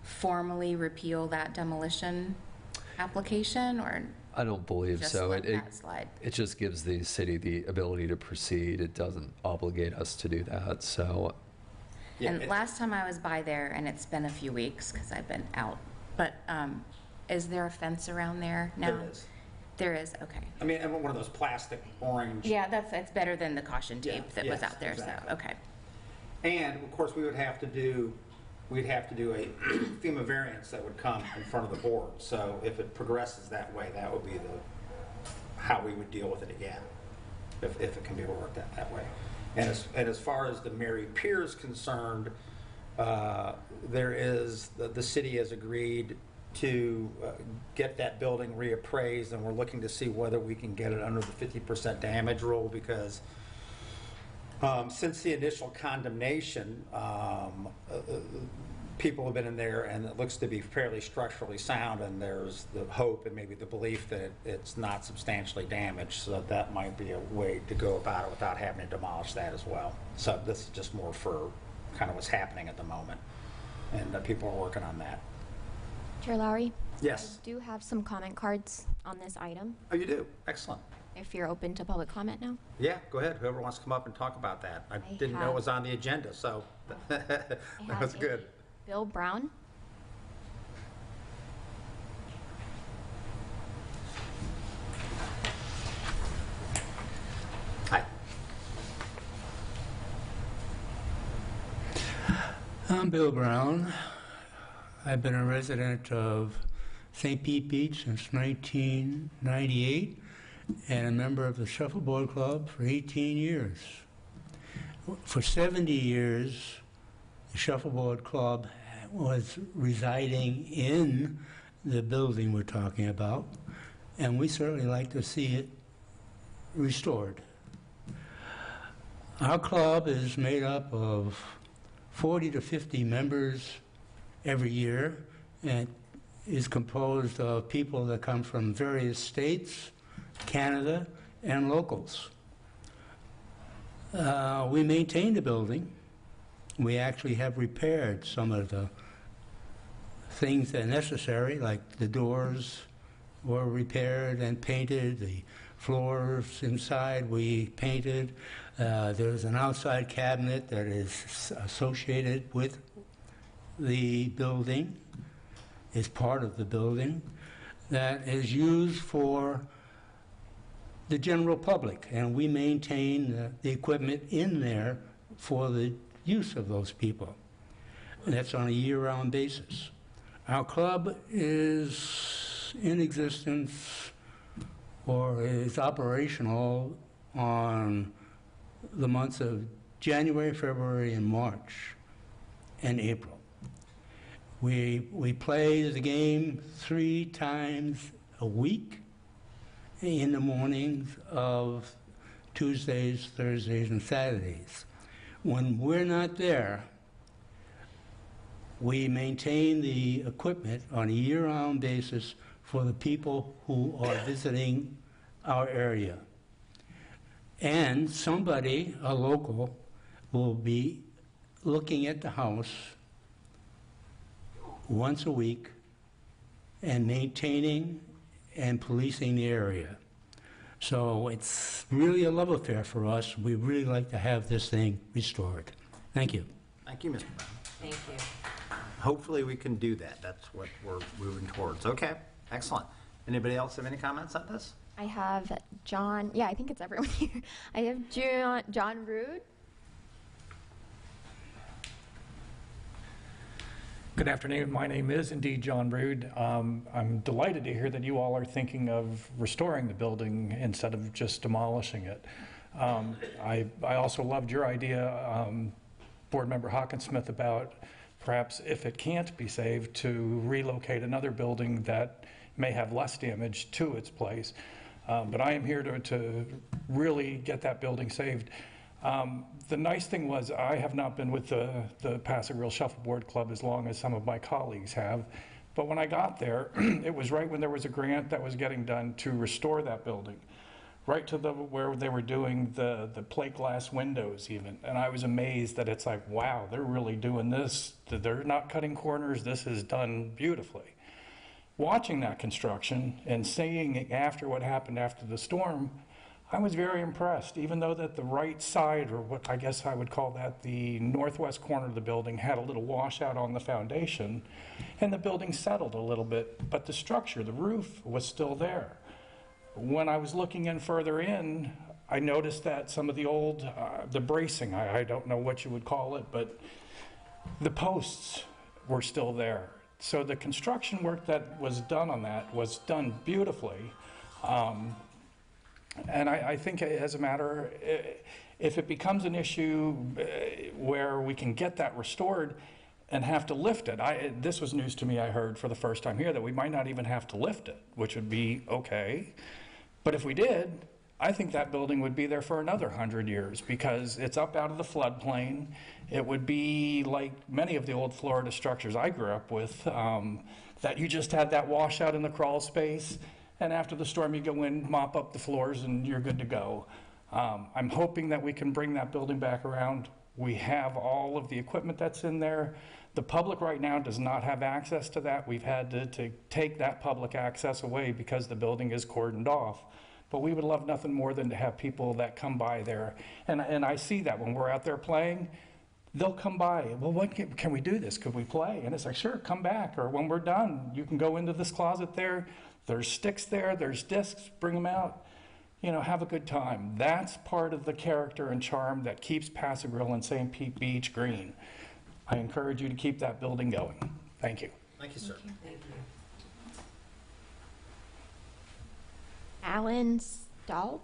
formally repeal that demolition application, or? I don't believe Just so. let that slide. It just gives the city the ability to proceed. It doesn't obligate us to do that. So, And last time I was by there, and it's been a few weeks because I've been out, but is there a fence around there now? There is. There is, okay. I mean, and one of those plastic orange. Yeah, that's better than the caution tape that was yes, out there, exactly. so, okay. And of course, we'd have to do a FEMA variance that would come in front of the board. So if it progresses that way, that would be how we would deal with it again, if it can be worked out that way. And as far as the Mary Pier is concerned, there is the city has agreed to get that building reappraised, and we're looking to see whether we can get it under the 50% damage rule, because since the initial condemnation, people have been in there, and it looks to be fairly structurally sound, and there's the hope and maybe the belief that it's not substantially damaged, so that might be a way to go about it without having to demolish that as well. So this is just more for kind of what's happening at the moment, and people are working on that. Chair Lowry? Yes. I do have some comment cards on this item, Oh, you do? Excellent. if you're open to public comment now. Yeah, go ahead. Whoever wants to come up and talk about that. I didn't know it was on the agenda, so that was good. Bill Brown. Hi. I'm Bill Brown. I've been a resident of St. Pete Beach since 1998 and a member of the Shuffleboard Club for 18 years. For 70 years, the Shuffleboard Club was residing in the building we're talking about, and we certainly like to see it restored. Our club is made up of 40 to 50 members every year, and is composed of people that come from various states, Canada, and locals. We maintain the building. We actually have repaired some of the things that are necessary, like the doors were repaired and painted, the floors inside we painted. There's an outside cabinet that is associated with the building, is part of the building, that is used for the general public, and we maintain the equipment in there for the use of those people. And that's on a year-round basis. Our club is in existence or is operational on the months of January, February, and March, and April. We play the game 3 times a week in the mornings of Tuesdays, Thursdays, and Saturdays. When we're not there, we maintain the equipment on a year-round basis for the people who are visiting our area. And somebody, a local, will be looking at the house once a week and maintaining and policing the area. So it's really a love affair for us. We really like to have this thing restored. Thank you. Thank you, Mr. Brown. Thank you. Hopefully we can do that. That's what we're moving towards. Okay, excellent. Anybody else have any comments on this? I have John, yeah, I think it's everyone here. I have John Rood. Good afternoon. My name is indeed John Rood. I'm delighted to hear that you all are thinking of restoring the building instead of just demolishing it. I also loved your idea, Board Member Hawkinsmith, about perhaps if it can't be saved, to relocate another building that may have less damage to its place. But I am here to really get that building saved. The nice thing was I have not been with the Paso Grill Shuffleboard Club as long as some of my colleagues have. But when I got there, it was right when there was a grant that was getting done to restore that building, right to where they were doing the plate glass windows even. And I was amazed that it's like, wow, they're really doing this. They're not cutting corners. This is done beautifully. Watching that construction and seeing after what happened after the storm, I was very impressed, even though that the right side, or what I guess I would call that, the northwest corner of the building, had a little washout on the foundation, and the building settled a little bit, but the structure, the roof, was still there. When I was looking in further in, I noticed that some of the old, the bracing, I don't know what you would call it, but the posts were still there. So the construction work that was done on that was done beautifully. And I think as a matter, if it becomes an issue where we can get that restored and have to lift it, this was news to me, I heard for the first time here, that we might not even have to lift it, which would be okay. But if we did, I think that building would be there for another 100 years because it's up out of the floodplain. It would be like many of the old Florida structures I grew up with, that you just had that washout in the crawl space, and after the storm you go in, mop up the floors, and you're good to go. I'm hoping that we can bring that building back around. We have all of the equipment that's in there. The public right now does not have access to that. We've had to take that public access away because the building is cordoned off. But we would love nothing more than to have people that come by there. And I see that when we're out there playing, they'll come by. Well, what can we do this? Could we play? And it's like, sure, come back. Or when we're done, you can go into this closet there. There's sticks there. There's discs. Bring them out. You know, have a good time. That's part of the character and charm that keeps Pass a Grill and St. Pete Beach green. I encourage you to keep that building going. Thank you. Thank you, sir. Thank you. Alan Staub?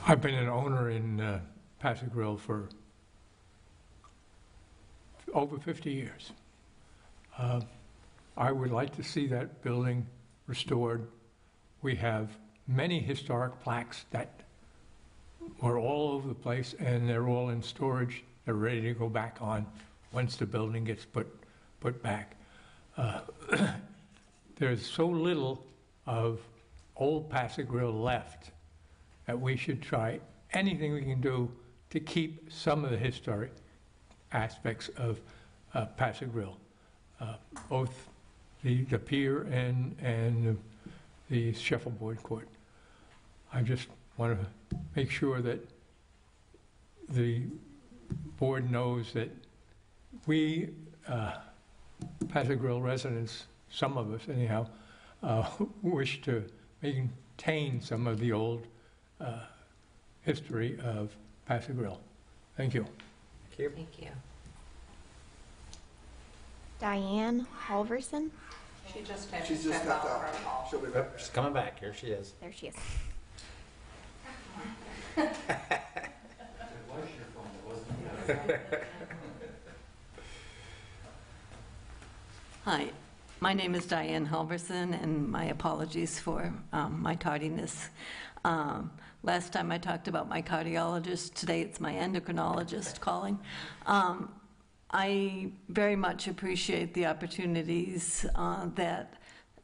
I've been an owner in Pass a Grill for over 50 years. I would like to see that building restored. We have many historic plaques that were all over the place, and they're all in storage. They're ready to go back on once the building gets put back. There's so little of old Pass a Grill left that we should try anything we can do to keep some of the historic aspects of Pass a Grill, both the pier and the shuffleboard court. I just want to make sure that the board knows that we, Pass a Grill residents, some of us anyhow, wish to maintain some of the old history of Pass a Grill. Thank you. Thank you. Diane Halverson? She just stepped out. She'll be back. She's coming back. Here she is. There she is. Hi, my name is Diane Halverson, and my apologies for my tardiness. Last time I talked about my cardiologist, today it's my endocrinologist calling. I very much appreciate the opportunities that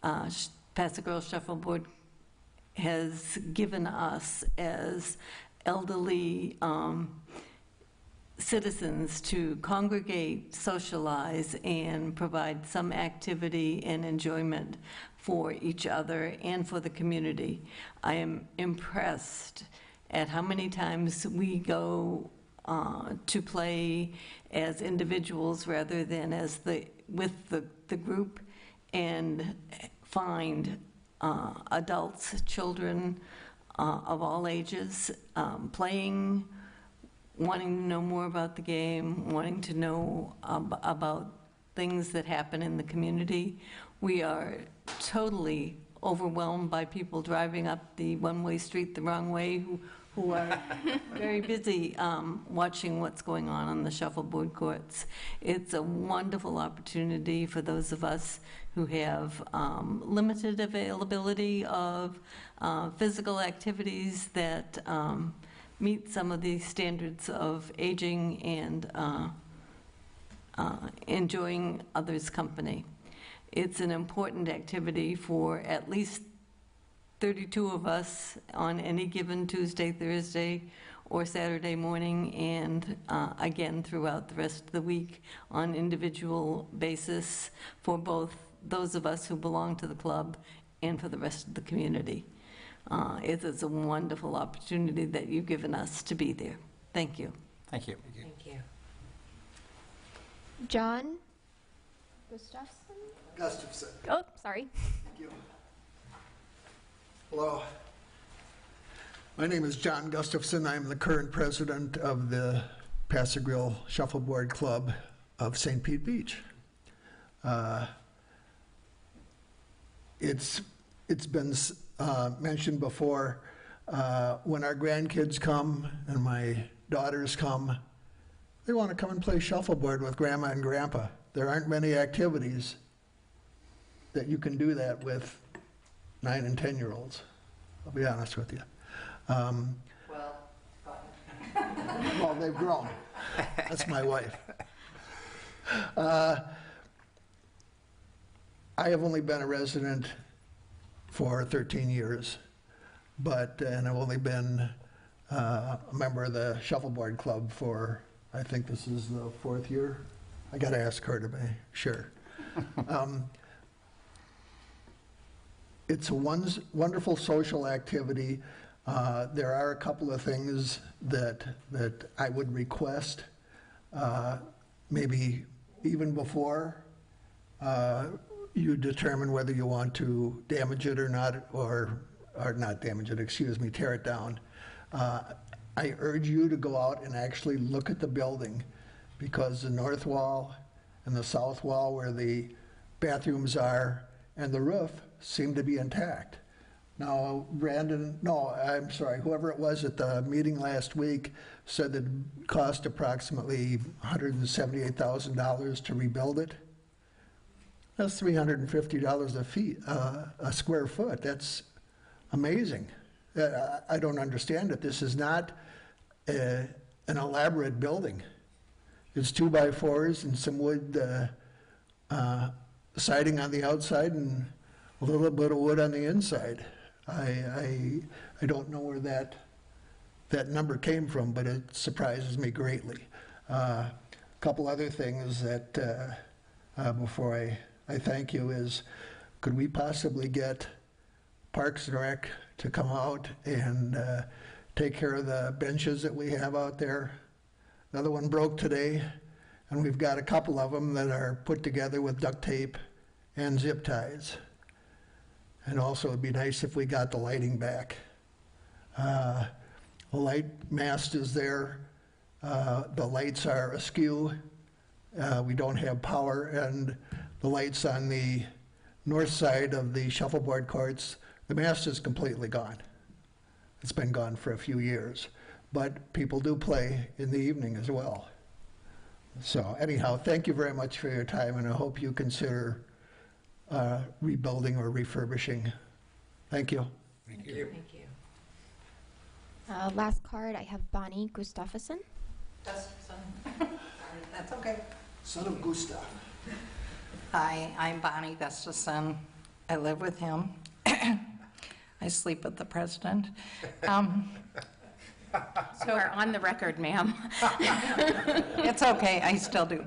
Pass a Grill Shuffleboard has given us as elderly citizens to congregate, socialize, and provide some activity and enjoyment for each other and for the community. I am impressed at how many times we go to play as individuals rather than as with the group, and find adults, children of all ages playing, wanting to know more about the game, wanting to know about things that happen in the community. We are totally overwhelmed by people driving up the one-way street the wrong way who are very busy watching what's going on the shuffleboard courts. It's a wonderful opportunity for those of us who have limited availability of physical activities that meet some of the standards of aging and enjoying others' company. It's an important activity for at least 32 of us on any given Tuesday, Thursday, or Saturday morning, and again throughout the rest of the week on individual basis for both those of us who belong to the club and for the rest of the community. It is a wonderful opportunity that you've given us to be there. Thank you. Thank you. Thank you. John Gustafson? Gustafson. Oh, sorry. Thank you. Hello. My name is John Gustafson. I'm the current president of the Pass a Grill Shuffleboard Club of St. Pete Beach. It's been mentioned before When our grandkids come and my daughters come, they want to come and play shuffleboard with Grandma and Grandpa. There aren't many activities that you can do that with 9 and 10-year-olds. I'll be honest with you. Well, they've grown. That's my wife. I have only been a resident for 13 years, and I've only been a member of the Shuffleboard Club for, I think this is the 4th year. I got to ask her to be sure. It's a wonderful social activity. There are a couple of things that I would request, maybe even before you determine whether you want to damage it or not, or not damage it, excuse me, tear it down. I urge you to go out and actually look at the building, because the north wall and the south wall where the bathrooms are and the roof seem to be intact. Now, whoever it was at the meeting last week said that it cost approximately $178,000 to rebuild it. That's $350 a square foot. That's amazing. I don't understand it. This is not an elaborate building. It's 2x4s and some wood siding on the outside and a little bit of wood on the inside. I don't know where that number came from, but it surprises me greatly. A couple other things that before I thank you is, could we possibly get Parks and Rec to come out and take care of the benches that we have out there? Another one broke today, and we've got a couple of them that are put together with duct tape and zip ties. And also, it'd be nice if we got the lighting back. The light mast is there. The lights are askew. We don't have power, and the lights on the north side of the shuffleboard courts, the mast is completely gone. It's been gone for a few years, but people do play in the evening as well. So anyhow, thank you very much for your time, and I hope you consider rebuilding or refurbishing. Thank you. Thank you. Last card, I have Bonnie Gustafsson. That's okay. Son of Gustav. Hi, I'm Bonnie Gustafson. I live with him. I sleep with the president. You are on the record, ma'am. It's okay, I still do.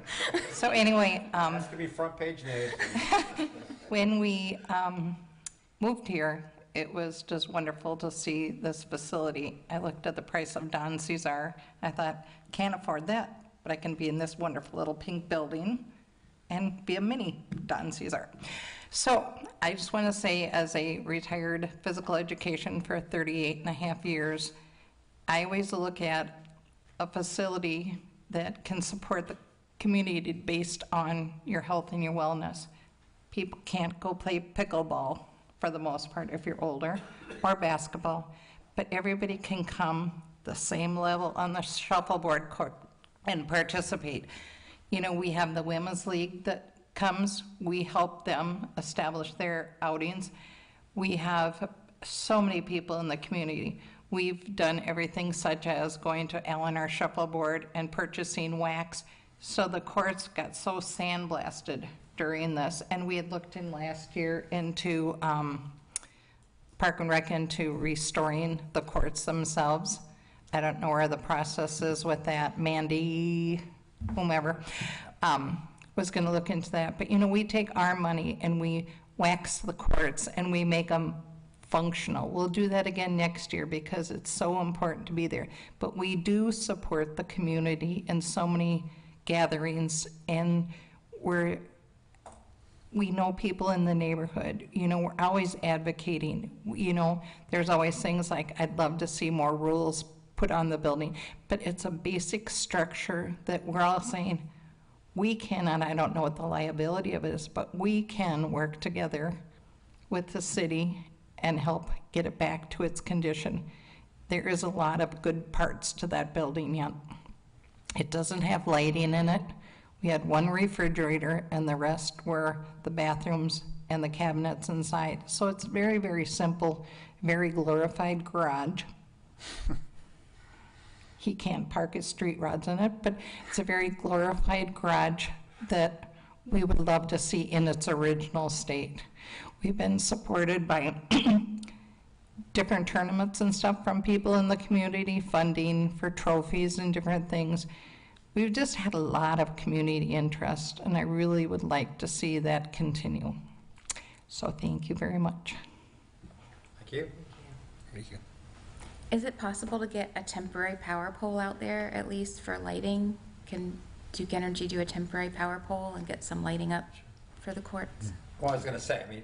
So anyway, That's gonna be front page news. when we moved here, it was just wonderful to see this facility. I looked at the price of Don Cesar. I thought, can't afford that, but I can be in this wonderful little pink building and be a mini Don Cesar. So I just want to say, as a retired physical education for 38.5 years, I always look at a facility that can support the community based on your health and your wellness. People can't go play pickleball for the most part if you're older, or basketball, but everybody can come the same level on the shuffleboard court and participate. You know, we have the Women's League that comes, we help them establish their outings. We have so many people in the community. We've done everything such as going to L&R Shuffleboard and purchasing wax. So the courts got so sandblasted during this, and we had looked in last year into Park and Rec into restoring the courts themselves. I don't know where the process is with that. Mandy, whomever, was going to look into that. But, you know, we take our money and we wax the courts and we make them functional. We'll do that again next year because it's so important to be there. But we do support the community in so many gatherings, and we know people in the neighborhood. You know, we're always advocating. You know, there's always things like, I'd love to see more rules put on the building, but it's a basic structure that we're all saying, we can, and I don't know what the liability of it is, but we can work together with the city and help get it back to its condition. there is a lot of good parts to that building yet. It doesn't have lighting in it. We had one refrigerator, and the rest were the bathrooms and the cabinets inside. So it's very, very simple, very glorified garage. He can't park his street rods in it, but it's a very glorified garage that we would love to see in its original state. We've been supported by different tournaments and stuff from people in the community, funding for trophies and different things. We've just had a lot of community interest, and I really would like to see that continue. So thank you very much. Thank you. Thank you. Is it possible to get a temporary power pole out there, at least for lighting? Can Duke Energy do a temporary power pole and get some lighting up for the courts? Well, I was going to say, I mean,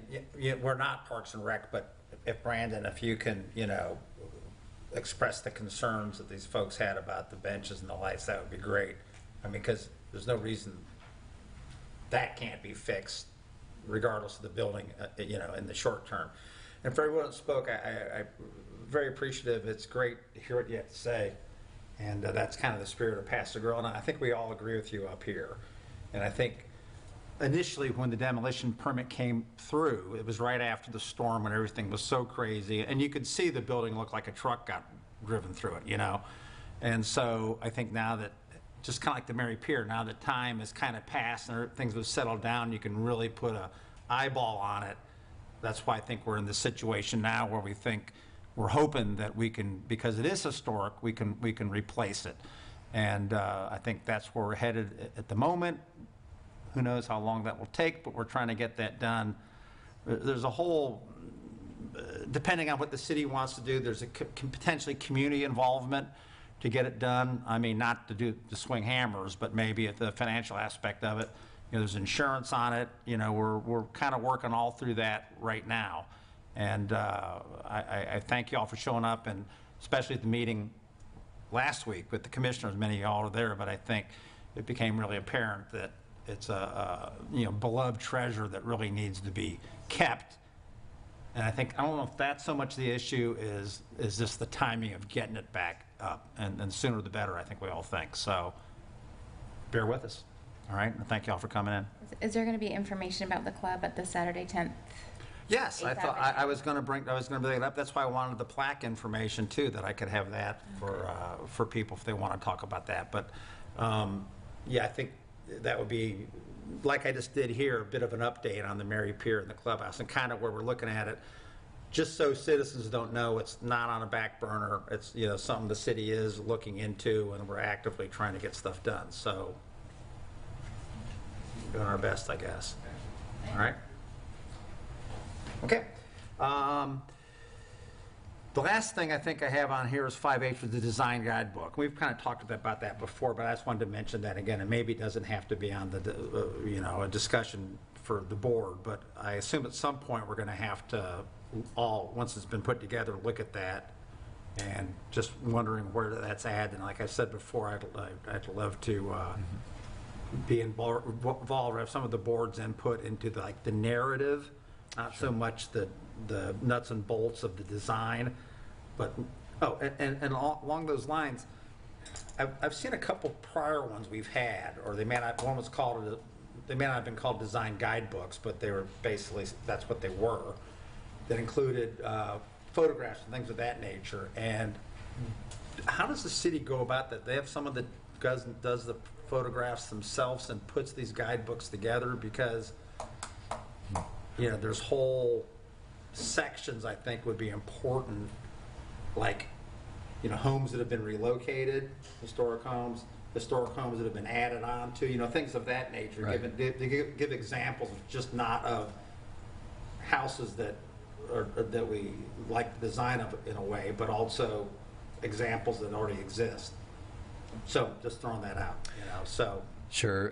we're not Parks and Rec, but if Brandon, if you can, express the concerns that these folks had about the benches and the lights, that would be great. I mean, because there's no reason that can't be fixed regardless of the building, in the short term. And for everyone that spoke, I'm very appreciative. It's great to hear what you have to say. And that's kind of the spirit of Pass the Grill. And I think we all agree with you up here. And I think initially when the demolition permit came through, it was right after the storm when everything was so crazy. And you could see the building looked like a truck got driven through it, And so I think now that, just kind of like the Mary Pier, now that time has kind of passed and things have settled down, you can really put an eyeball on it. That's why I think we're in this situation now where we're hoping that we can, because it is historic, we can replace it. And I think that's where we're headed at the moment. Who knows how long that will take, but we're trying to get that done. There's a whole, depending on what the city wants to do, there's potentially community involvement to get it done. I mean, not to swing hammers, but maybe at the financial aspect of it. There's insurance on it. We're kind of working all through that right now. And I thank you all for showing up, and especially at the meeting last week with the commissioners. Many of y'all are there, but I think it became really apparent that it's a beloved treasure that really needs to be kept. And I don't know if that's so much the issue is just the timing of getting it back up, and sooner the better, I think we all think. So bear with us. All right, and thank you all for coming in. Is there going to be information about the club at the Saturday 10th? Yes, I thought I was going to bring it up. That's why I wanted the plaque information too, that I could have that for people if they want to talk about that. But yeah, I think that would be, like I just did here, a bit of an update on the Mary Pier and the clubhouse and kind of where we're looking at it. Just so citizens don't know, it's not on a back burner. It's something the city is looking into, and we're actively trying to get stuff done. So we're doing our best, I guess. All right. Okay. The last thing I think I have on here is 5H with the design guidebook. We've kind of talked about that before, but I just wanted to mention that again, and maybe it doesn't have to be on the a discussion for the board, but I assume at some point we're going to have to once it's been put together, look at that, and just wondering where that's at. And like I said before, I'd love to be involved, have some of the board's input into the narrative. Not so much the nuts and bolts of the design, but, and along those lines, I've seen a couple prior ones we've had, or they may not have been called design guidebooks, but they were basically, that's what they were, that included photographs and things of that nature. And how does the city go about that? They have someone that does the photographs themselves and puts these guidebooks together, because there's whole sections I think would be important, like, homes that have been relocated, historic homes that have been added on to, things of that nature. Right. Give examples, just not of houses that we like the design of in a way, but also examples that already exist. So just throwing that out, so. Sure.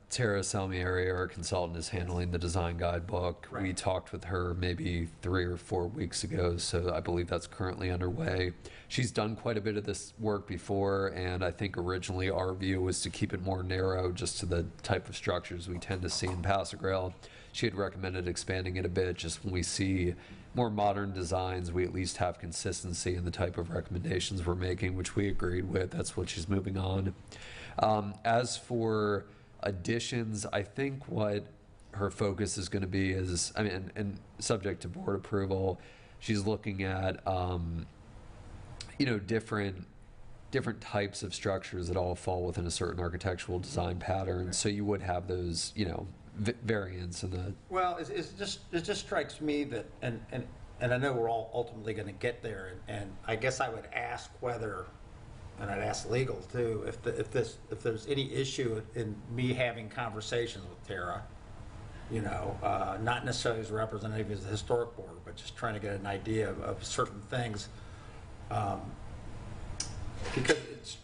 Tara Salmieri, our consultant, is handling the design guidebook. Right. We talked with her maybe 3 or 4 weeks ago, so I believe that's currently underway. She's done quite a bit of this work before, and I think originally our view was to keep it more narrow just to the type of structures we tend to see in Pass the Grill. She had recommended expanding it a bit just when we see more modern designs, we at least have consistency in the type of recommendations we're making, which we agreed with. That's what she's moving on. As for additions, I think what her focus is going to be is, I mean, and subject to board approval, she's looking at, you know, different types of structures that all fall within a certain architectural design pattern. So you would have those, you know, variants in the. Well, it just strikes me that, and I know we're all ultimately going to get there, and I guess I would ask whether, and I'd ask legal too, if there's any issue in me having conversations with Tara, you know, not necessarily as a representative of the historic board, but just trying to get an idea of certain things. Because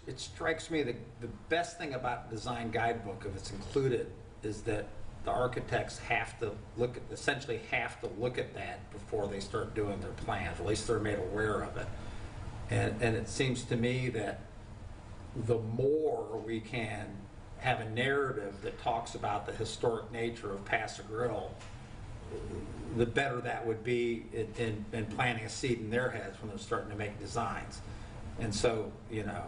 it strikes me that the best thing about the design guidebook, if it's included, is that the architects essentially have to look at that before they start doing their plans, or at least they're made aware of it. And it seems to me that the more we can have a narrative that talks about the historic nature of Paso Grill, the better that would be in planting a seed in their heads when they're starting to make designs. And so, you know,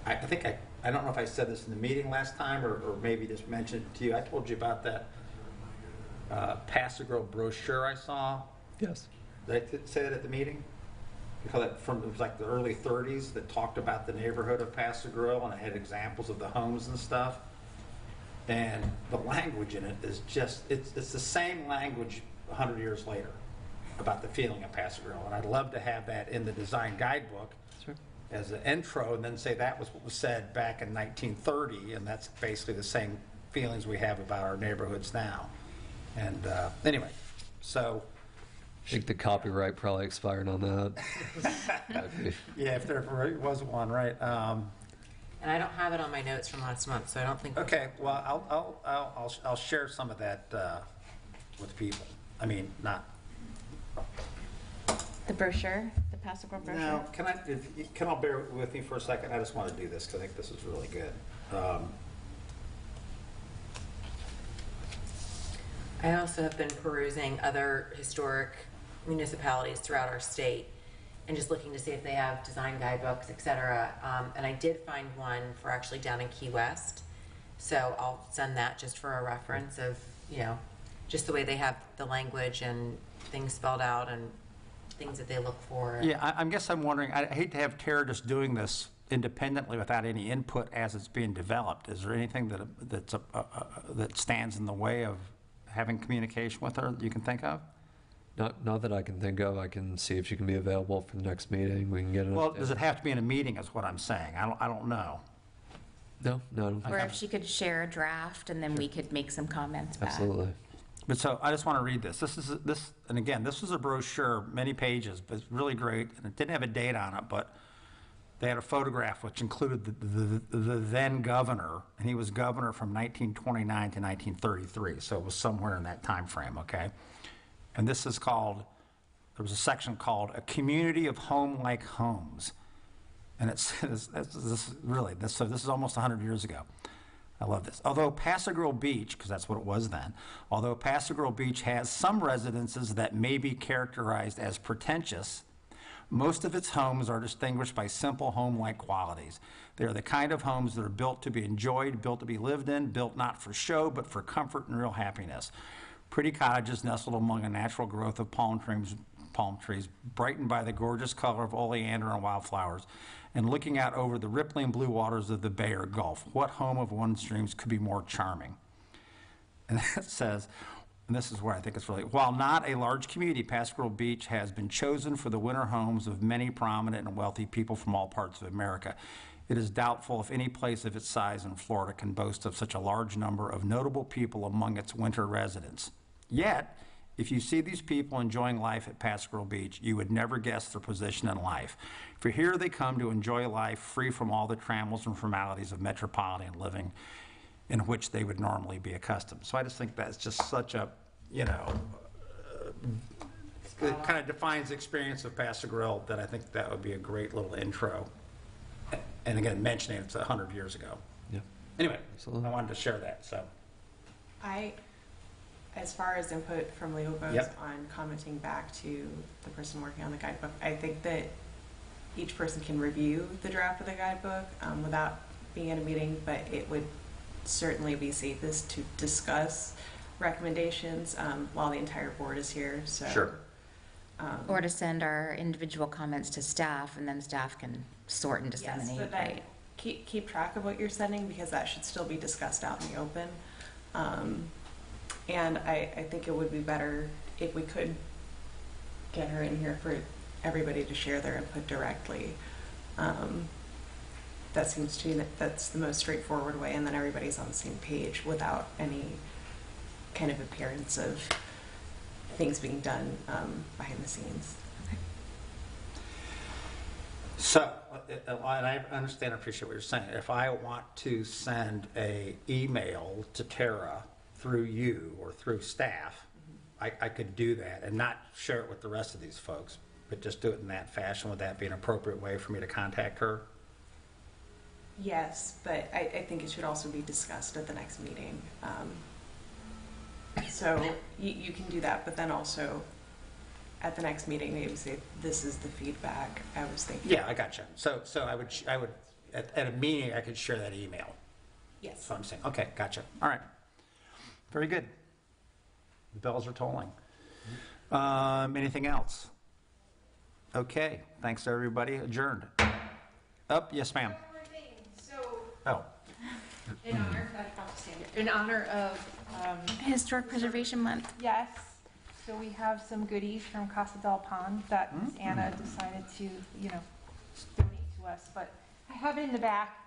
I think I don't know if I said this in the meeting last time or maybe just mentioned it to you. I told you about that Paso Grill brochure I saw. Yes. Did I say that at the meeting? Because it was like the early 30s that talked about the neighborhood of Paso Grill, and it had examples of the homes and stuff. And the language in it is just, it's the same language 100 years later about the feeling of Paso Grill. And I'd love to have that in the design guidebook as an intro, and then say that was what was said back in 1930, and that's basically the same feelings we have about our neighborhoods now. And anyway, so. I think the copyright probably expired on that. Yeah, if there was one, right? And I don't have it on my notes from last month, so I don't think. Okay, well, I'll share some of that with people. I mean, not. The brochure, the Paso Grill brochure? No, can I bear with me for a second? I just want to do this because I think this is really good. I also have been perusing other historic municipalities throughout our state and just looking to see if they have design guidebooks, et cetera. And I did find one for actually down in Key West. So I'll send that just for a reference of, you know, just the way they have the language and things spelled out and things that they look for. Yeah, I guess I'm wondering, I hate to have Tara just doing this independently without any input as it's being developed. Is there anything that stands in the way of having communication with her that you can think of? Not that I can think of. I can see if she can be available for the next meeting. We can get an Well, update. does it have to be in a meeting is what I'm saying. I don't know. No, I don't think Or if she could share a draft and then we could make some comments back. Absolutely. But so I just want to read this. And again, this was a brochure, many pages, but it's really great. And it didn't have a date on it, but they had a photograph which included the then governor, and he was governor from 1929 to 1933. So it was somewhere in that time frame, okay? And this is called, there was a section called A Community of Home-Like Homes. And it says, so this is almost 100 years ago. I love this. Although Paso Grill Beach, because that's what it was then, although Paso Grill Beach has some residences that may be characterized as pretentious, most of its homes are distinguished by simple home-like qualities. They are the kind of homes that are built to be enjoyed, built to be lived in, built not for show, but for comfort and real happiness. Pretty cottages nestled among a natural growth of palm trees, brightened by the gorgeous color of oleander and wildflowers, and looking out over the rippling blue waters of the bay or gulf. What home of one's dreams could be more charming? And it says, and this is where I think it's really, while not a large community, Paso Grill Beach has been chosen for the winter homes of many prominent and wealthy people from all parts of America. It is doubtful if any place of its size in Florida can boast of such a large number of notable people among its winter residents. Yet, if you see these people enjoying life at Paso Grill Beach, you would never guess their position in life. For here they come to enjoy life free from all the trammels and formalities of metropolitan living in which they would normally be accustomed. So I just think that's just such a, you know, it kind of defines the experience of Paso Grill that I think that would be a great little intro. And again, mentioning it's 100 years ago. Yeah. Anyway, I wanted to share that, so. As far as input from legal goes Yep. on commenting back to the person working on the guidebook, I think that each person can review the draft of the guidebook without being at a meeting, but it would certainly be safest to discuss recommendations while the entire board is here, so. Sure. Or to send our individual comments to staff, and then staff can sort and Yes, disseminate, but then right? keep track of what you're sending, because that should still be discussed out in the open. And I think it would be better if we could get her in here for everybody to share their input directly. That seems to me that that's the most straightforward way, and then everybody's on the same page without any kind of appearance of things being done behind the scenes. So, and I understand, appreciate what you're saying. If I want to send a email to Tara through you or through staff, I could do that and not share it with the rest of these folks, but just do it in that fashion. Would that be an appropriate way for me to contact her? Yes, but I think it should also be discussed at the next meeting. So you can do that, but then also at the next meeting, maybe say, this is the feedback I was thinking. Yeah, I gotcha. So I would at a meeting, I could share that email. Yes. That's what I'm saying. Okay, gotcha. All right. Very good. The bells are tolling. Anything else? Okay, thanks to everybody. Adjourned. Yes, ma'am. Oh. In honor of Historic Preservation Month. Yes. So we have some goodies from Casa del Pond that Miss Anna decided to, donate to us, but I have it in the back.